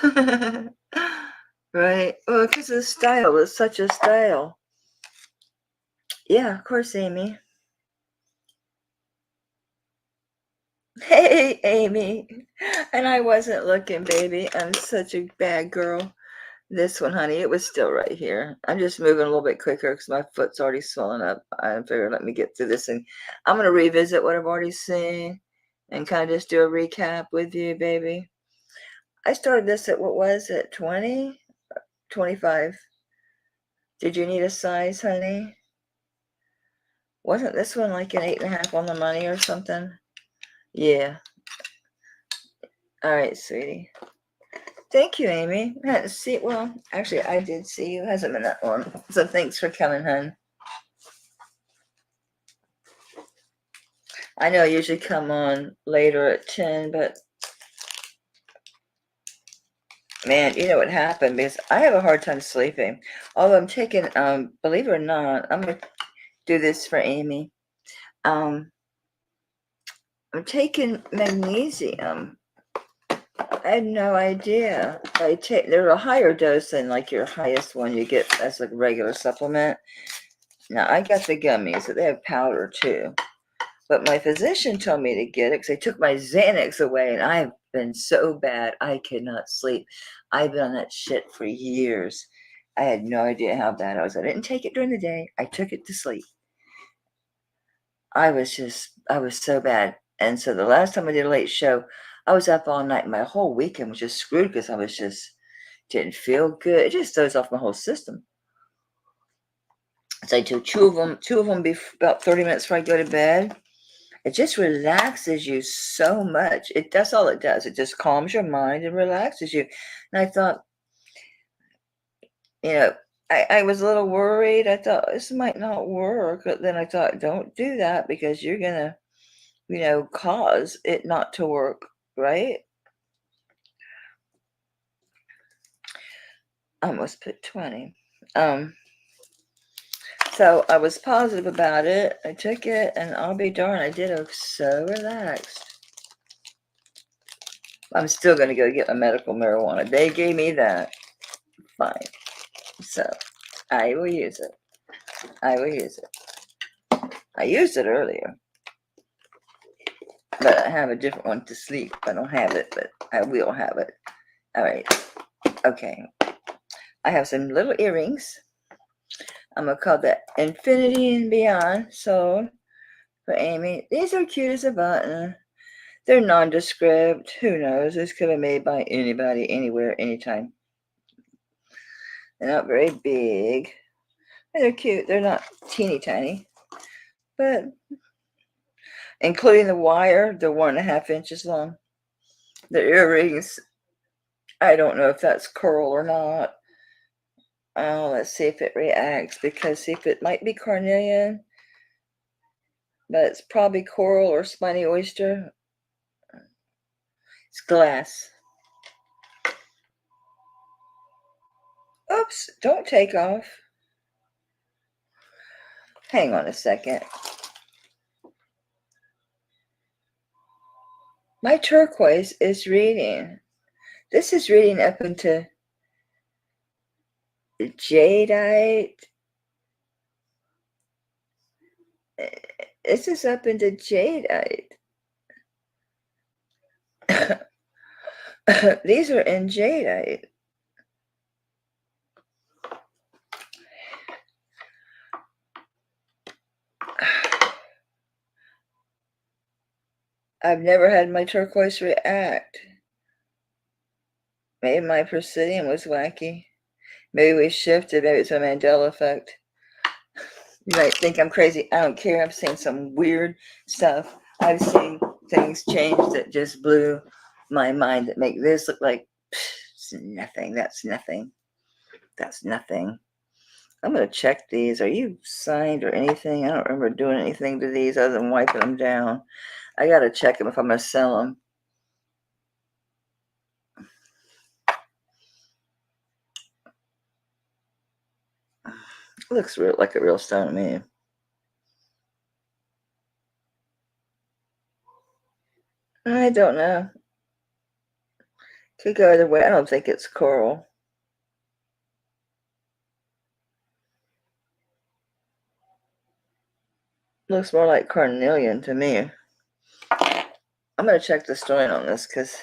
Right? Well, because the style is such a style. Yeah, of course, Amy. Hey, Amy. And I wasn't looking, baby. I'm such a bad girl. This one, honey, it was still right here. I'm just moving a little bit quicker because my foot's already swelling up. I figured let me get through this, and I'm going to revisit what I've already seen and kind of just do a recap with you, baby. I started this at, what was it, 20? 25. Did you need a size, honey? Wasn't this one like an 8.5 on the money or something? Yeah. All right, sweetie. Thank you, Amy. Well, actually, I did see you. It hasn't been that long. So thanks for coming, hon. I know I usually come on later at 10, but man, you know what happened? Because I have a hard time sleeping. Although I'm taking, believe it or not, I'm going to do this for Amy. I'm taking magnesium. I had no idea. They're a higher dose than like your highest one you get as a regular supplement. Now, I got the gummies, they have powder too. But my physician told me to get it because they took my Xanax away, and I've been so bad I cannot sleep. I've been on that shit for years. I had no idea how bad I was. I didn't take it during the day. I took it to sleep. I was so bad. And so the last time I did a late show, I was up all night. My whole weekend was just screwed because I was didn't feel good. It just throws off my whole system. So I took two of them about 30 minutes before I go to bed. It just relaxes you so much. That's all it does. It just calms your mind and relaxes you. And I thought, I was a little worried. I thought this might not work. But then I thought, don't do that because you're going to, cause it not to work, right? I almost put 20. So I was positive about it. I took it, and I'll be darned, I did. I was so relaxed. I'm still going to go get my medical marijuana. They gave me that. Fine. So I will use it. I used it earlier, but I have a different one to sleep. I don't have it, but I will have it. All right. Okay. I have some little earrings. I'm going to call that Infinity and Beyond. So for Amy, these are cute as a button. They're nondescript. Who knows? This could be made by anybody, anywhere, anytime. They're not very big. They're cute. They're not teeny tiny. But including the wire, they're 1.5 inches long. The earrings, I don't know if that's coral or not. Let's see if it reacts, because see if it might be carnelian, but it's probably coral or spiny oyster. It's glass. Oops, don't take off. Hang on a second. My turquoise is reading. This is reading up into jadeite. This is up into jadeite. These are in jadeite. I've never had my turquoise react. Maybe my Presidium was wacky. Maybe we shifted. Maybe it's a Mandela effect. You might think I'm crazy. I don't care. I've seen some weird stuff. I've seen things change that just blew my mind, that make this look like it's nothing. That's nothing. That's nothing. I'm going to check these. Are you signed or anything? I don't remember doing anything to these other than wiping them down. I got to check them if I'm going to sell them. It looks like a real stone to me. I don't know. Could go either way. I don't think it's coral. Looks more like carnelian to me. I'm going to check the stone on this because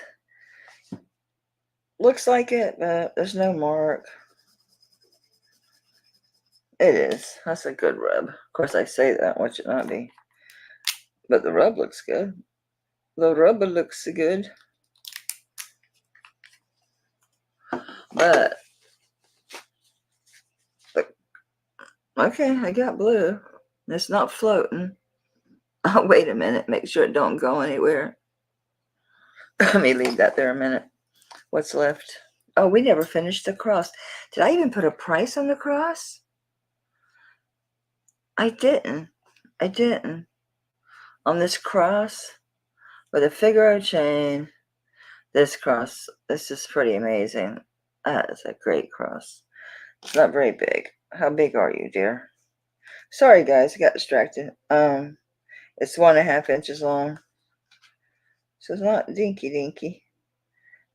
looks like it, but there's no mark. It is. That's a good rub. Of course, I say that. What should not be? But the rub looks good. The rubber looks good. But okay, I got blue. It's not floating. Oh, wait a minute. Make sure it don't go anywhere. Let me leave that there a minute. What's left? Oh, we never finished the cross. Did I even put a price on the cross? I didn't. I didn't. On this cross with a figure chain, this cross, this is pretty amazing. That is a great cross. It's not very big. How big are you, dear? Sorry, guys, I got distracted. It's 1.5 inches long. So it's not dinky.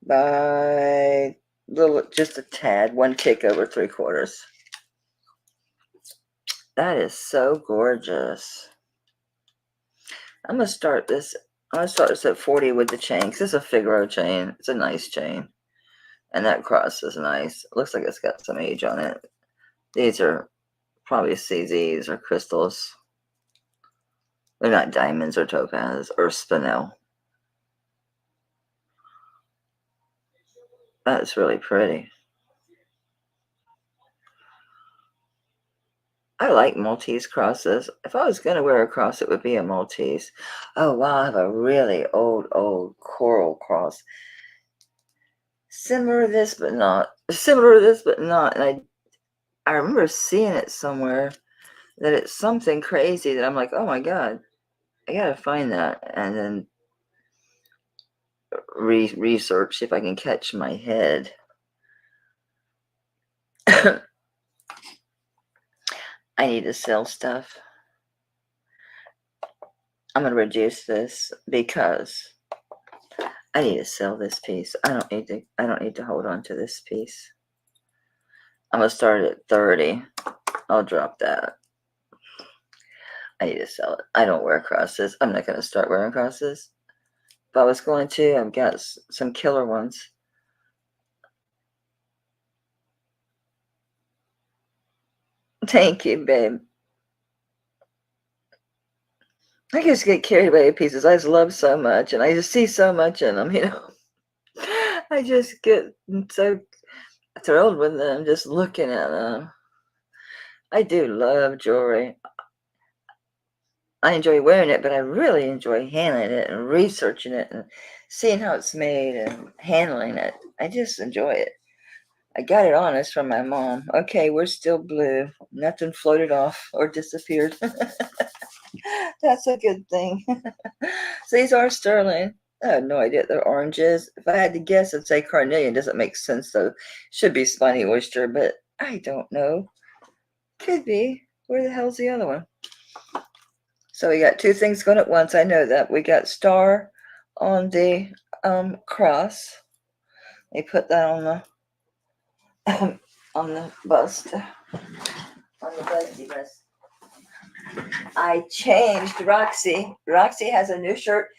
By little, just a tad, 1 tick over 3/4. That is so gorgeous. I'm gonna start this. I'm gonna start this at 40 with the chain, because it's a Figaro chain. It's a nice chain. And that cross is nice. It looks like it's got some age on it. These are probably CZs or crystals. They're not diamonds or topaz or spinel. That's really pretty. I like Maltese crosses. If I was going to wear a cross, it would be a Maltese. Oh, wow, I have a really old coral cross. Similar to this, but not. And I remember seeing it somewhere, that it's something crazy that I'm like, oh my God, I got to find that. And then research if I can catch my head. I need to sell stuff. I'm going to reduce this because I need to sell this piece. I don't need to hold on to this piece. I'm going to start at 30. I'll drop that. I need to sell it. I don't wear crosses. I'm not going to start wearing crosses. If I was going to, I've got some killer ones. Thank you, babe. I just get carried away with pieces. I just love so much, and I just see so much in them, you know. I just get so thrilled with them, just looking at them. I do love jewelry. I enjoy wearing it, but I really enjoy handling it and researching it and seeing how it's made and handling it. I just enjoy it. I got it honest from my mom. Okay, we're still blue. Nothing floated off or disappeared. That's a good thing. So these are sterling. I have no idea what they're oranges. If I had to guess, I'd say carnelian. Doesn't make sense, though. Should be spiny oyster, but I don't know. Could be. Where the hell's the other one? So we got two things going at once. I know that. We got star on the cross. They put that on the on the bust. On the busty bust. I changed Roxy. Roxy has a new shirt.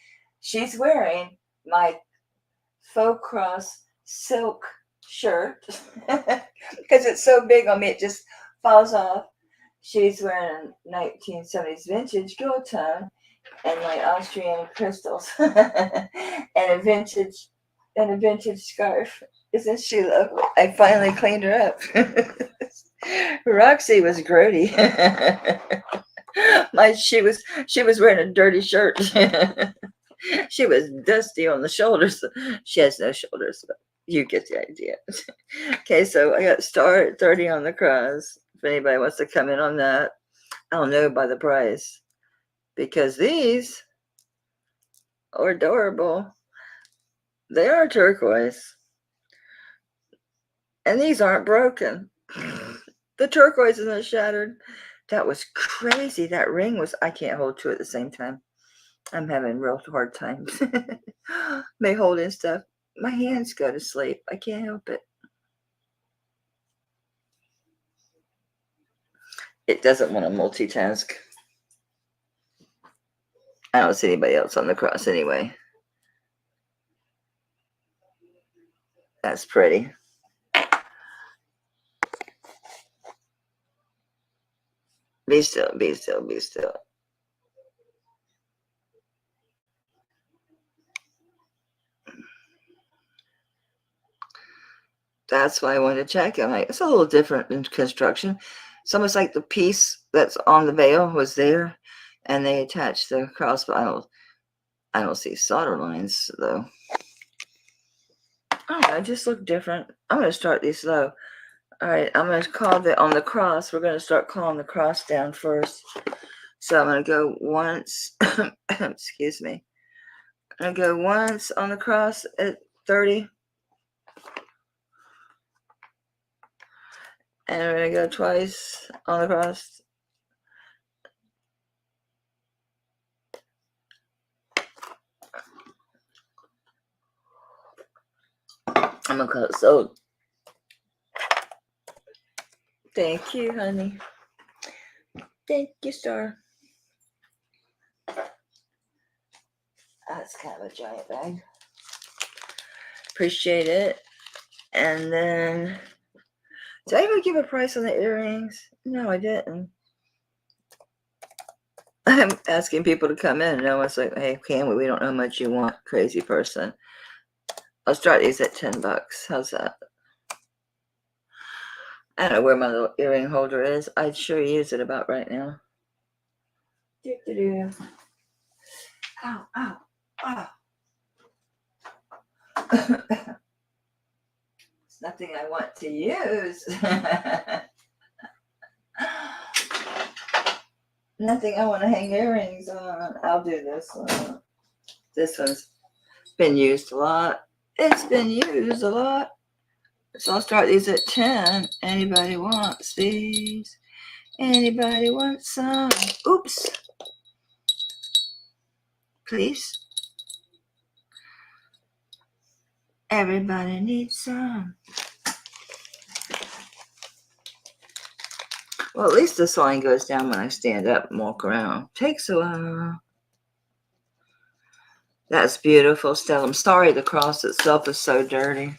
She's wearing my faux cross silk shirt because it's so big on me, it just falls off. She's wearing 1970s vintage gold tone and my Austrian crystals and a vintage scarf. Isn't she lovely? I finally cleaned her up. Roxy was grody. She was wearing a dirty shirt. She was dusty on the shoulders. She has no shoulders, but you get the idea. Okay, so I got star at 30 on the cross. If anybody wants to come in on that, I'll know by the price. Because these are adorable. They are turquoise. And these aren't broken. The turquoise isn't shattered. That was crazy. That ring was, I can't hold two at the same time. I'm having real hard times. May holding stuff. My hands go to sleep. I can't help it. It doesn't want to multitask. I don't see anybody else on the cross anyway. That's pretty. Be still, be still, be still. That's why I wanted to check it. It's a little different in construction. It's almost like the piece that's on the veil was there, and they attached the cross. But I don't see solder lines though. I don't know, just look different. I'm going to start these low. All right, I'm going to call on the cross. We're going to start calling the cross down first. So I'm going to go once. Excuse me. I'm going to go once on the cross at 30. And we're going to go twice on the cross. I'm going to call it so. Thank you, honey. Thank you, star. That's kind of a giant bag. Appreciate it. And then, did I ever give a price on the earrings? No, I didn't. I'm asking people to come in, and no one's like, hey, can we don't know how much you want, crazy person. I'll start these at $10. How's that? I don't know where my little earring holder is. I'd sure use it about right now. Ow, ow, ow. It's nothing I want to use. Nothing I want to hang earrings on. I'll do this one. This one's been used a lot. It's been used a lot. So I'll start these at 10. Anybody wants these? Anybody want some? Oops. Please. Everybody needs some. Well, at least this line goes down when I stand up and walk around. Takes a while. That's beautiful, Stella. I'm sorry the cross itself is so dirty.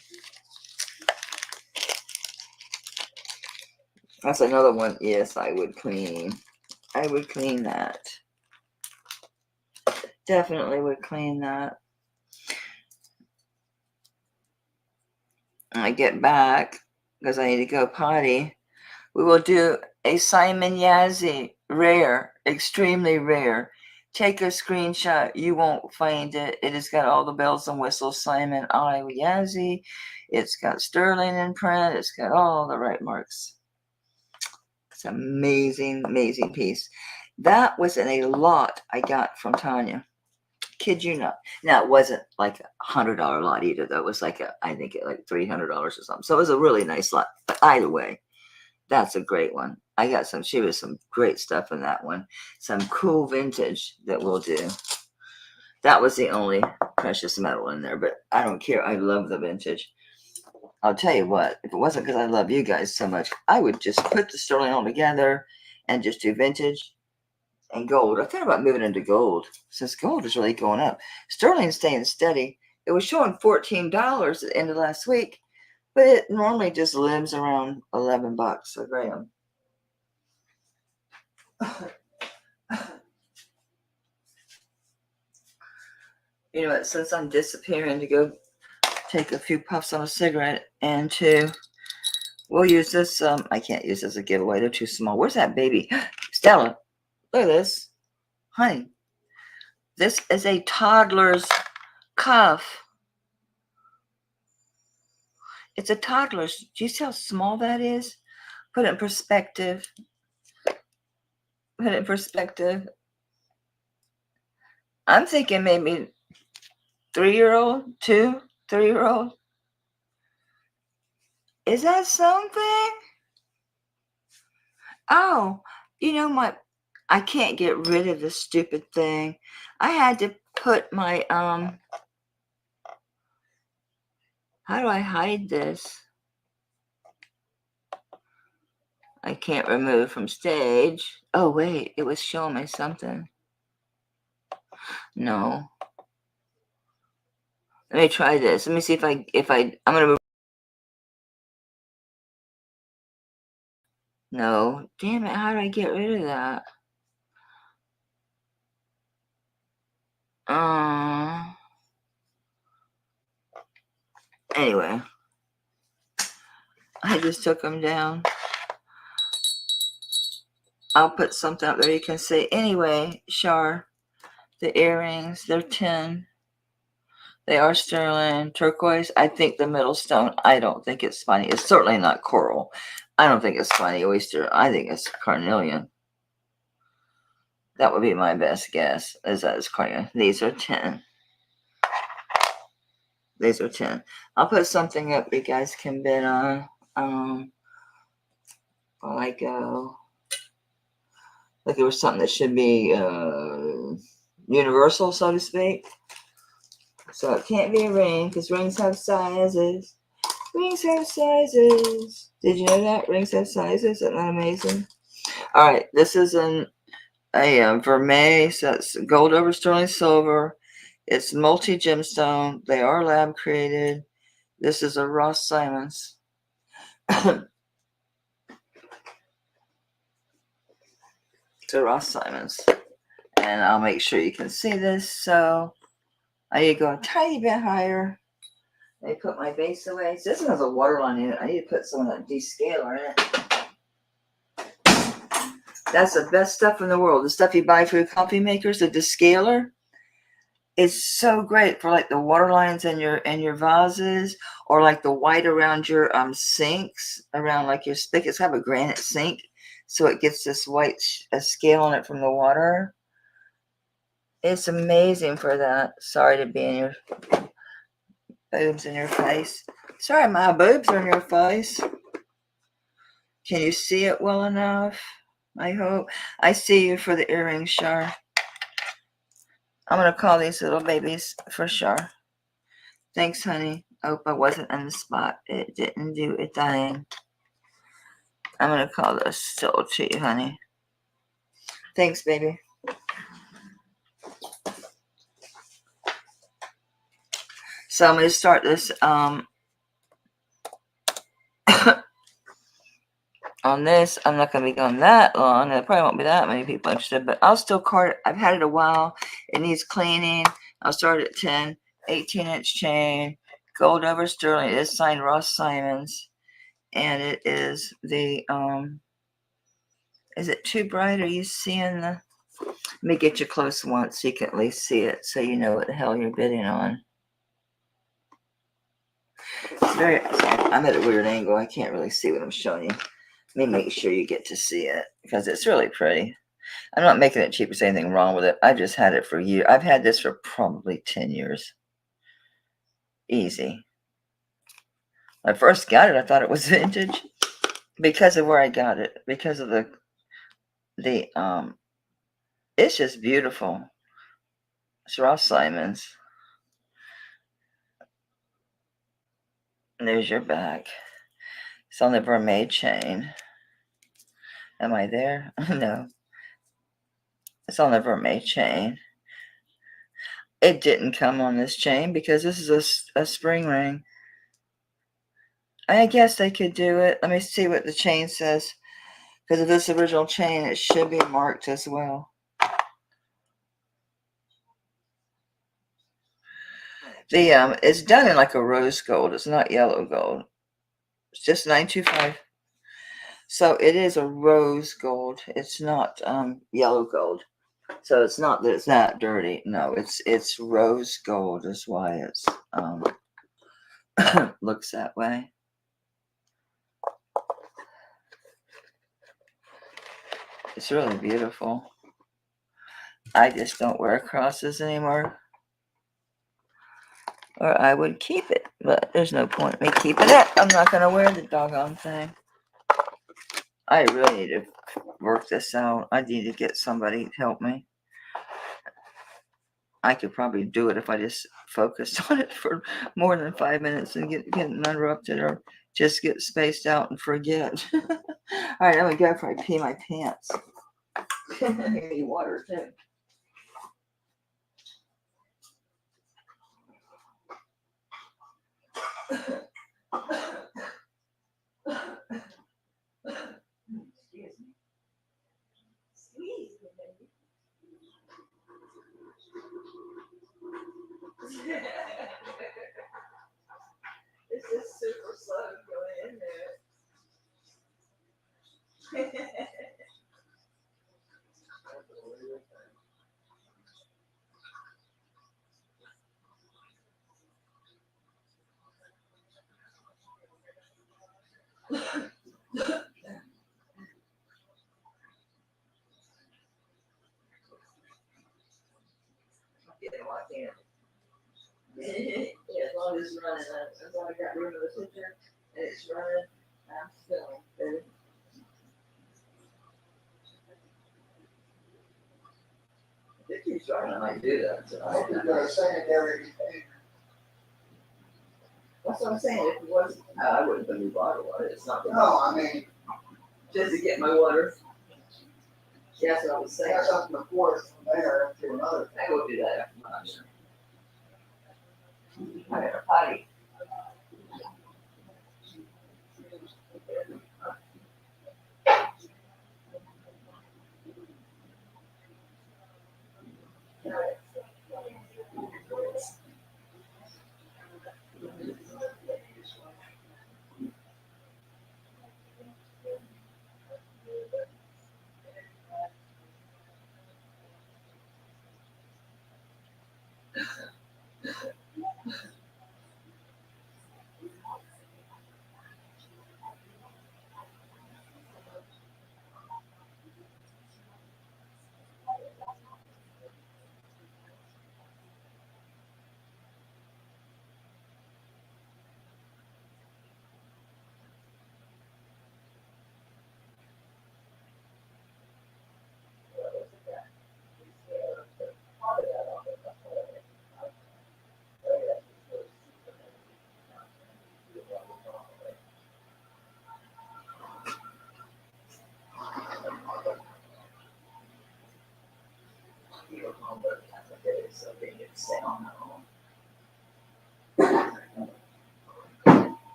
That's another one. Yes, I would clean. I would clean that. Definitely would clean that. When I get back, because I need to go potty, we will do a Simon Yazzie, rare, extremely rare. Take a screenshot. You won't find it. It has got all the bells and whistles. Simon I. Yazzie. It's got sterling in print. It's got all the right marks. It's an amazing, amazing piece. That was in a lot I got from Tanya. Kid you not. Now, it wasn't like $100 lot either. That was like I think like $300 or something. So it was a really nice lot. But either way, that's a great one. I got she was some great stuff in that one. Some cool vintage that we'll do. That was the only precious metal in there, but I don't care. I love the vintage. I'll tell you what, if it wasn't because I love you guys so much, I would just put the sterling all together and just do vintage and gold. I thought about moving into gold since gold is really going up. Sterling's staying steady. It was showing $14 at the end of last week, but it normally just lives around $11 a gram. You know what? Since I'm disappearing to go take a few puffs on a cigarette, and we'll use this. I can't use this as a giveaway. They're too small. Where's that baby? Stella, look at this. Honey, this is a toddler's cuff. It's a toddler's. Do you see how small that is? Put it in perspective. Put it in perspective. I'm thinking maybe 3-year-old, 3-year-old. Is that something? Oh, you know I can't get rid of this stupid thing. I had to put my how do I hide this? I can't remove from stage. Oh wait, it was showing me something. No. Let me try this. Let me see I'm gonna move. No. Damn it, how do I get rid of that? Anyway. I just took them down. I'll put something up there you can see. Anyway, Shar, the earrings, they're 10. They are sterling. Turquoise. I think the middle stone, I don't think it's funny. It's certainly not coral. I don't think it's funny oyster. I think it's carnelian. That would be my best guess, is that it's carnelian. These are 10. These are 10. I'll put something up you guys can bid on. While I go. Like it was something that should be universal, so to speak. So it can't be a ring because rings have sizes. Rings have sizes. Did you know that? Rings have sizes. Isn't that amazing? All right. This is a vermeil. So it's gold over sterling silver. It's multi-gemstone. They are lab created. This is a Ross Simons. To Ross Simons. And I'll make sure you can see this. So I need to go a tiny bit higher. I put my base away. So this one has a waterline in it. I need to put some of that descaler in it. That's the best stuff in the world. The stuff you buy for your coffee makers, the descaler. It's so great for like the water lines in your vases, or like the white around your sinks, around like your spigots. Have a granite sink, so it gets this white scale on it from the water. It's amazing for that. Sorry to be in your boobs in your face. Sorry, my boobs are in your face. Can you see it well enough? I hope. I see you for the earrings, Char. I'm going to call these little babies for Char. Thanks, honey. Hope I wasn't on the spot. It didn't do a thing. I'm going to call this still to you, honey. Thanks, baby. So I'm going to start this on this. I'm not going to be going that long. There probably won't be that many people interested, but I'll still card it. I've had it a while. It needs cleaning. I'll start at 10, 18-inch chain, gold over sterling. It is signed Ross Simons, and it is the, is it too bright? Are you seeing the, let me get you close once so you can at least see it so you know what the hell you're bidding on. It's very, I'm at a weird angle. I can't really see what I'm showing you. Let me make sure you get to see it because it's really pretty. I'm not making it cheap. There's anything wrong with it. I just had it for years. I've had this for probably 10 years. Easy. When I first got it, I thought it was vintage because of where I got it. Because of the it's just beautiful. It's Ross Simons. And there's your back. It's on the vermeil chain. Am I there? No. It's on the vermeil chain. It didn't come on this chain because this is a spring ring. I guess they could do it. Let me see what the chain says. Because of this original chain, it should be marked as well. It's done in like a rose gold. It's not yellow gold. It's just 925. So it is a rose gold. It's not yellow gold. So it's not that it's that dirty. No, it's rose gold is why it's looks that way. It's really beautiful. I just don't wear crosses anymore. Or I would keep it, but there's no point in me keeping it. I'm not going to wear the doggone thing. I really need to work this out. I need to get somebody to help me. I could probably do it if I just focused on it for more than 5 minutes and get uninterrupted, or just get spaced out and forget. All right, I'm going to go before I pee my pants. I need water too. Excuse me. Squeeze me, baby. This is super slow going in there. Yeah, as long as it's running, as long as I got room in the picture and it's running, I'm still. If it keeps running, I might do that. So I hope you're going to secondary. That's what I'm saying. If it wasn't, I wouldn't put new bottle water. It's not. No, I mean, just to get my water. Yeah, that's what I was saying. That's up from the forest from there to another. I will do that after lunch. I got a potty.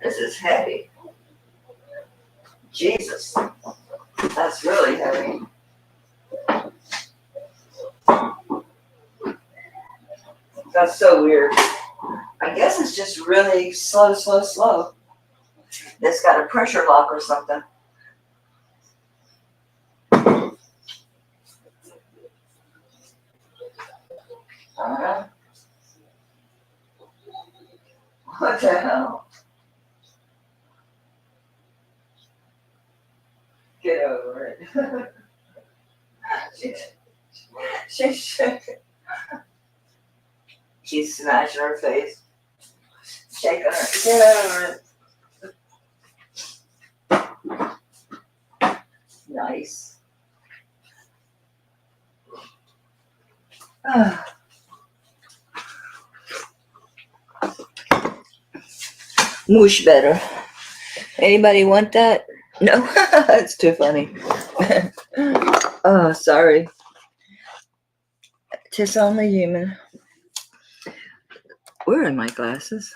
This is heavy. Jesus, that's really heavy. That's so weird. I guess it's just really slow, slow, slow. It's got a pressure lock or something. What the hell? Get over it. She's smashing her face. Shaking her. Get over it. Nice. Much better. Anybody want that? No? That's too funny. Oh, sorry. Tis only human. Where are my glasses?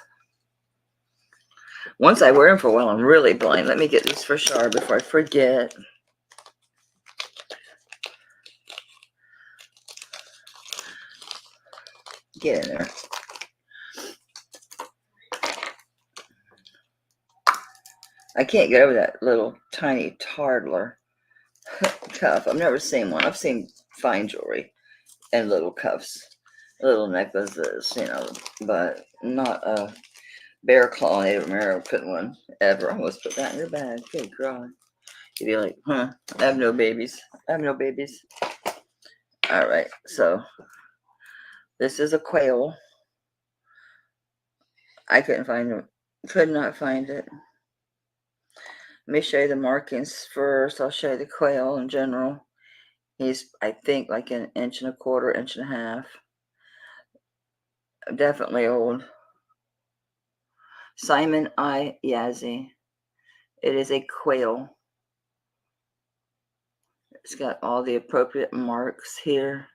Once I wear them for a while, I'm really blind. Let me get these for sure before I forget. Get in there. I can't get over that little tiny toddler cuff. I've never seen one. I've seen fine jewelry and little cuffs, little necklaces, but not a bear claw Native American one ever. I almost put that in your bag. Good God. You'd be like, huh, I have no babies. I have no babies. All right, so this is a quail. I couldn't find it. Could not find it. Let me show you the markings first. I'll show you the quail in general. He's, I think, like an 1.25 inches, 1.5 inches. Definitely old. Simon I. Yazzie. It is a quail. It's got all the appropriate marks here.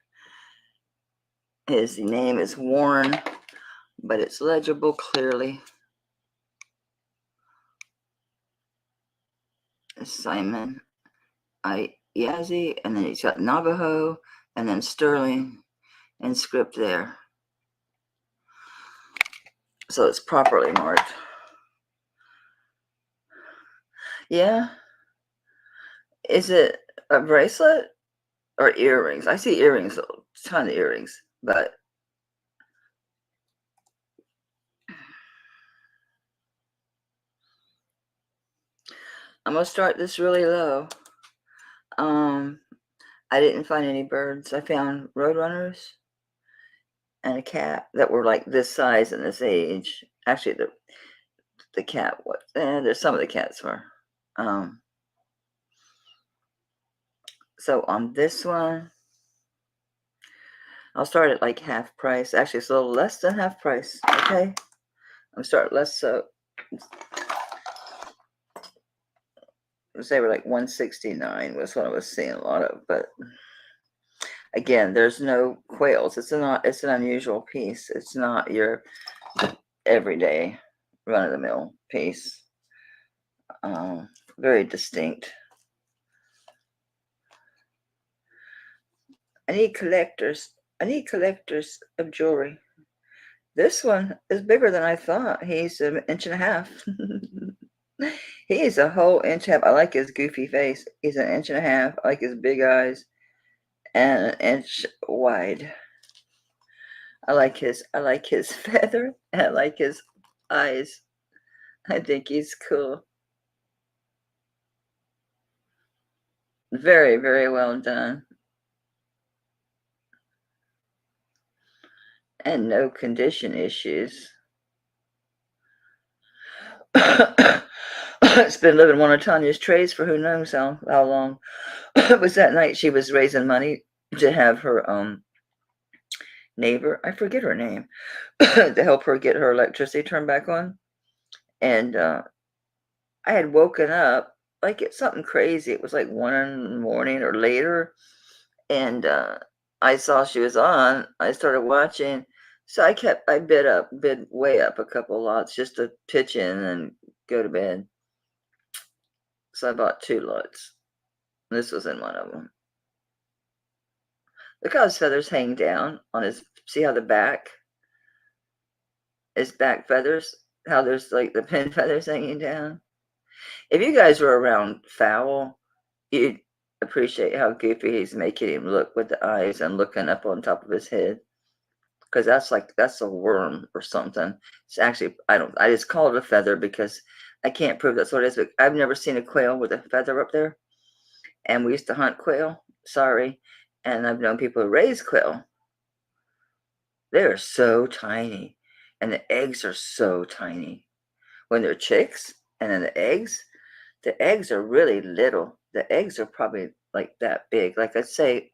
His name is Warren, but it's legible clearly. Simon, Yazzie, and then he's got Navajo, and then Sterling, and script there. So it's properly marked. Yeah. Is it a bracelet or earrings? I see earrings, a ton of earrings, but I'm gonna start this really low. I didn't find any birds. I found roadrunners and a cat that were like this size and this age. Actually, the cat was. There's some of the cats were. So on this one, I'll start at like half price. Actually, it's a little less than half price. Okay, I'm starting less. So they were like 169 was what I was seeing a lot of. But again, there's no quails. It's an unusual piece. It's not your everyday run-of-the-mill piece. Very distinct. I need collectors of jewelry. This one is bigger than I thought. He's an inch and a half. He's a whole inch and a half. I like his goofy face. He's an inch and a half. I like his big eyes and an inch wide. I like his feather and I like his eyes. I think he's cool. Very, very well done. And no condition issues. It's been living one of Tanya's trays for who knows how long. It was that night she was raising money to have her neighbor, I forget her name, to help her get her electricity turned back on. And I had woken up like it's something crazy. It was like 1 in the morning or later. And I saw she was on. I started watching. So I bid way up a couple lots just to pitch in and go to bed. So I bought 2 lots. This was in one of them. Look how his feathers hang down on his, see how his back feathers, how there's like the pin feathers hanging down. If you guys were around fowl, you'd appreciate how goofy he's making him look with the eyes and looking up on top of his head. Because that's a worm or something. It's actually, I just call it a feather because I can't prove that's what it is, but I've never seen a quail with a feather up there. And we used to hunt quail, sorry. And I've known people who raise quail. They're so tiny. And the eggs are so tiny. When they're chicks, and then the eggs are really little. The eggs are probably like that big. Like I'd say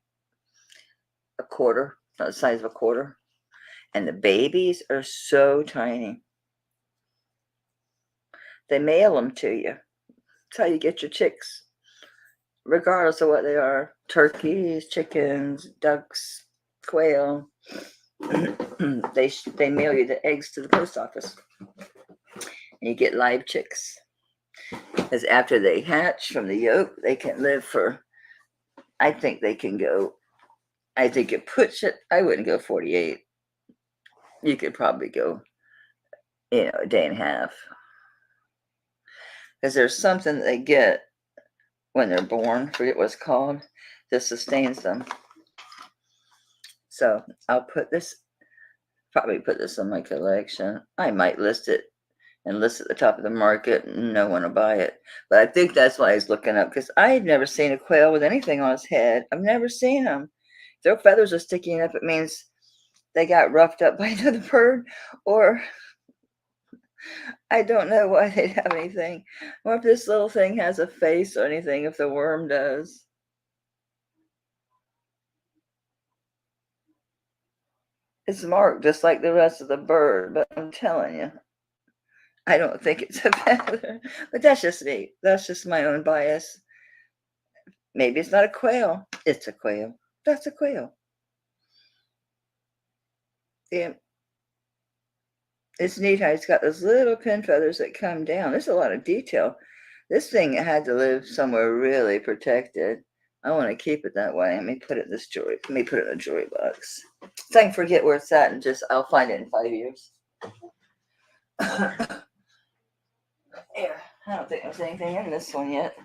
a quarter, not the size of a quarter. And the babies are so tiny. They mail them to you. That's how you get your chicks. Regardless of what they are. Turkeys, chickens, ducks, quail. They mail you the eggs to the post office. And you get live chicks. Because after they hatch from the yolk, they can live for, I think they can go, I think it puts it, I wouldn't go 48. You could probably go, a day and a half. Because there's something they get when they're born, forget what it's called, that sustains them. So I'll probably put this on my collection. I might list it and list at the top of the market and no one will buy it. But I think that's why he's looking up, because I've never seen a quail with anything on his head. I've never seen them. If their feathers are sticking up, it means they got roughed up by another bird, or I don't know why they'd have anything. Or if this little thing has a face or anything, if the worm does. It's marked just like the rest of the bird, but I'm telling you, I don't think it's a feather. But that's just me. That's just my own bias. Maybe it's not a quail. It's a quail. That's a quail. Yeah. It's neat how it's got those little pin feathers that come down. There's a lot of detail. This thing had to live somewhere really protected. I want to keep it that way. Let me put it in this jewelry. Let me put it in a jewelry box. So I can forget where it's at and just I'll find it in 5 years. Here, I don't think there's anything in this one yet.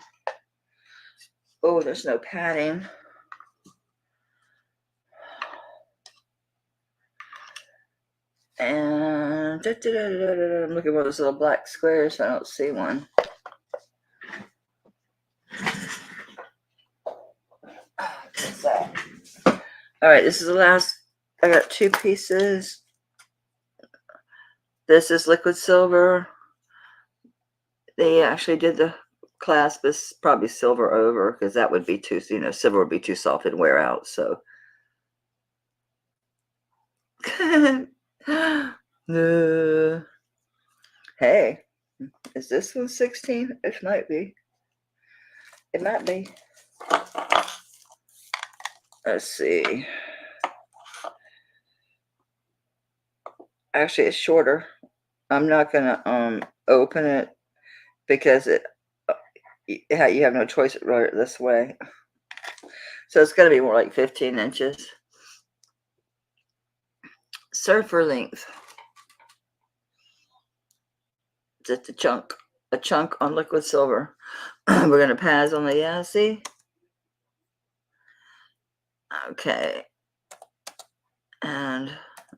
Oh, there's no padding. And I'm looking for those little black squares. I don't see one. What's that? All right, this is the last. I got 2 pieces. This is liquid silver. They actually did the clasp is probably silver over because that would be too, silver would be too soft and wear out. So, hey, is this one 16? It might be. It might be. Let's see. Actually, it's shorter. I'm not gonna open it because you have no choice to roll it this way. So it's gonna be more like 15 inches. Surfer length. Just a chunk on liquid silver. We're gonna pass on the see. Okay, and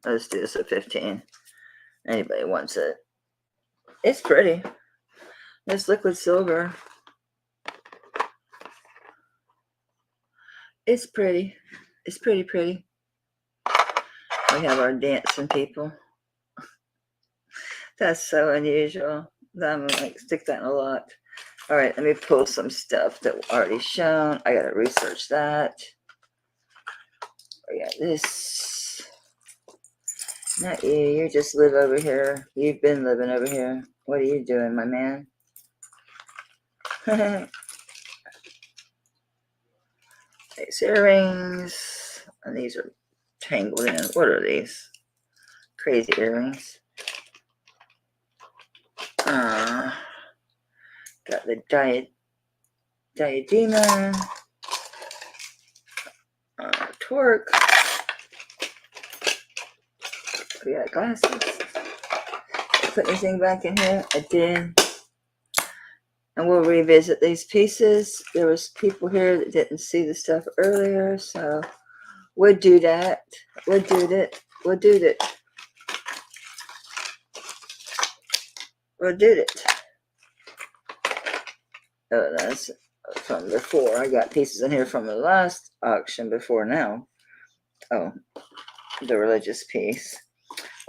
let's do this at 15. Anybody wants it? It's pretty. It's liquid silver. It's pretty. It's pretty. We have our dancing people. That's so unusual. I'm gonna like stick that in a lot. All right, let me pull some stuff that we already shown. I gotta research that. We got this. Not you. You just live over here. You've been living over here. What are you doing, my man? These earrings. And these are tangled in. What are these? Crazy earrings. Got the diadema. Torque. We got glasses. Put anything back in here? I did. And we'll revisit these pieces. There was people here that didn't see the stuff earlier, so we'll do that. We'll do it. Oh, that's from before. I got pieces in here from the last auction before now. Oh, the religious piece.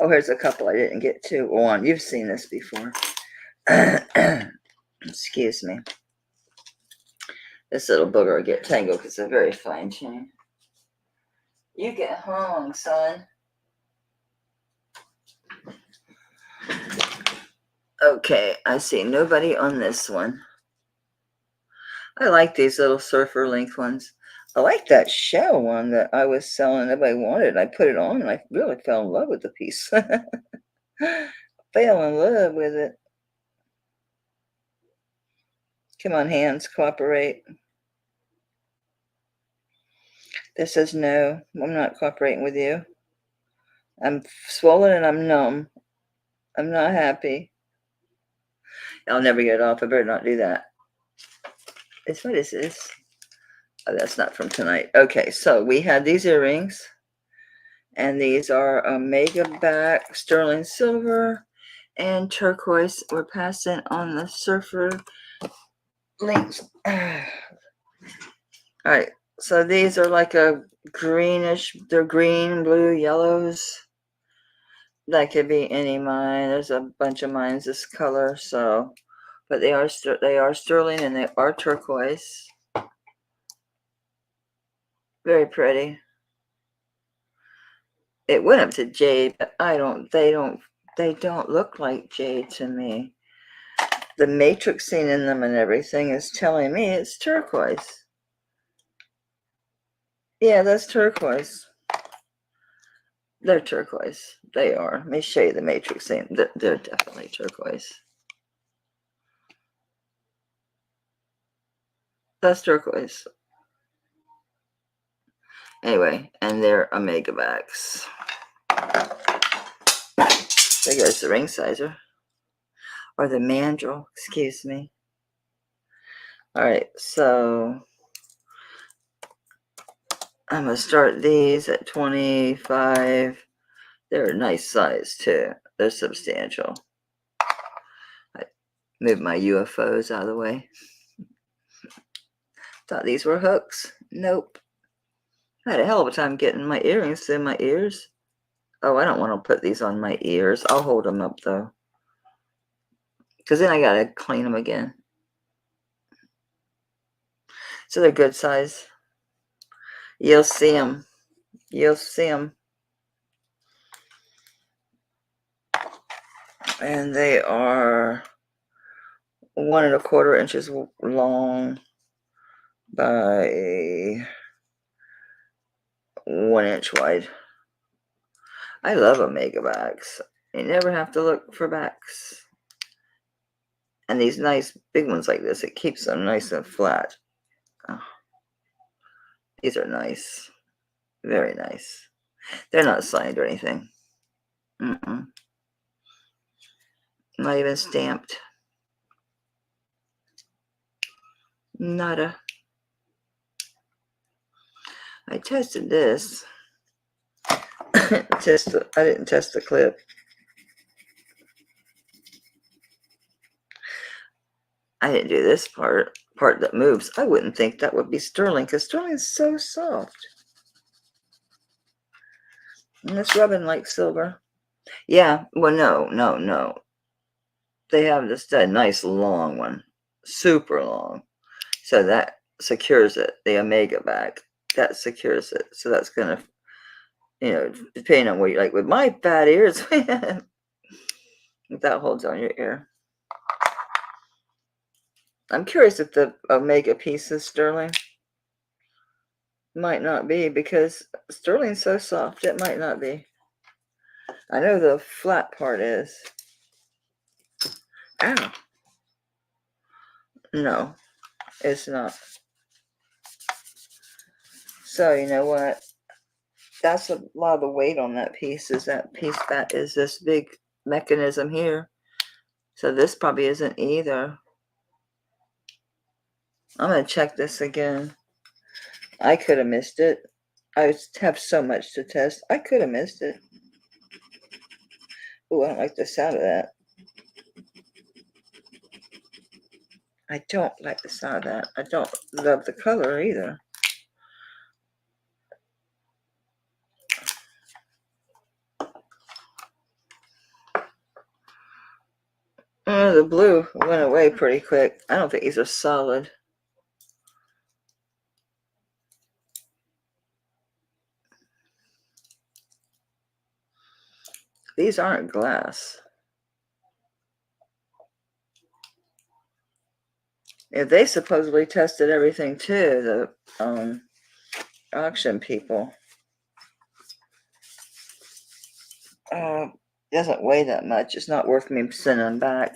Oh, here's a couple I didn't get to. One, you've seen this before. Excuse me. This little booger will get tangled because it's a very fine chain. You get hung, son. Okay, I see nobody on this one. I like these little surfer length ones. I like that shell one that I was selling. Nobody wanted. I put it on and I really fell in love with the piece. Fell in love with it. Come on, hands, cooperate. This says no. I'm not cooperating with you. I'm swollen and I'm numb. I'm not happy. I'll never get it off. I better not do that. What is this? Oh, that's not from tonight. Okay, so we had these earrings. And these are Omega back, sterling silver, and turquoise. We're passing on the surfer links. All right, so these are like a greenish, they're green, blue, yellows. That could be any mine. There's a bunch of mines this color, so, but they are sterling and they are turquoise. Very pretty. It went up to jade, but they don't look like jade to me. The matrixing in them and everything is telling me it's turquoise. Yeah, that's turquoise. They're turquoise. They are. Let me show you the matrixing. They're definitely turquoise. That's turquoise. Anyway, and they're Omega bags. There goes the ring sizer. Or the mandrel, excuse me. Alright, so I'm going to start these at 25. They're a nice size too. They're substantial. I moved my UFOs out of the way. Thought these were hooks. Nope. I had a hell of a time getting my earrings in my ears. Oh, I don't want to put these on my ears. I'll hold them up though. Because then I got to clean them again. So they're good size. You'll see them. You'll see them. And they are 1¼ inches long by 1 inch wide. I love Omega bags. You never have to look for backs. And these nice big ones like this, it keeps them nice and flat. Oh, these are nice. Very nice. They're not signed or anything. Not even stamped. Nada. I tested this. I didn't test the clip. I didn't do this part that moves. I wouldn't think that would be sterling because sterling is so soft. And it's rubbing like silver. Yeah, well, no. They have this nice long one, super long. So that secures it. The Omega bag, that secures it. So that's going to, depending on what you like. With my fat ears, that holds on your ear. I'm curious if the Omega piece is sterling. Might not be because sterling's so soft. It might not be. I know the flat part is. Ow. No, it's not. So you know what? That's a lot of the weight on that piece. Is that piece that is this big mechanism here? So this probably isn't either. I'm gonna check this again. I could have missed it. I have so much to test. I could have missed it. Oh, I don't like the sound of that. I don't like the sound of that. I don't love the color either. The blue went away pretty quick. I don't think these are solid. These aren't glass. Yeah, they supposedly tested everything too, the auction people. Doesn't weigh that much. It's not worth me sending them back.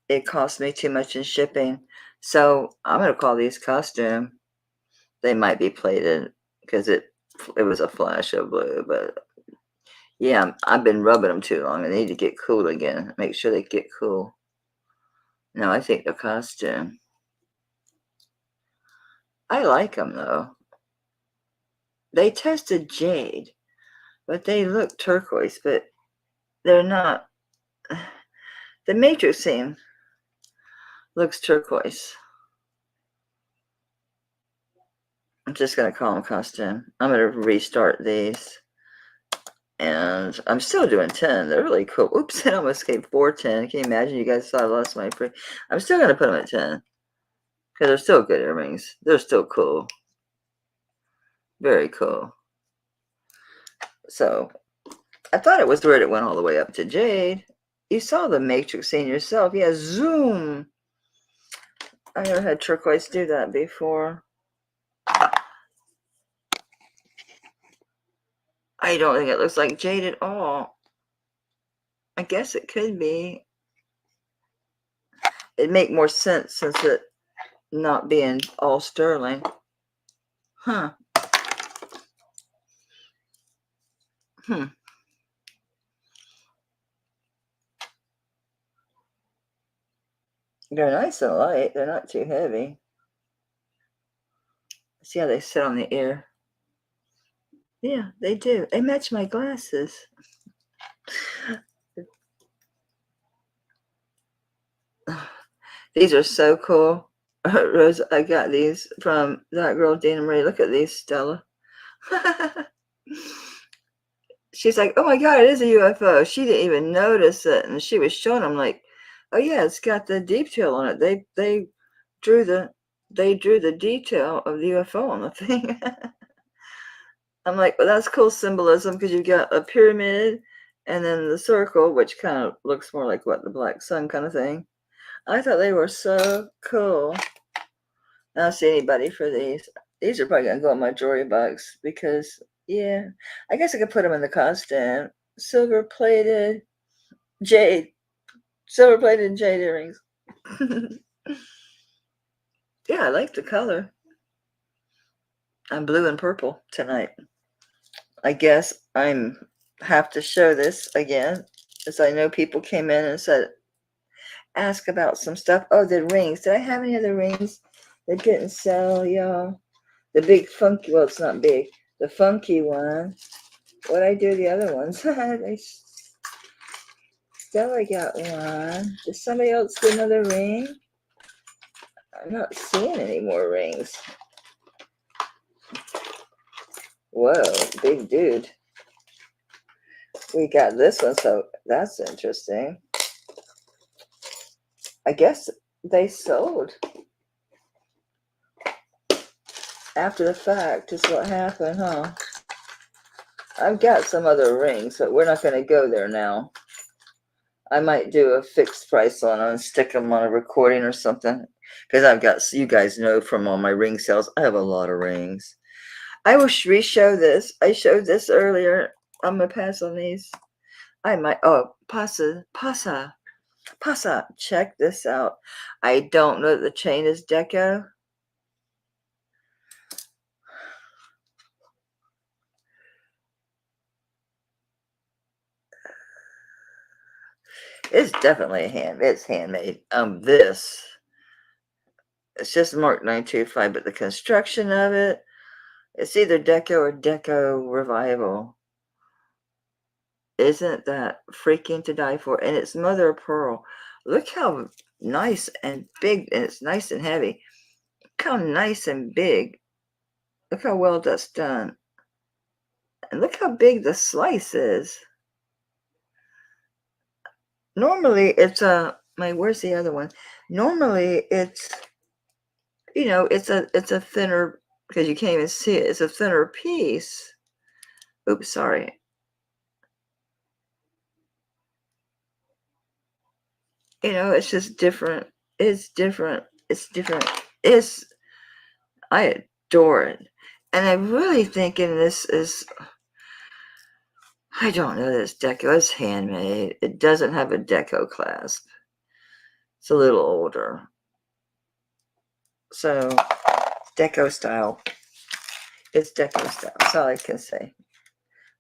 It cost me too much in shipping. So I'm gonna call these costume. They might be plated because it was a flash of blue, but yeah, I've been rubbing them too long. They need to get cool again. Make sure they get cool. No, I think the costume. I like them though. They tested jade, but they look turquoise, but they're not. The matrix scene looks turquoise. I'm just going to call them costume. I'm going to restart these. And I'm still doing 10. They're really cool. Oops, I almost gave 410. Can you imagine? You guys saw I lost my free. I'm still going to put them at 10. Because they're still good earrings. They're still cool. Very cool. So, I thought it was weird it went all the way up to jade. You saw the matrix scene yourself. Yeah, zoom. I never had turquoise do that before. I don't think it looks like jade at all. I guess it could be. It'd make more sense since not being all sterling. Huh. They're nice and light. They're not too heavy. See how they sit on the ear? Yeah, they do. They match my glasses. These are so cool. Rose, I got these from that girl, Dana Marie. Look at these, Stella. She's like, oh my God, it is a UFO. She didn't even notice it. And she was showing them like, oh yeah, it's got the detail on it. They drew the detail of the UFO on the thing. I'm like, well, that's cool symbolism because you got a pyramid and then the circle, which kind of looks more like what the black sun kind of thing. I thought they were so cool. I don't see anybody for these. These are probably gonna go in my jewelry box because, yeah, I guess I could put them in the costume. Silver plated jade earrings. Yeah, I like the color. I'm blue and purple tonight. I guess I'm have to show this again, as I know people came in and said, ask about some stuff. Oh, the rings. Did I have any of the rings that didn't sell, y'all? The big funky, well, it's not big. The funky one. What'd I do the other ones? Stella got one. Did somebody else get another ring? I'm not seeing any more rings. Whoa, big dude. We got this one, so that's interesting. I guess they sold after the fact is what happened, huh? I've got some other rings, but we're not going to go there now. I might do a fixed price on them and stick them on a recording or something. Because I've got, you guys know from all my ring sales, I have a lot of rings. I will re-show this. I showed this earlier. I'm going to pass on these. I might, oh, pasa. Check this out. I don't know that the chain is deco. It's definitely it's handmade. This, it's just marked 925, but the construction of it, it's either deco or deco revival. Isn't that freaking to die for? And it's mother of pearl. Look how nice and big, and it's nice and heavy. Look how nice and big. Look how well that's done. And look how big the slice is. Normally it's where's the other one? Normally it's, it's a thinner, because you can't even see it. It's a thinner piece. Oops, sorry. It's just different. It's different. I adore it. And I'm really thinking this is, I don't know this deco. It's handmade. It doesn't have a deco clasp. It's a little older. So, deco style. It's deco style. That's all I can say.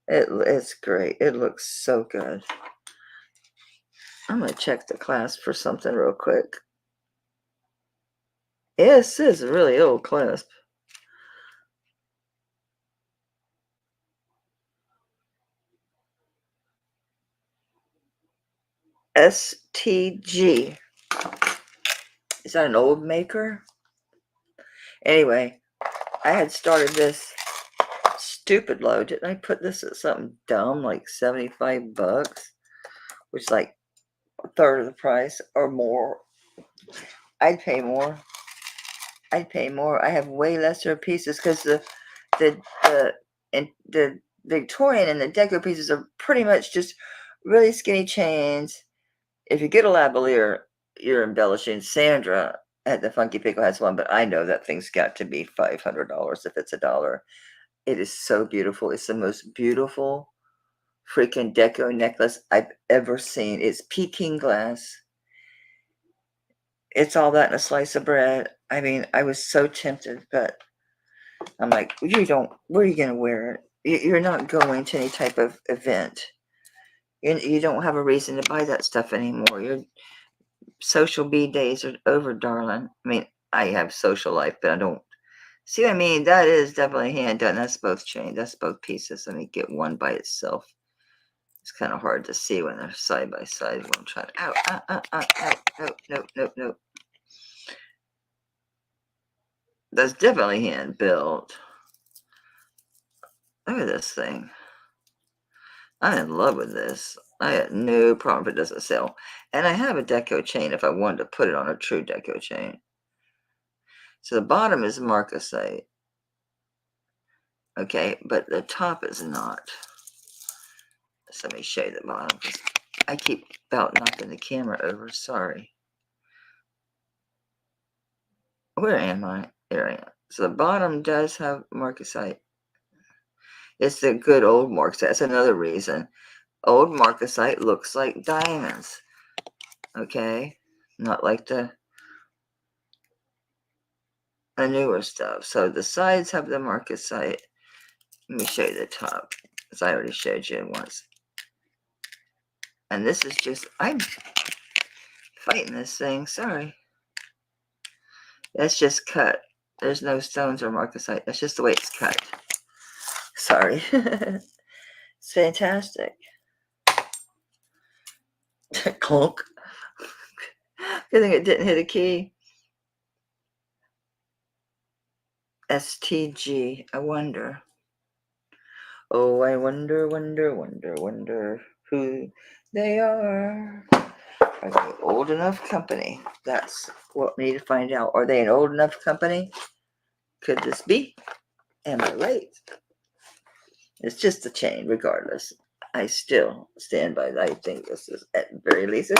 It's great. It looks so good. I'm going to check the clasp for something real quick. Yes, this is a really old clasp. STG. Is that an old maker? Anyway, I had started this stupid low. Didn't I put this at something dumb like $75, which is like a third of the price or more? I'd pay more. I have way lesser pieces because the Victorian and the deco pieces are pretty much just really skinny chains. If you get a lavalier, you're embellishing. Sandra at the Funky Pickle has one, but I know that thing's got to be $500 if it's $1. It is so beautiful. It's the most beautiful freaking deco necklace I've ever seen. It's Peking glass. It's all that in a slice of bread. I mean, I was so tempted, but I'm like, you don't, where are you going to wear it? You're not going to any type of event. You don't have a reason to buy that stuff anymore. Your social B days are over, darling. I mean, I have social life, but I don't. See what I mean? That is definitely hand done. That's both chain. That's both pieces. Let me get one by itself. It's kind of hard to see when they're side by side. When I'm trying to, nope. That's definitely hand built. Look at this thing. I'm in love with this. I had no problem if it doesn't sell. And I have a deco chain if I wanted to put it on a true deco chain. So the bottom is marcasite. Okay, but the top is not. So let me show you the bottom. I keep about knocking the camera over. Sorry. Where am I? There I am. So the bottom does have marcasite. It's the good old marcasite. That's another reason. Old marcasite looks like diamonds. Okay? Not like the newer stuff. So the sides have the marcasite. Let me show you the top, as I already showed you once. And this is just, I'm fighting this thing. Sorry. That's just cut. There's no stones or marcasite. That's just the way it's cut. Sorry. It's fantastic. Clunk. Good thing it didn't hit a key. STG. I wonder. Oh, I wonder who they are. Are they old enough company? That's what we need to find out. Are they an old enough company? Could this be? Am I right? It's just a chain, regardless. I still stand by that. I think this is, at very least,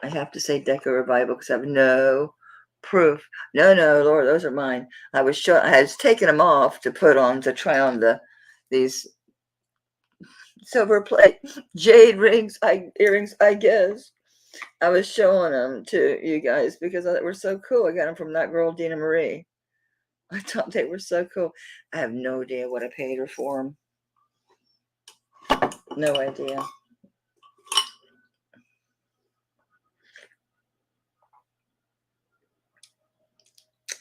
I have to say Deco Revival because I have no proof. No, Lord, those are mine. I was taking them off to put on, to try on these silver plate jade earrings, I guess. I was showing them to you guys because they were so cool. I got them from that girl, Dina Marie. I thought they were so cool. I have no idea what I paid her for them. No idea.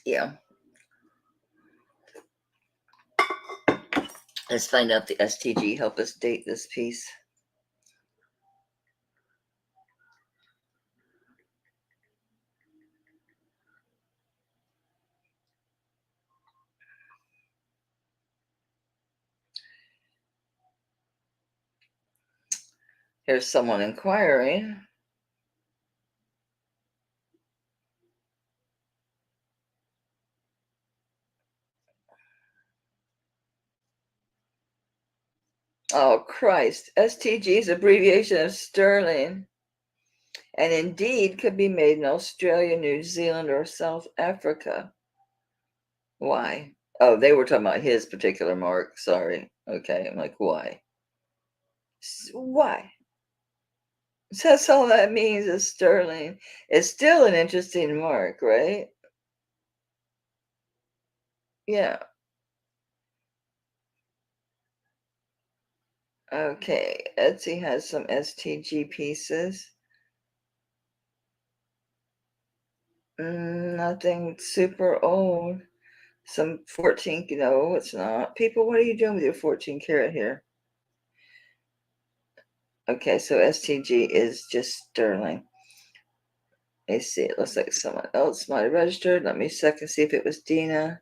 Yeah. Let's find out the STG. Help us date this piece. Here's someone inquiring. Oh, Christ. STG is abbreviation of sterling, and indeed could be made in Australia, New Zealand, or South Africa. Why? Oh, they were talking about his particular mark. Sorry. Okay. I'm like, why? Why? So that's all that means is sterling. It's still an interesting mark, right? Yeah. Okay. Etsy has some STG pieces. Nothing super old. Some 14, no, it's not. People, what are you doing with your 14 karat here? Okay, so STG is just sterling. I see, it looks like someone else might have registered. Let me second see if it was Dina.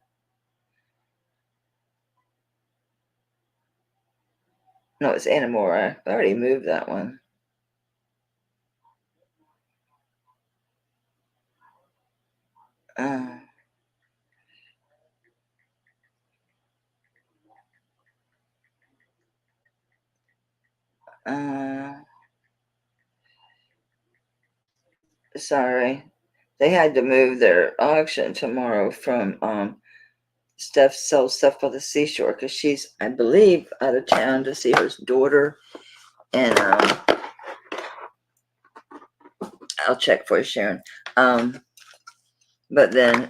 No, it's Anamora. I already moved that one. Sorry. They had to move their auction tomorrow from Steph sells stuff by the seashore because she's, I believe, out of town to see her daughter. And I'll check for you, Sharon. But then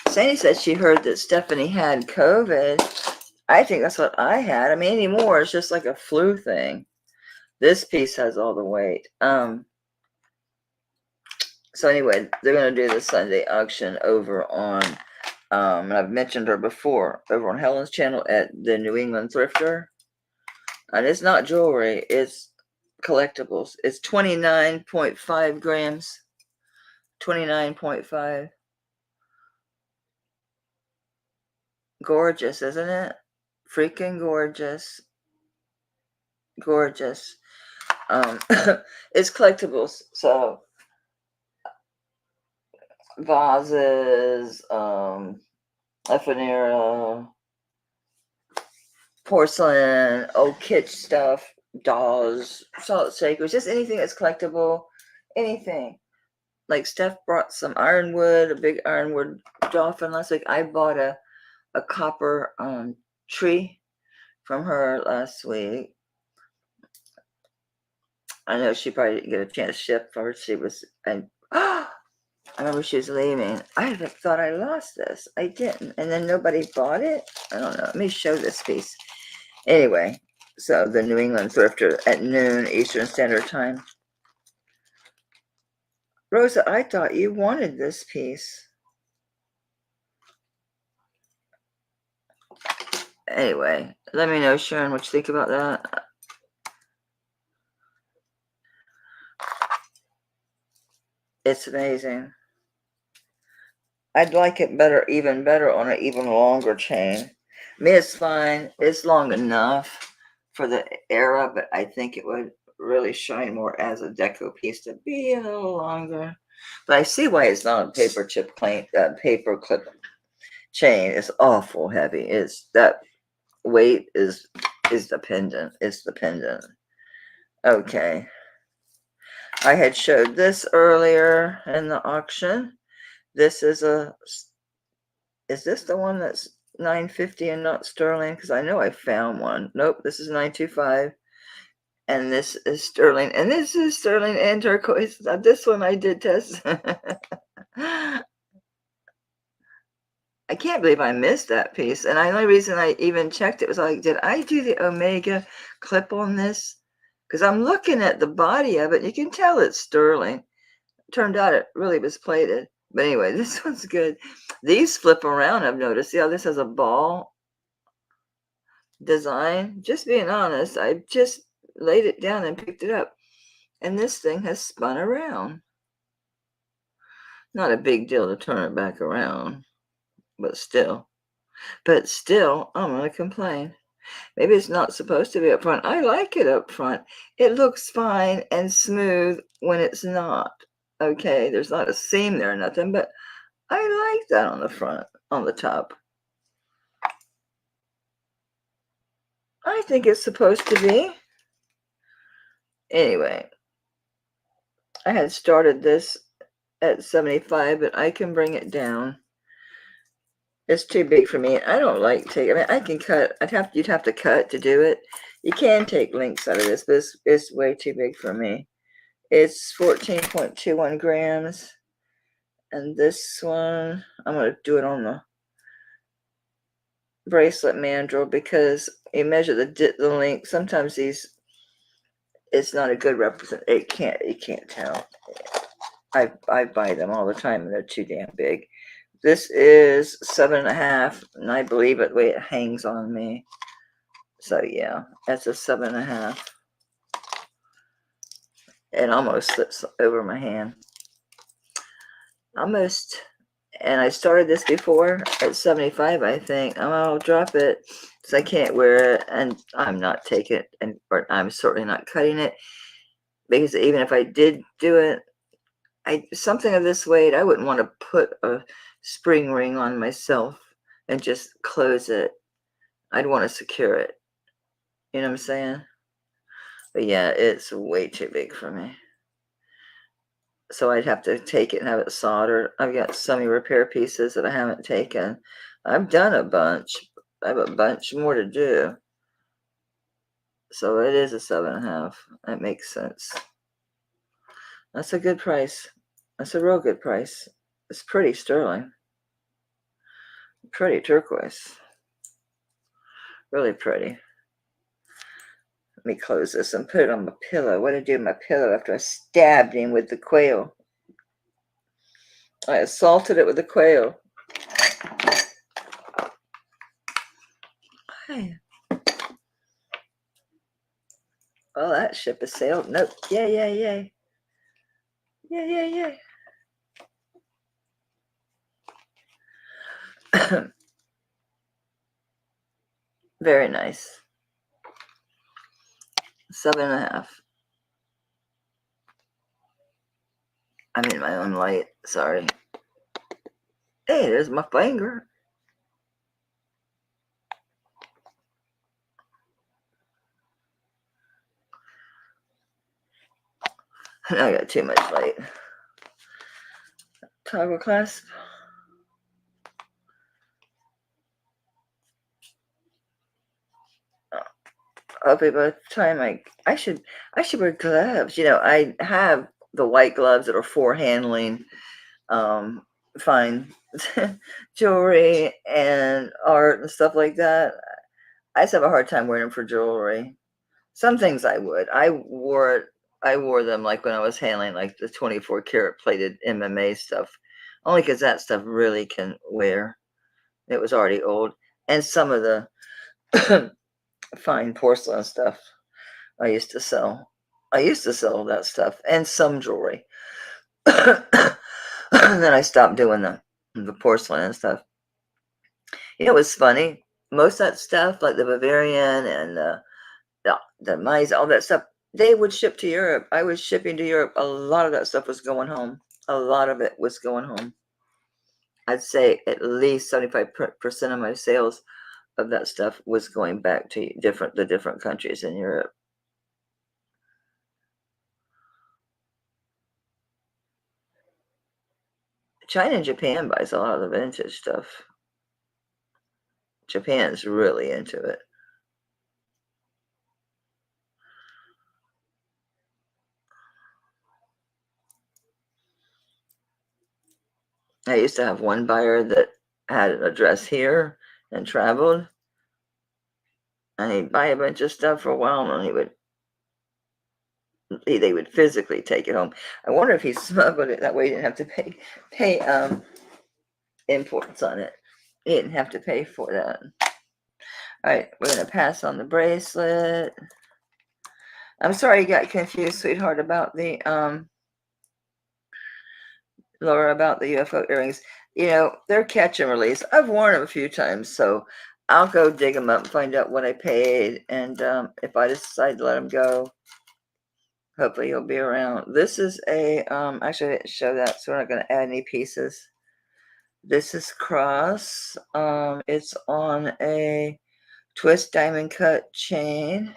Sandy said she heard that Stephanie had COVID. I think that's what I had. I mean, anymore, it's just like a flu thing. This piece has all the weight. So anyway, they're going to do the Sunday auction over on, and I've mentioned her before, over on Helen's channel at the New England Thrifter. And it's not jewelry, it's collectibles. It's 29.5 grams. 29.5. Gorgeous, isn't it? Freaking gorgeous. Gorgeous. It's collectibles. So vases, ephemera, porcelain, old kitsch stuff, dolls, salt shakers, just anything that's collectible, anything. Like Steph brought some ironwood, a big ironwood dolphin last week. I bought a copper tree from her last week. I know she probably didn't get a chance to ship for her. She was, and I remember she was leaving. I thought I lost this. I didn't. And then nobody bought it. I don't know. Let me show this piece. Anyway, so the New England Thrifter at noon Eastern Standard Time. Rosa, I thought you wanted this piece. Anyway, let me know, Sharon, what you think about that. It's amazing. I'd like it better, even better on an even longer chain. I mean, it's fine. It's long enough for the era, but I think it would really shine more as a deco piece to be a little longer. But I see why it's not a paper clip chain. It's awful heavy. It's that weight is the pendant. It's the pendant. Okay. I had showed this earlier in the auction. This is this the one that's $9.50 and not sterling? Because I know I found one. Nope, this is $9.25. And this is sterling. And this is sterling and turquoise. This one I did test. I can't believe I missed that piece. And the only reason I even checked it was like, did I do the Omega clip on this? Because I'm looking at the body of it. You can tell it's sterling. Turned out it really was plated. But anyway, this one's good. These flip around, I've noticed. See how this has a ball design? Just being honest, I just laid it down and picked it up. And this thing has spun around. Not a big deal to turn it back around. But still, I'm going to complain. Maybe it's not supposed to be up front. I like it up front. It looks fine and smooth when it's not. Okay, there's not a seam there or nothing, but I like that on the front, on the top. I think it's supposed to be. Anyway, I had started this at 75, but I can bring it down. It's too big for me. I don't like taking. I mean, I can cut. You'd have to cut to do it. You can take links out of this, but it's way too big for me. It's 14.21 grams, and this one I'm gonna do it on the bracelet mandrel because you measure the length. Sometimes these, it's not a good represent. You can't tell. I buy them all the time, and they're too damn big. This is 7.5, and I believe it the way it hangs on me. So yeah, that's a 7.5. It almost slips over my hand. Almost. And I started this before at 75, I think. I'll drop it because I can't wear it, and I'm not taking it, or I'm certainly not cutting it, because even if I did do it, something of this weight, I wouldn't want to put a spring ring on myself and just close it. I'd want to secure it. You know what I'm saying? But yeah, it's way too big for me. So I'd have to take it and have it soldered. I've got so many repair pieces that I haven't taken. I've done a bunch. I have a bunch more to do. So it is a 7.5. That makes sense. That's a good price. That's a real good price. It's pretty sterling. Pretty turquoise. Really pretty. Let me close this and put it on my pillow. What did I do with my pillow after I stabbed him with the quail? I assaulted it with the quail. Hey. Oh, that ship has sailed. Nope. Yay, yay, yay. Yay, yay, yay. Very nice. 7.5. I'm in my own light. Sorry. Hey, there's my finger. I got too much light. Toggle clasp. Hopefully by the time I should wear gloves. You know, I have the white gloves that are for handling fine jewelry and art and stuff like that. I just have a hard time wearing them for jewelry. Some things I would. I wore them like when I was handling like the 24 karat plated MMA stuff. Only because that stuff really can wear. It was already old. And some of the fine porcelain stuff I used to sell. I used to sell that stuff and some jewelry. Then I stopped doing the porcelain and stuff. You know, it was funny. Most of that stuff, like the Bavarian and the mice, all that stuff, they would ship to Europe. I was shipping to Europe. A lot of that stuff was going home. A lot of it was going home. I'd say at least 75% of my sales of that stuff was going back to the different countries in Europe. China and Japan buys a lot of the vintage stuff. Japan's really into it. I used to have one buyer that had an address here and traveled, and he'd buy a bunch of stuff for a while, and they would physically take it home. I wonder if he smuggled it that way he didn't have to pay imports on it. He didn't have to pay for that. All right, we're gonna pass on the bracelet. I'm sorry you got confused, sweetheart, about the Laura, about the UFO earrings. You know, they're catch and release. I've worn them a few times, so I'll go dig them up and find out what I paid. And if I decide to let them go, hopefully you'll be around. This is actually I didn't show that, so we're not going to add any pieces. This is cross. It's on a twist diamond cut chain.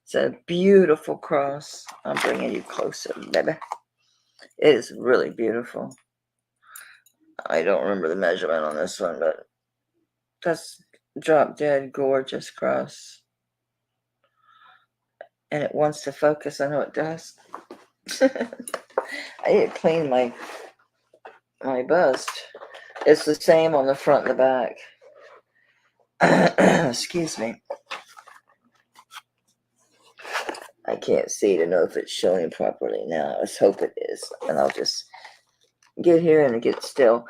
It's a beautiful cross. I'm bringing you closer, baby. It is really beautiful. I don't remember the measurement on this one, but that's drop dead gorgeous cross. And it wants to focus. I know it does. I need to clean my bust. It's the same on the front and the back. Excuse me. I can't see to know if it's showing properly now. Let's hope it is. And I'll just get here and get still.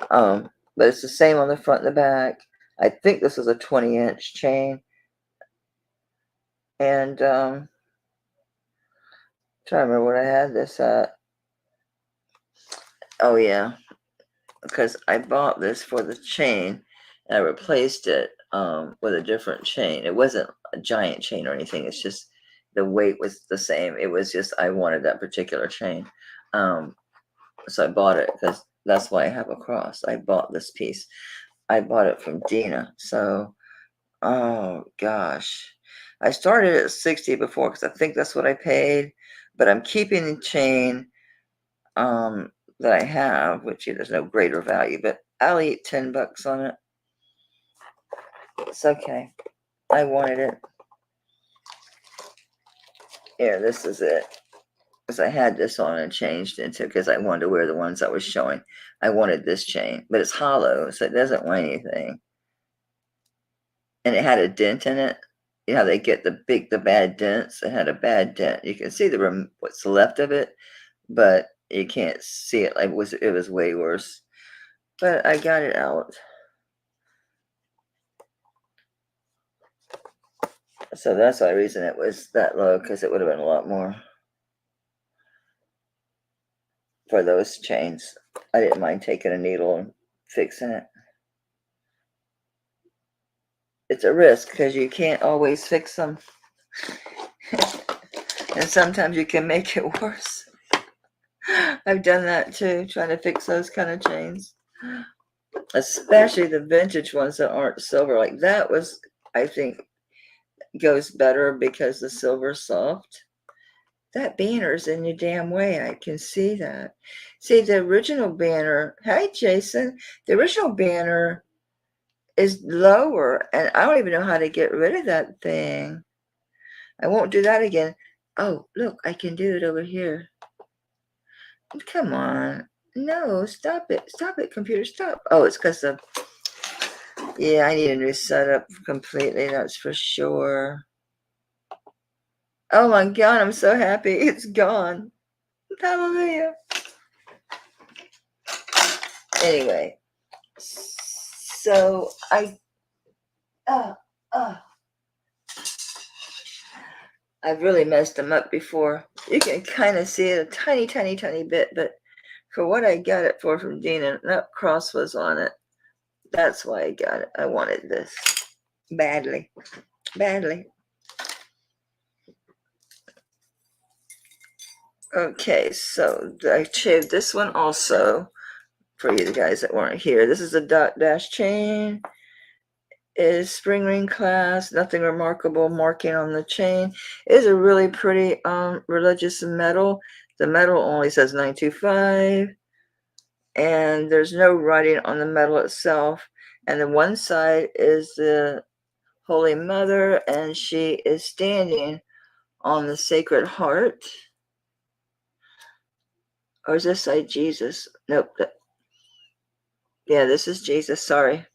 But it's the same on the front and the back. I think this is a 20-inch chain. And trying to remember what I had this at. Oh yeah, because I bought this for the chain and I replaced it with a different chain. It wasn't a giant chain or anything. It's just the weight was the same. It was just I wanted that particular chain. So I bought it because that's why I have a cross. I bought this piece. I bought it from Dina. So, oh gosh. I started at 60 before because I think that's what I paid. But I'm keeping the chain that I have, which there's no greater value, but I'll eat $10 on it. It's okay. I wanted it. Here, this is it. because I had this on and changed into, because I wanted to wear the ones I was showing. I wanted this chain, but it's hollow, so it doesn't weigh anything. And it had a dent in it. You know how they get the bad dents? It had a bad dent. You can see what's left of it, but you can't see it. Like it was way worse. But I got it out. So that's the reason it was that low, because it would have been a lot more for those chains. I didn't mind taking a needle and fixing it. It's a risk because you can't always fix them. And sometimes you can make it worse. I've done that too, trying to fix those kind of chains. Especially the vintage ones that aren't silver. Like that was, I think, goes better because the silver's soft. That banner's in your damn way. I can see that. See, the original banner, hi Jason, the original banner is lower, and I don't even know how to get rid of that thing. I won't do that again. Oh, look, I can do it over here. Come on. No, stop it. Stop it, computer, stop. Oh, it's because of, yeah, I need a new setup completely, that's for sure. Oh my God, I'm so happy it's gone. Hallelujah. Anyway, so I've really messed them up before. You can kind of see it a tiny, tiny, tiny bit, but for what I got it for from Dina, that cross was on it. That's why I got it. I wanted this badly, badly. Okay, so I shaved this one also for you guys that weren't here. This is a dot dash chain. Is spring ring class, nothing remarkable marking on the chain. It is a really pretty religious metal. The metal only says 925, and there's no writing on the metal itself. And the one side is the Holy Mother, and she is standing on the Sacred Heart. Or is this side Jesus? Nope. Yeah, this is Jesus. Sorry.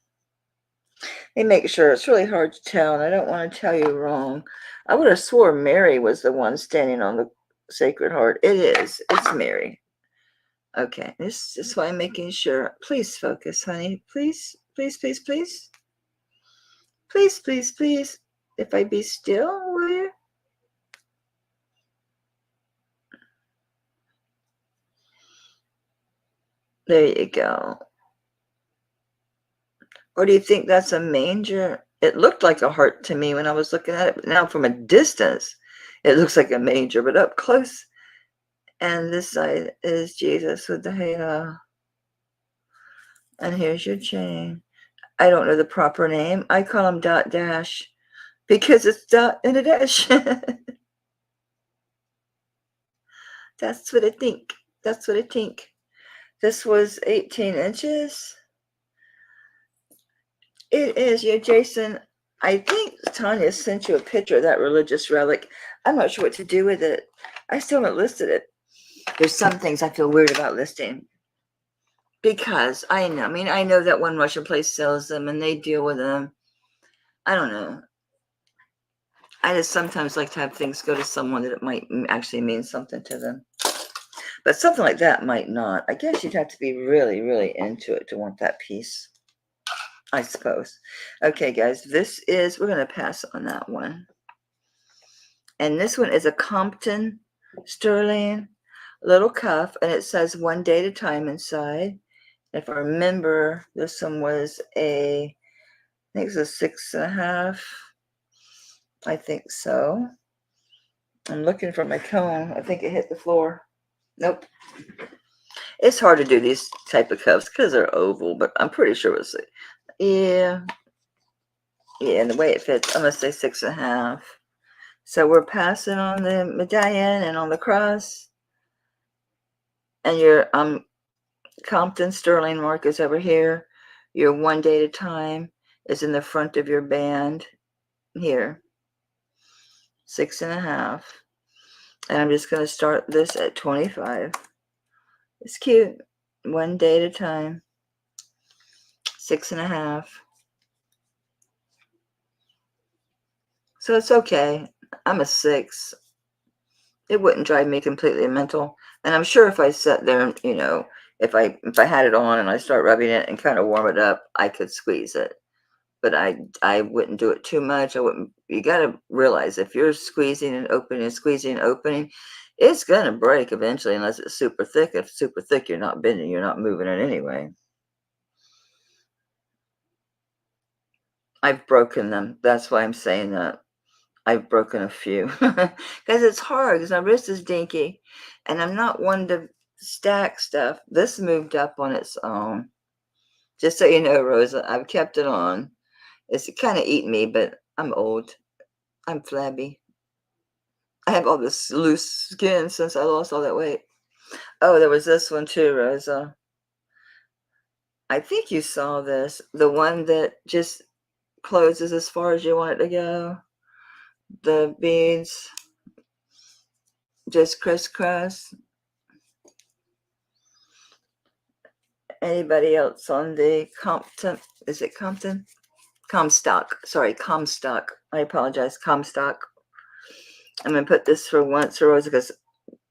They make sure it's really hard to tell, and I don't want to tell you wrong. I would have swore Mary was the one standing on the Sacred Heart. It is. It's Mary. Okay, this is why I'm making sure. Please focus, honey. Please, please, please, please. Please, please, please. If I be still, will you? There you go. Or do you think that's a manger? It looked like a heart to me when I was looking at it, but now from a distance, it looks like a manger, but up close. And this side is Jesus with the halo. And here's your chain. I don't know the proper name. I call them dot dash because it's dot and a dash. That's what I think. That's what I think. This was 18 inches. It is. Yeah, Jason, I think Tanya sent you a picture of that religious relic. I'm not sure what to do with it. I still haven't listed it. There's some things I feel weird about listing. Because I know, I know that one Russian place sells them and they deal with them. I don't know. I just sometimes like to have things go to someone that it might actually mean something to them. But something like that might not. I guess you'd have to be really, really into it to want that piece, I suppose. Okay, guys, we're going to pass on that one. And this one is a Compton sterling little cuff, and it says 1 day at a time inside. If I remember, this one was I think it's a 6.5. I think so. I'm looking for my cone. I think it hit the floor. Nope. It's hard to do these type of cuffs because they're oval, but I'm pretty sure it's, yeah. Yeah, and the way it fits, I'm going to say 6.5. So we're passing on the medallion and on the cross. And your Compton sterling mark is over here. Your 1 day at a time is in the front of your band here. 6.5. And I'm just going to start this at 25. It's cute. One day at a time. 6.5. So it's okay. I'm a 6. It wouldn't drive me completely mental. And I'm sure if I sat there and, if I had it on and I start rubbing it and kind of warm it up, I could squeeze it. But I wouldn't do it too much. I wouldn't. You got to realize if you're squeezing and opening, squeezing and opening, it's gonna break eventually unless it's super thick. If it's super thick, you're not bending, you're not moving it anyway. I've broken them. That's why I'm saying that. I've broken a few because it's hard because my wrist is dinky and I'm not one to stack stuff. This moved up on its own. Just so you know, Rosa, I've kept it on. It's kind of eating me, but I'm old. I'm flabby. I have all this loose skin since I lost all that weight. Oh, there was this one too, Rosa. I think you saw this. The one that just closes as far as you want it to go. The beads just crisscross. Anybody else on the Compton? Is it Compton? Comstock. Sorry, Comstock. I apologize. Comstock. I'm going to put this for once for Rosa because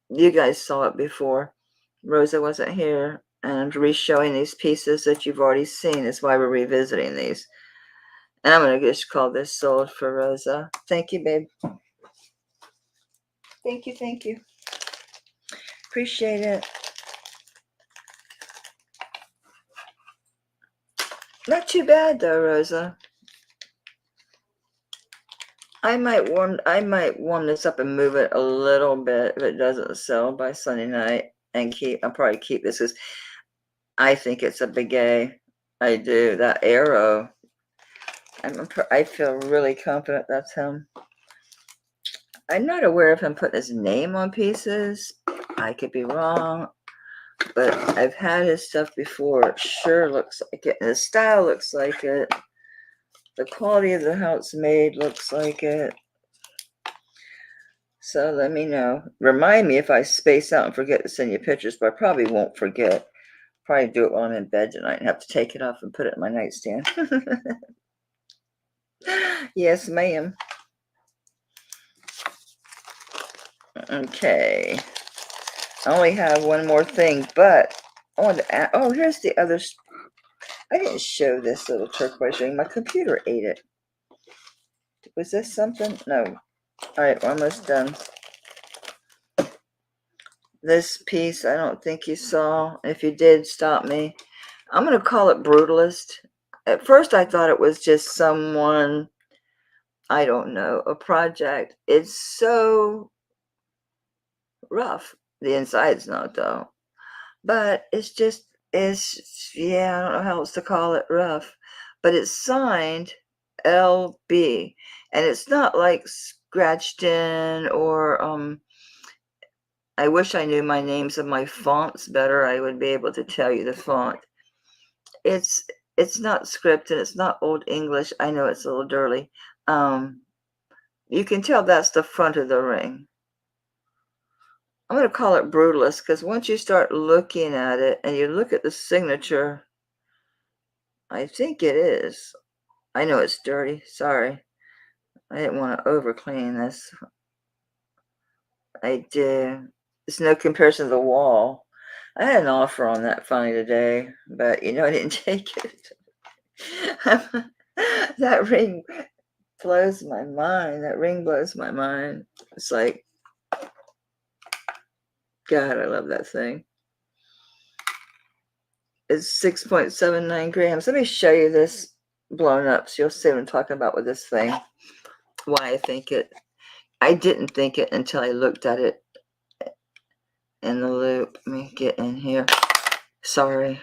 you guys saw it before. Rosa wasn't here. And I'm re-showing these pieces that you've already seen. That's why we're revisiting these. And I'm going to just call this sold for Rosa. Thank you, babe. Thank you, thank you. Appreciate it. Not too bad though, Rosa. I might warm this up and move it a little bit if it doesn't sell by Sunday night, and I'll probably keep this because I think it's a big A. I do. That arrow. I feel really confident that's him. I'm not aware of him putting his name on pieces. I could be wrong, but I've had his stuff before. It sure looks like it. And the style looks like it. The quality of how it's made looks like it. So let me know. Remind me if I space out and forget to send you pictures, but I probably won't forget. Probably do it while I'm in bed tonight and have to take it off and put it in my nightstand. Yes, ma'am. Okay. I only have one more thing, but I want to add, oh, here's the other. I didn't show this little turquoise ring. My computer ate it. Was this something? No. All right, we're almost done. This piece, I don't think you saw. If you did, stop me. I'm going to call it Brutalist. At first, I thought it was just someone, I don't know, a project. It's so rough. The inside's not, though. But it's yeah, I don't know how else to call it, rough. But it's signed LB. And it's not like scratched in or, I wish I knew my names of my fonts better. I would be able to tell you the font. It's not scripted. It's not Old English. I know it's a little dirty. You can tell that's the front of the ring. I'm going to call it Brutalist because once you start looking at it and you look at the signature, I think it is. I know it's dirty. Sorry. I didn't want to over clean this. I do. It's no comparison to the wall. I had an offer on that finally today, but I didn't take it. That ring blows my mind. That ring blows my mind. It's like, God, I love that thing. It's 6.79 grams. Let me show you this blown up so you'll see what I'm talking about with this thing. Why I think it. I didn't think it until I looked at it in the loop. Let me get in here. Sorry.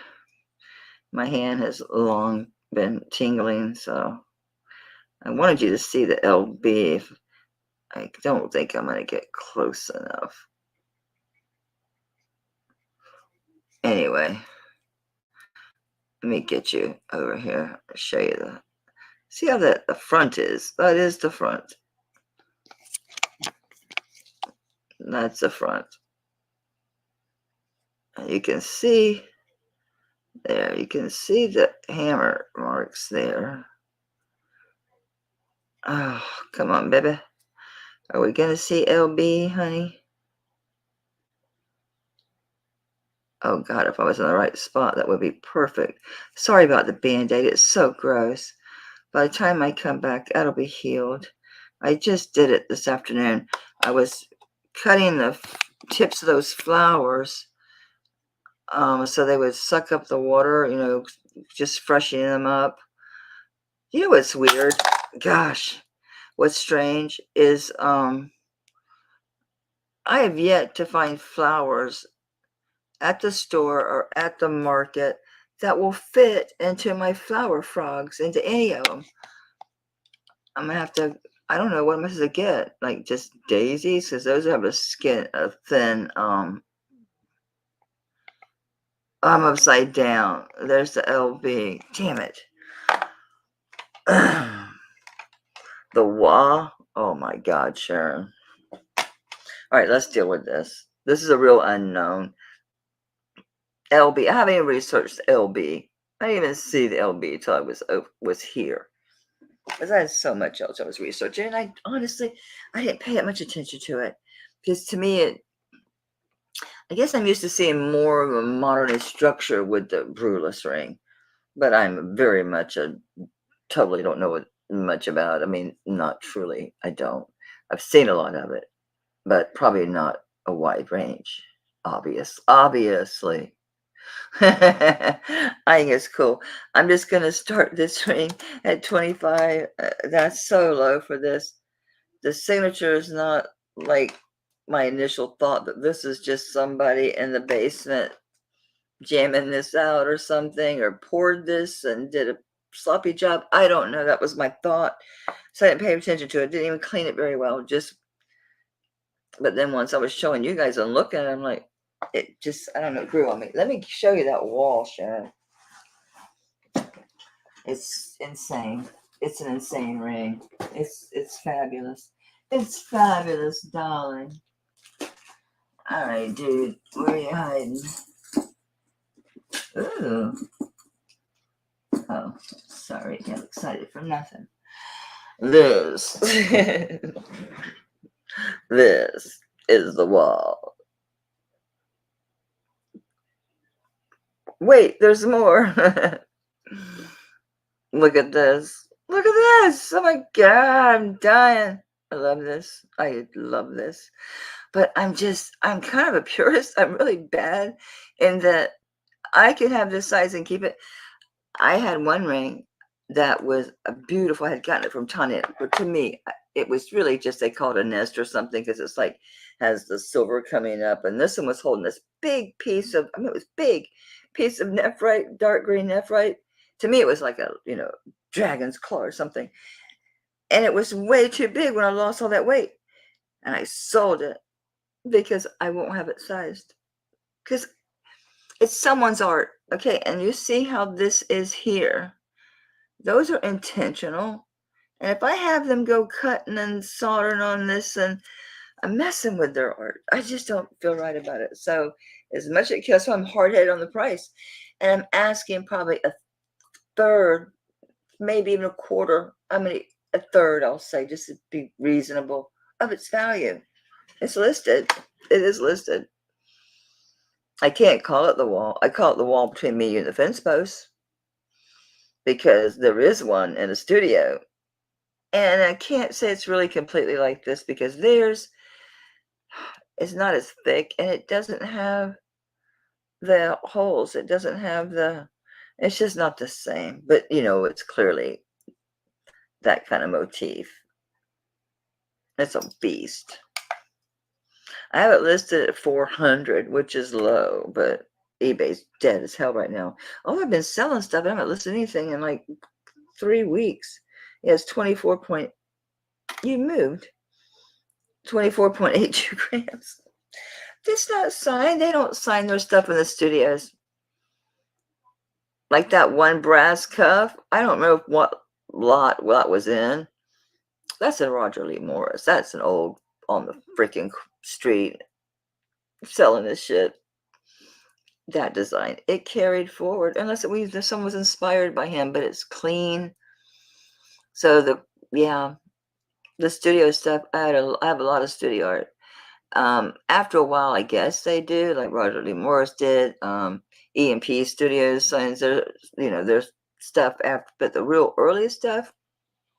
My hand has long been tingling, so I wanted you to see the LB. I don't think I'm going to get close enough. Anyway, let me get you over here. I'll show you see how the front is. That is the front. That's the front. You can see there, you can see the hammer marks there. Oh, come on, baby. Are we going to see LB, honey? Oh, God, if I was in the right spot, that would be perfect. Sorry about the Band-Aid. It's so gross. By the time I come back, that'll be healed. I just did it this afternoon. I was cutting the tips of those flowers so they would suck up the water, you know, just freshening them up. You know what's weird? Gosh, what's strange is I have yet to find flowers at the store or at the market that will fit into my flower frogs, into any of them. I'm gonna have to, I don't know what I'm supposed to get, like just daisies, because those have a thin, I'm upside down. There's the LB. Damn it. The wah. Oh my God, Sharon. All right, let's deal with this. This is a real unknown. LB. I haven't even researched LB. I didn't even see the LB until I was here. Because I had so much else I was researching. And I honestly, I didn't pay that much attention to it. Because to me, I guess I'm used to seeing more of a modernist structure with the brooches ring. But I'm very much totally don't know much about. I mean, not truly. I don't. I've seen a lot of it, but probably not a wide range. Obviously. I think it's cool. I'm just gonna start this ring at 25. That's so low for this. The signature is not like my initial thought that this is just somebody in the basement jamming this out or something, or poured this and did a sloppy job. I don't know. That was my thought. So I didn't pay attention to it. Didn't even clean it very well. But then once I was showing you guys and looking, I'm like, it just, I don't know, it grew on me. Let me show you that wall, Sharon. It's insane. It's an insane ring. It's fabulous. It's fabulous, darling. All right, dude. Where are you hiding? Ooh. Oh, sorry. Got excited for nothing. This. This is the wall. Wait, there's more. Look at this. Look at this. Oh my God, I'm dying. I love this. I love this. But I'm kind of a purist. I'm really bad in that I can have this size and keep it. I had one ring that was a beautiful. I had gotten it from Tanya, but to me, it was really just, they call it a nest or something, because it's like has the silver coming up, and this one was holding this big piece of, I mean, it was big piece of nephrite, dark green nephrite. To me, it was like a, dragon's claw or something, and it was way too big when I lost all that weight, and I sold it because I won't have it sized, because it's someone's art. Okay, and you see how this is here. Those are intentional. And if I have them go cutting and soldering on this, and I'm messing with their art, I just don't feel right about it. So as much as it kills, so I'm hard-headed on the price. And I'm asking probably a third, maybe even a quarter. I mean, a third, I'll say, just to be reasonable, of its value. It's listed. It is listed. I can't call it the wall. I call it the wall between me and the fence post, because there is one in the studio. And I can't say it's really completely like this, because theirs is not as thick, and it doesn't have the holes. It doesn't have it's just not the same. But, it's clearly that kind of motif. It's a beast. I have it listed at 400, which is low, but eBay's dead as hell right now. Oh, I've been selling stuff. I haven't listed anything in like 3 weeks. Yeah, it's 24 point. You moved. 24.82 grams. It's not signed. They don't sign their stuff in the studios. Like that one brass cuff. I don't know what lot that was in. That's in Roger Lee Morris. That's an old on the freaking street selling this shit. That design, it carried forward, unless someone was inspired by him, but it's clean. So the studio stuff, I have a lot of studio art. After a while, I guess they do, like Roger Lee Morris did, E&P Studios signs there's stuff after, but the real earliest stuff,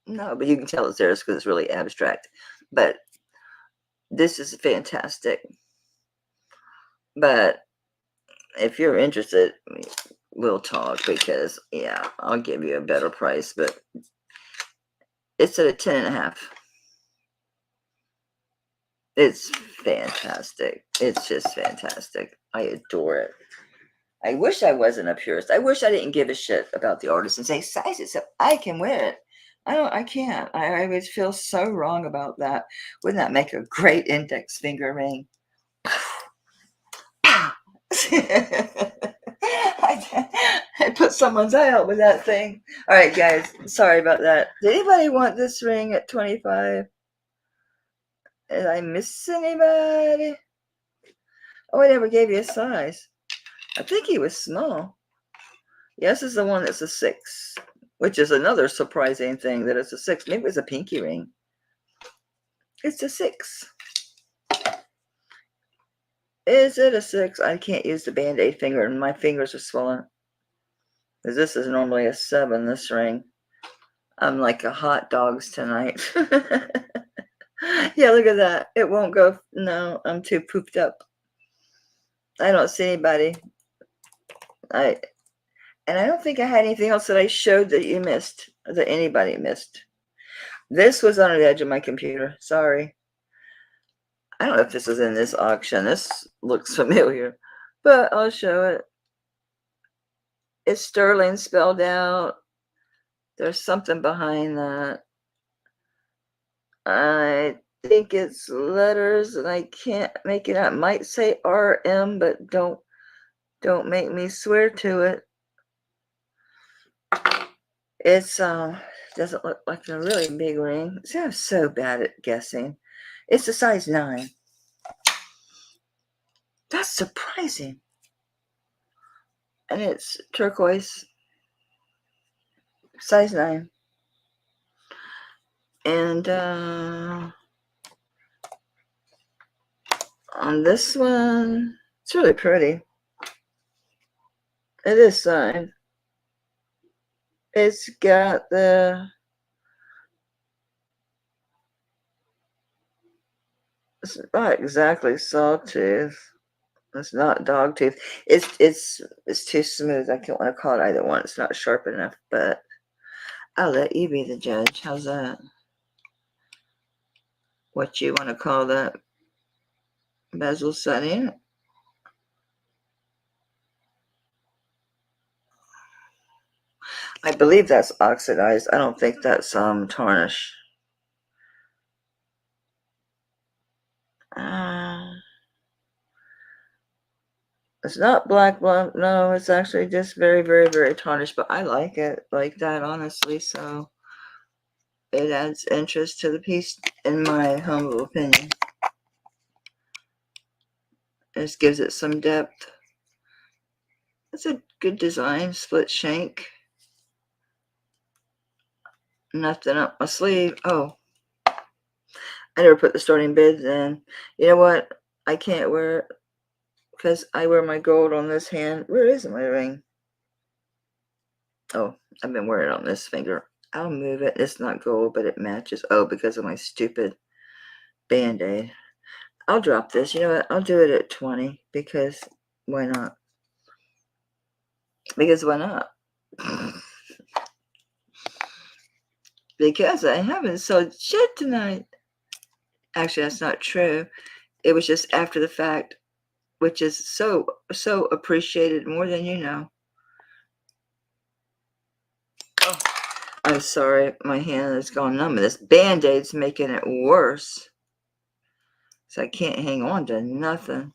no, but you can tell it's theirs because it's really abstract. But this is fantastic. But if you're interested, we'll talk, because I'll give you a better price, but it's at a 10.5. It's fantastic. It's just fantastic. I adore it. I wish I wasn't a purist. I wish I didn't give a shit about the artist and say size it so I can wear it. I can't. I would feel so wrong about that. Wouldn't that make a great index finger ring? I put someone's eye out with that thing. All right, guys. Sorry about that. Did anybody want this ring at 25? Did I miss anybody? Oh, I never gave you a size. I think he was small. Yes, is the one that's a 6, which is another surprising thing that it's a 6. Maybe it's a pinky ring. It's a 6. Is it a 6? I can't use the Band-Aid finger, and my fingers are swollen. Because this is normally a 7, this ring. I'm like a hot dogs tonight. Yeah, look at that. It won't go. No, I'm too pooped up. I don't see anybody. And I don't think I had anything else that I showed that you missed, that anybody missed. This was on the edge of my computer. Sorry. I don't know if this is in this auction. This looks familiar, but I'll show it. It's sterling spelled out. There's something behind that. I think it's letters, and I can't make it out. It might say RM, but don't make me swear to it. It's doesn't look like a really big ring. See, I'm so bad at guessing. It's a size 9. That's surprising. And it's turquoise, size 9. And on this one, it's really pretty. It is signed. It's got it's not exactly sawtooth. It's not dog tooth. It's too smooth. I can't want to call it either one. It's not sharp enough, but I'll let you be the judge. How's that? What you want to call that? Bezel setting? I believe that's oxidized. I don't think that's tarnish. It's not black blunt. No, it's actually just very, very, very tarnished. But I like it like that, honestly. So it adds interest to the piece, in my humble opinion. It just gives it some depth. It's a good design. Split shank. Nothing up my sleeve. Oh, I never put the starting bids in. You know what? I can't wear it because I wear my gold on this hand. Where is my ring? Oh, I've been wearing it on this finger. I'll move it. It's not gold, but it matches. Oh, because of my stupid Band-Aid. I'll drop this. You know what? I'll do it at 20 because why not? Because why not? Because I haven't sold shit tonight. Actually, that's not true. It was just after the fact, which is so appreciated more than you know. Oh, I'm sorry. My hand has gone numb. This Band-Aid's making it worse. So I can't hang on to nothing.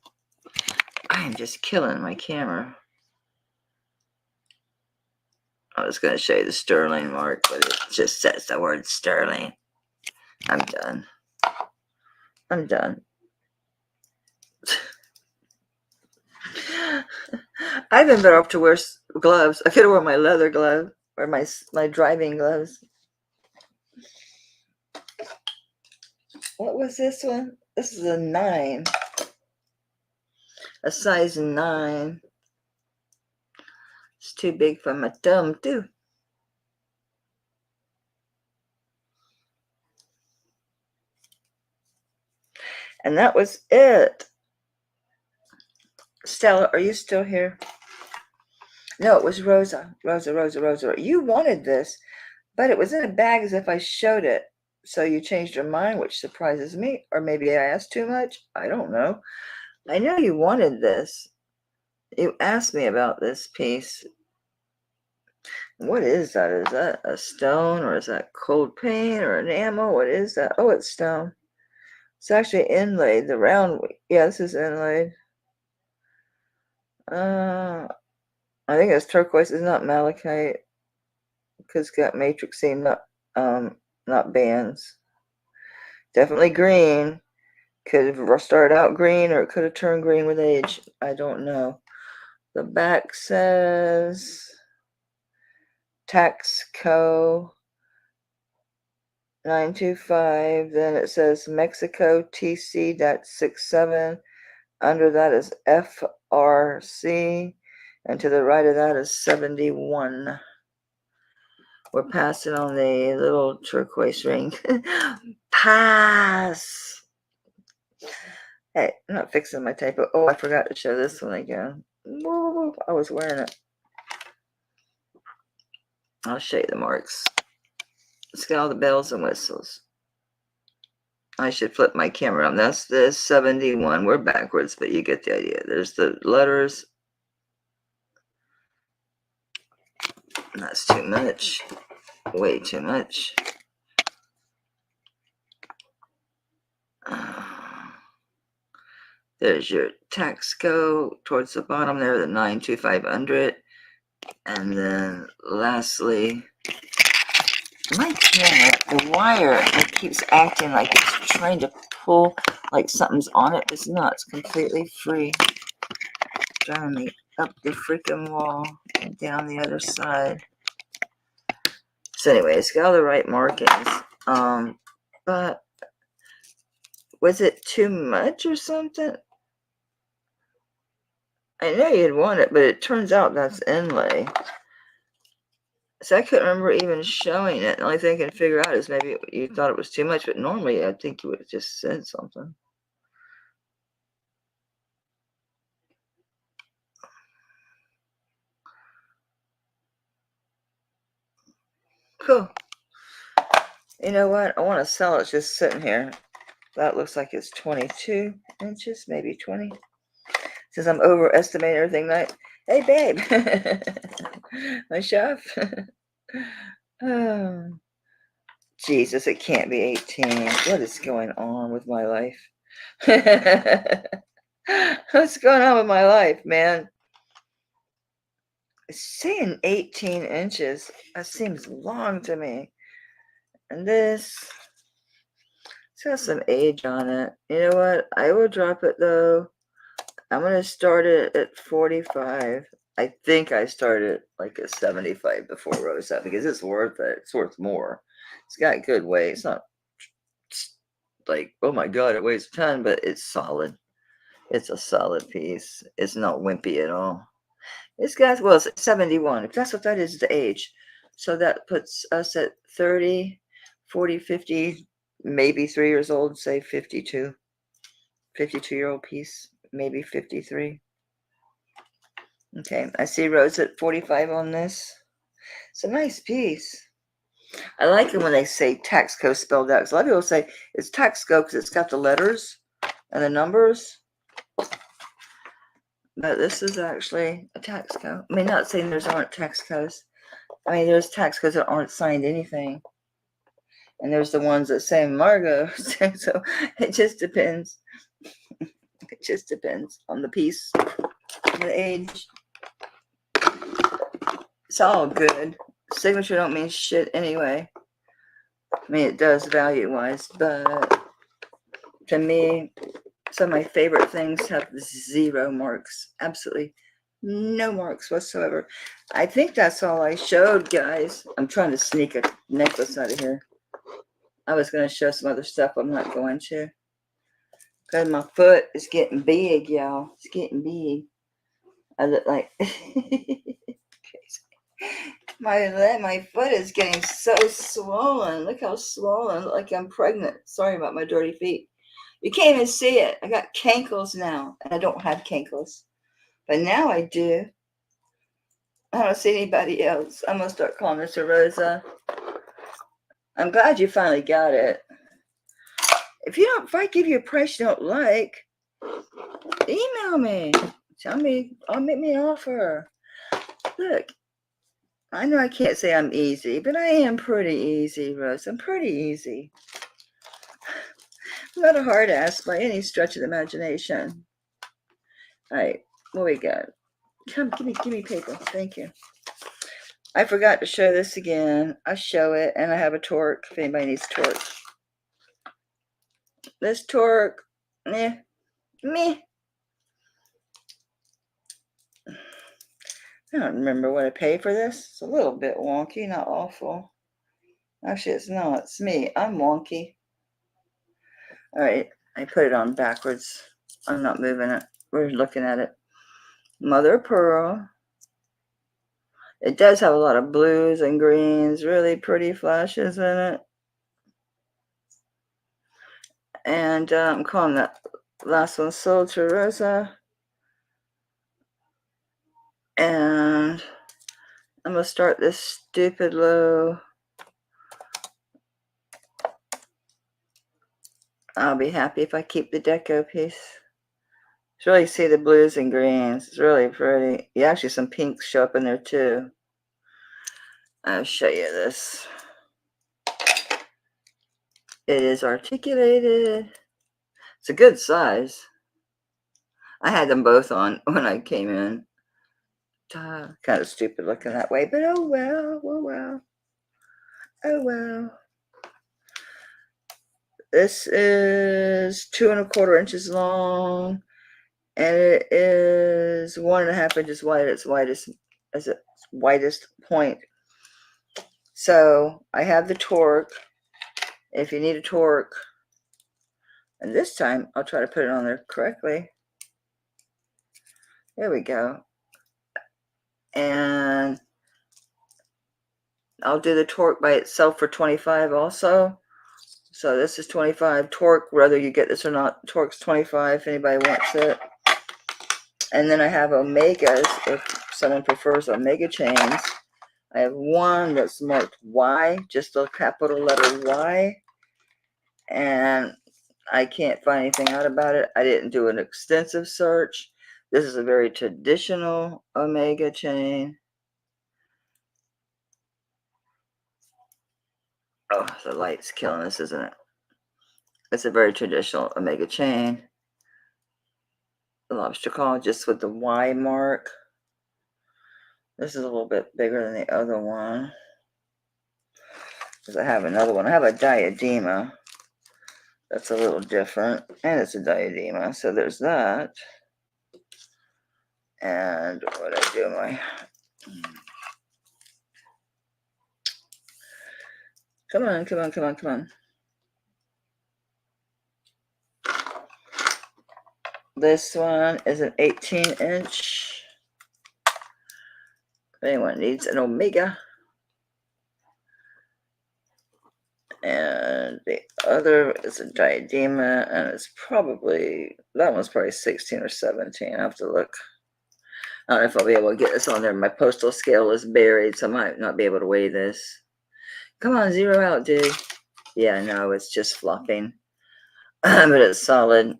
I am just killing my camera. I was going to show you the sterling mark, but it just says the word sterling. I'm done. I'm done. I've been better off to wear gloves. I could have worn my leather glove or my driving gloves. What was this one? This is a 9. A size 9. It's too big for my thumb, too. And that was it. Stella, are you still here? No, it was Rosa. Rosa. You wanted this, but it was in a bag as if I showed it. So you changed your mind, which surprises me. Or maybe I asked too much. I don't know. I know you wanted this. You asked me about this piece. What is that? Is that a stone or is that cold paint or enamel? What is that? Oh, it's stone. It's actually inlaid. The round, yeah, this is inlaid. I think it's turquoise. It's not malachite because it's got matrix seam, not bands. Definitely green. Could have started out green or it could have turned green with age. I don't know. The back says Taxco 925. Then it says Mexico TC.67. Under that is FRC. And to the right of that is 71. We're passing on the little turquoise ring. Pass. Hey, I'm not fixing my typo. Oh, I forgot to show this one again. I was wearing it. I'll show you the marks. It's got all the bells and whistles. I should flip my camera on. That's the 71. We're backwards, but you get the idea. There's the letters. That's too much. Way too much. There's your Taxco towards the bottom there, the 92500. And then lastly, my camera, the wire, it keeps acting like it's trying to pull like something's on it. It's not. It's completely free. Driving me up the freaking wall and down the other side. So anyway, it's got all the right markings. But was it too much or something? I know you'd want it, but it turns out that's inlay. So I couldn't remember even showing it. The only thing I can figure out is maybe you thought it was too much, but normally I think you would have just said something. Cool. You know what? I want to sell it just sitting here. That looks like it's 22 inches, maybe 20. Since I'm overestimating everything night. Hey, babe. My chef. Oh, Jesus, it can't be 18. What is going on with my life? What's going on with my life, man? It's saying 18 inches. That seems long to me. And this, it's got some age on it. You know what? I will drop it though. I'm going to start it at 45. I think I started like at 75 before Rosa because it's worth it. It's worth more. It's got good weight. It's not like, oh my God, it weighs a ton, but it's solid. It's a solid piece. It's not wimpy at all. It's got, well, it's 71. If that's what that is, the age. So that puts us at 30, 40, 50, maybe 3 years old, say 52. 52-year-old piece, maybe 53. Okay, I see Rose at 45 on this. It's a nice piece. I like it when they say Taxco spelled out. Because a lot of people say it's Taxco because it's got the letters and the numbers. But this is actually a Taxco. I mean, not saying there's aren't Taxcos. I mean, there's Taxcos that aren't signed anything. And there's the ones that say Margot. So it just depends. It just depends on the piece, the age. It's all good. Signature don't mean shit anyway. I mean, it does value-wise, but to me, some of my favorite things have 0 marks. Absolutely No marks whatsoever. I think that's all I showed, guys. I'm trying to sneak a necklace out of here. I was going to show some other stuff. I'm not going to. Because my foot is getting big, y'all. It's getting big. I look like... my foot is getting so swollen. Look how swollen. I look like I'm pregnant. Sorry about my dirty feet. You can't even see it. I got cankles now. And I don't have cankles. But now I do. I don't see anybody else. I'm going to start calling Mr. Rosa. I'm glad you finally got it. If I give you a price you don't like, email me. Tell me, I'll make me an offer. Look, I know I can't say I'm easy, but I am pretty easy, Rose. I'm pretty easy. I'm not a hard ass by any stretch of the imagination. All right, what we got? Come, give me paper. Thank you. I forgot to show this again. I show it, and I have a torque if anybody needs torque. This torque, meh. I don't remember what I paid for this. It's a little bit wonky, not awful. Actually, it's not. It's me. I'm wonky. All right, I put it on backwards. I'm not moving it. We're looking at it. Mother of Pearl. It does have a lot of blues and greens, really pretty flashes in it. And I'm calling that last one Sol Rosa. And I'm going to start this stupid low. I'll be happy if I keep the deco piece. You really see the blues and greens. It's really pretty. Yeah, actually some pinks show up in there too. I'll show you this. It is articulated. It's a good size. I had them both on when I came in. Kind of stupid looking that way, but oh well, oh well, oh well. This is 2¼ inches long, and it is 1½ inches wide. Its widest point. So I have the torque. If you need a torque, and this time I'll try to put it on there correctly. There we go. And I'll do the torque by itself for 25 also. So this is 25 torque, whether you get this or not. Torque's 25 if anybody wants it. And then I have Omegas if someone prefers Omega chains. I have one that's marked Y, just a capital letter Y. And I can't find anything out about it. I didn't do an extensive search. This is a very traditional Omega chain. Oh, the light's killing us, isn't it? It's a very traditional Omega chain. The lobster claw just with the Y mark. This is a little bit bigger than the other one. Because I have another one. I have a diadema. That's a little different. And it's a diadema. So there's that. And what I do, Come on. This one is an 18-inch. If anyone needs an Omega. And the other is a diadema, and it's probably, that one's probably 16 or 17. I have to look. I don't know if I'll be able to get this on there. My postal scale is buried, so I might not be able to weigh this. Come on, zero out, dude. Yeah, no, it's just flopping. But it's solid.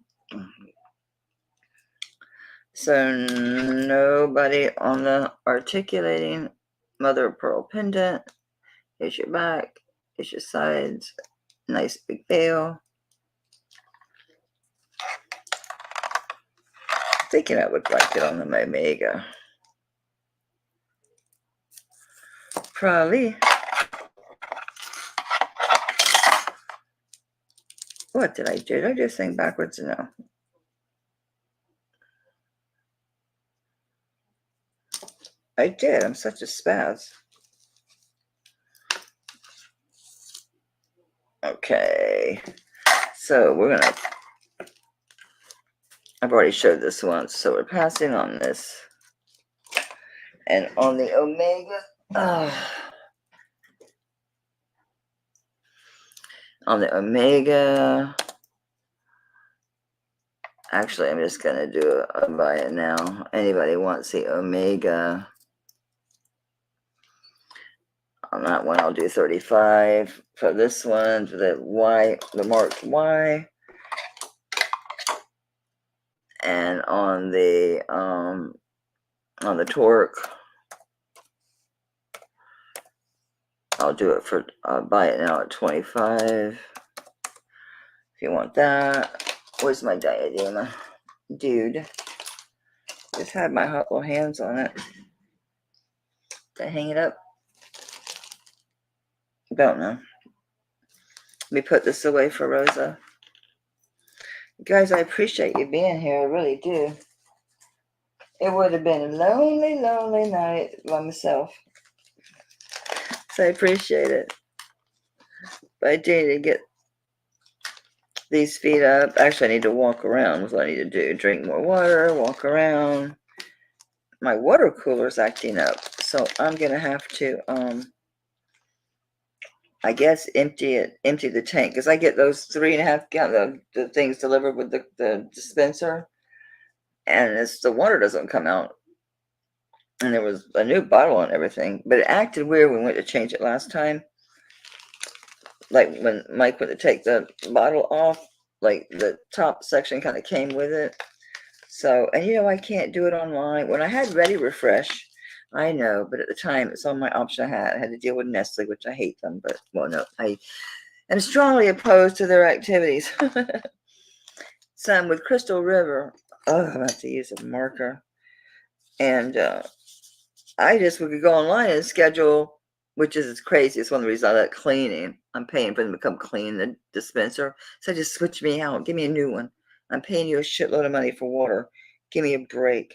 So nobody on the articulating mother of pearl pendant. Here's your back. Here's your sides. Nice big veil. Thinking I would like it on the Omega. Probably. What did I do? Did I do this thing backwards? No. I did. I'm such a spaz. Okay. So we're going to, I've already showed this once. So we're passing on this. And on the Omega, on the Omega, actually, I'm just going to do a buy it now. Anybody wants the Omega? On that one, I'll do 35. For this one, the Y, the marked Y. And on the Torque, I'll do it for buy it now at 25. If you want that. Where's my diadema? Dude. Just had my hot little hands on it. Did I hang it up? Don't know. Let me put this away for Rosa. Guys, I appreciate you being here. I really do. It would have been a lonely, lonely night by myself. So I appreciate it. But I do need to get these feet up. Actually, I need to walk around. That's what I need to do. Drink more water, walk around. My water cooler is acting up. So I'm going to have to, I guess, empty the tank. Because I get those 3.5 gallon, the things delivered with the dispenser. And the water doesn't come out. And there was a new bottle and everything. But it acted weird when we went to change it last time. Like when Mike went to take the bottle off, like the top section kind of came with it. So, and I can't do it online. When I had Ready Refresh, I know, but at the time it's on my option I had to deal with Nestle, which I hate them, but well, no, I am strongly opposed to their activities. Some with Crystal River, oh, I have to use a marker. And I just would go online and schedule, which is crazy. It's one of the reasons I like cleaning. I'm paying for them to come clean the dispenser. So just switch me out. Give me a new one. I'm paying you a shitload of money for water. Give me a break.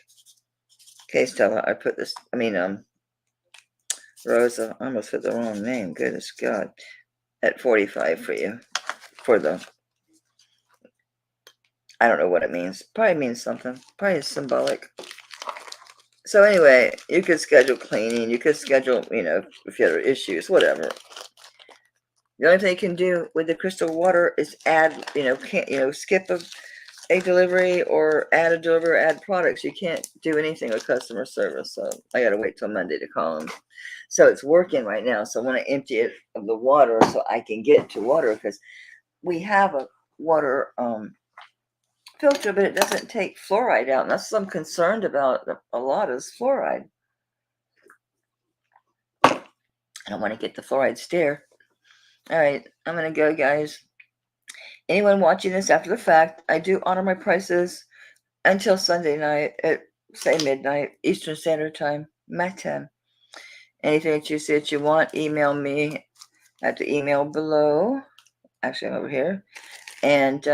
Okay, Stella, I put this, Rosa, I almost put the wrong name. Goodness God. At 45 for you. For the, I don't know what it means. Probably means something. Probably symbolic. So anyway, you could schedule cleaning. You could schedule, if you have issues, whatever. The only thing you can do with the crystal water is add, skip a delivery or add a delivery or add products. You can't do anything with customer service. So I got to wait till Monday to call them. So it's working right now. So I want to empty it of the water so I can get to water because we have a water filter, but it doesn't take fluoride out. And that's what I'm concerned about a lot is fluoride. I don't want to get the fluoride stare. All right, I'm going to go, guys. Anyone watching this after the fact, I do honor my prices until Sunday night at, say, midnight, Eastern Standard Time, my time. Anything that you see that you want, email me at the email below. Actually, I'm over here. And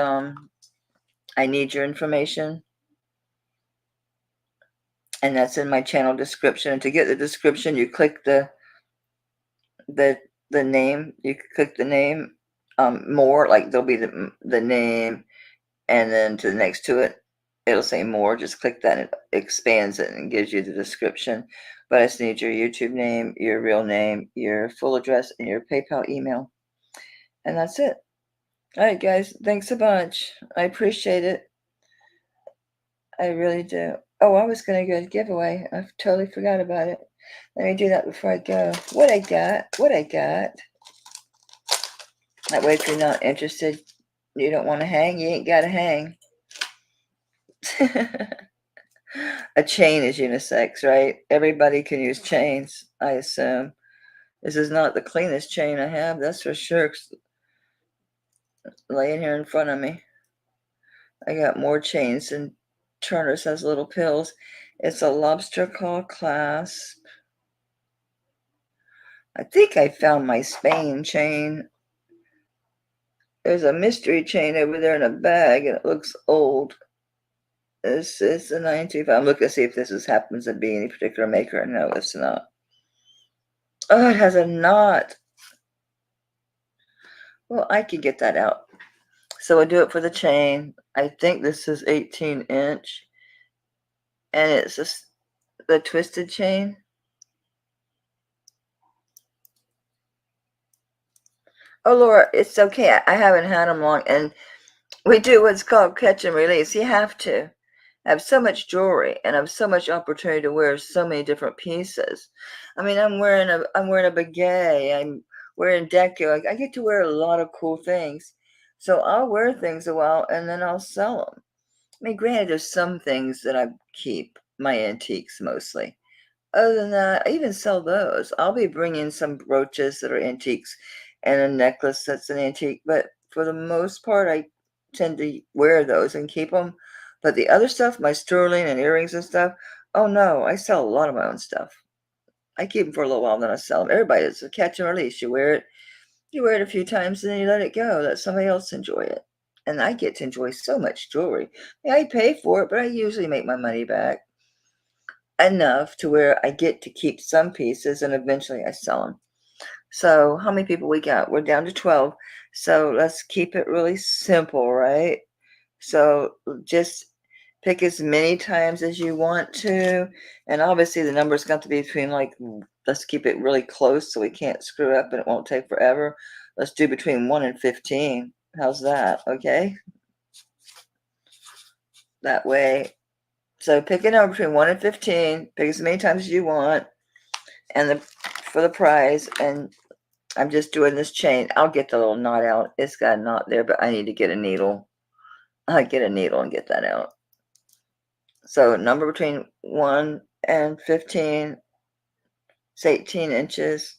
I need your information. And that's in my channel description. And to get the description, you click the name. You click the name. More, like there'll be the name. And then to the next to it, it'll say more. Just click that and it expands it and gives you the description. But I just need your YouTube name, your real name, your full address, and your PayPal email. And that's it. All right, guys. Thanks a bunch. I appreciate it. I really do. Oh, I was going to go to giveaway. I totally forgot about it. Let me do that before I go. What I got. That way, if you're not interested, you don't want to hang, you ain't got to hang. A chain is unisex, right? Everybody can use chains, I assume. This is not the cleanest chain I have, that's for sure. Laying here in front of me. I got more chains than Turner's has little pills. It's a lobster claw clasp. I think I found my Spain chain. There's a mystery chain over there in a bag, and it looks old. This is the 925. I'm looking to see if this happens to be any particular maker. No, it's not. Oh, it has a knot. Well, I could get that out. So we'll do it for the chain. I think this is 18-inch. And it's just the twisted chain. Oh, Laura, it's okay. I haven't had them long. And we do what's called catch and release. You have to. I have so much jewelry and I have so much opportunity to wear so many different pieces. I mean, I'm wearing a baguette. I'm wearing deco. I get to wear a lot of cool things. So I'll wear things a while and then I'll sell them. I mean, granted, there's some things that I keep, my antiques mostly. Other than that, I even sell those. I'll be bringing some brooches that are antiques and a necklace that's an antique, but for the most part, I tend to wear those and keep them. But the other stuff, my sterling and earrings and stuff, oh no, I sell a lot of my own stuff. I keep them for a little while, then I sell them. Everybody, it's a catch and release. You wear it a few times, and then you let it go. Let somebody else enjoy it. And I get to enjoy so much jewelry. Yeah, I pay for it, but I usually make my money back enough to where I get to keep some pieces and eventually I sell them. So how many people we got? We're down to 12. So let's keep it really simple, right? So just pick as many times as you want to. And obviously the number's got to be between let's keep it really close so we can't screw up and it won't take forever. Let's do between 1 and 15. How's that? Okay. That way. So pick a number between 1 and 15. Pick as many times as you want. And for the prize, and I'm just doing this chain. I'll get the little knot out. It's got a knot there, but I need to get a needle. I'll get a needle and get that out. So number between 1 and 15. It's 18 inches.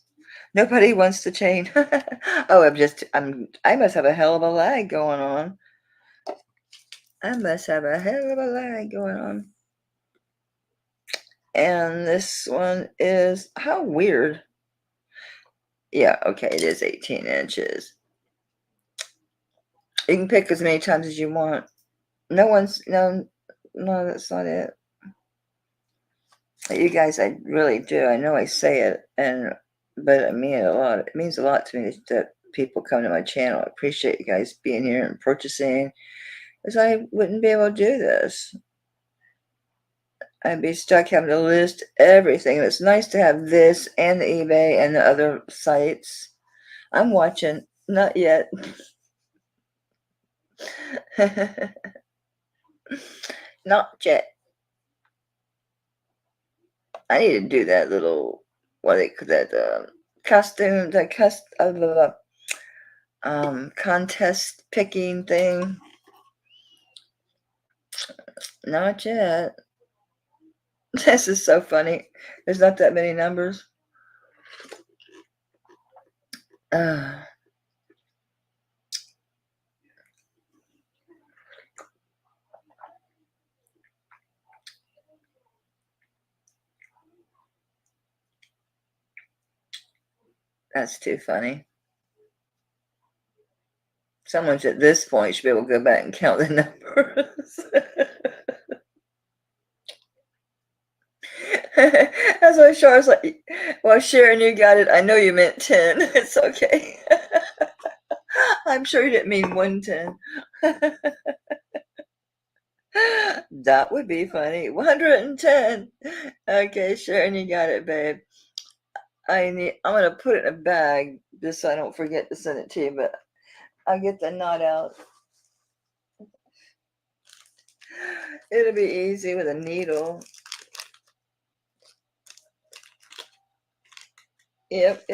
Nobody wants the chain. Oh, I must have a hell of a lag going on. I must have a hell of a lag going on. And this one is, how weird. Yeah, okay, it is 18 inches. You can pick as many times as you want. No, that's not it. You guys, I really do. I know I say it, but I mean it a lot. It means a lot to me that people come to my channel. I appreciate you guys being here and purchasing, because I wouldn't be able to do this. I'd be stuck having to list everything. It's nice to have this and the eBay and the other sites. I'm watching. Not yet. Not yet. I need to do that little, costume, contest picking thing. Not yet. This is so funny. There's not that many numbers. That's too funny. Someone's at this point should be able to go back and count the numbers. That's why Char's like, well, Sharon, you got it. I know you meant 10. It's okay. I'm sure you didn't mean 110. That would be funny. 110. Okay, Sharon, you got it, babe. I'm gonna put it in a bag just so I don't forget to send it to you, but I'll get the knot out. It'll be easy with a needle. Yep.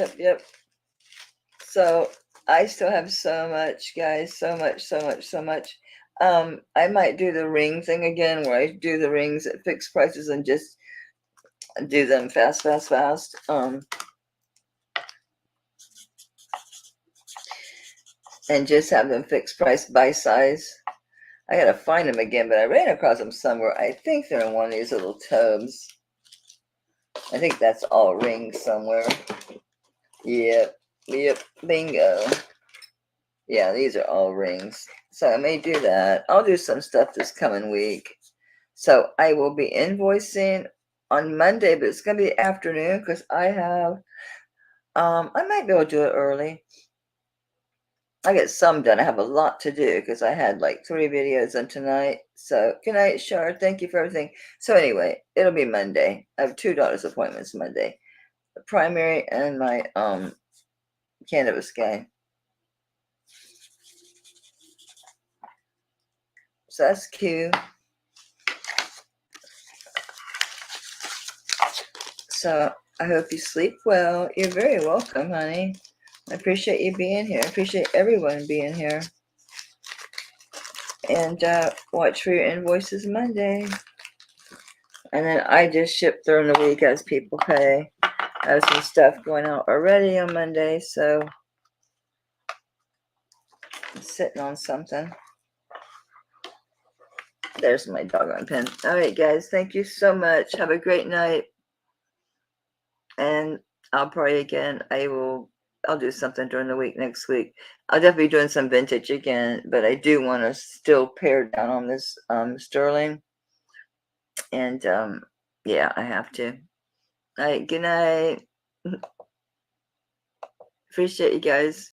So I still have so much, guys. So much. I might do the ring thing again where I do the rings at fixed prices and just do them fast. And just have them fixed price by size. I gotta find them again, but I ran across them somewhere. I think they're in one of these little tubs. I think that's all rings somewhere. Yep, bingo. Yeah, these are all rings. So I may do that. I'll do some stuff this coming week. So I will be invoicing on Monday, but it's going to be afternoon because I have, I might be able to do it early. I get some done. I have a lot to do because I had like 3 videos on tonight. So good night, Shar. Thank you for everything. So anyway, it'll be Monday. I have 2 daughter's appointments Monday. The primary and my cannabis guy. So that's cute. So I hope you sleep well. You're very welcome, honey. I appreciate you being here. I appreciate everyone being here. And watch for your invoices Monday. And then I just ship during the week as people pay. I have some stuff going out already on Monday, so I'm sitting on something. There's my doggone pen. All right, guys, thank you so much. Have a great night. And I'll probably again, I'll do something during the week next week. I'll definitely be doing some vintage again, but I do want to still pare down on this sterling. And yeah, I have to. All right, good night. Appreciate you guys.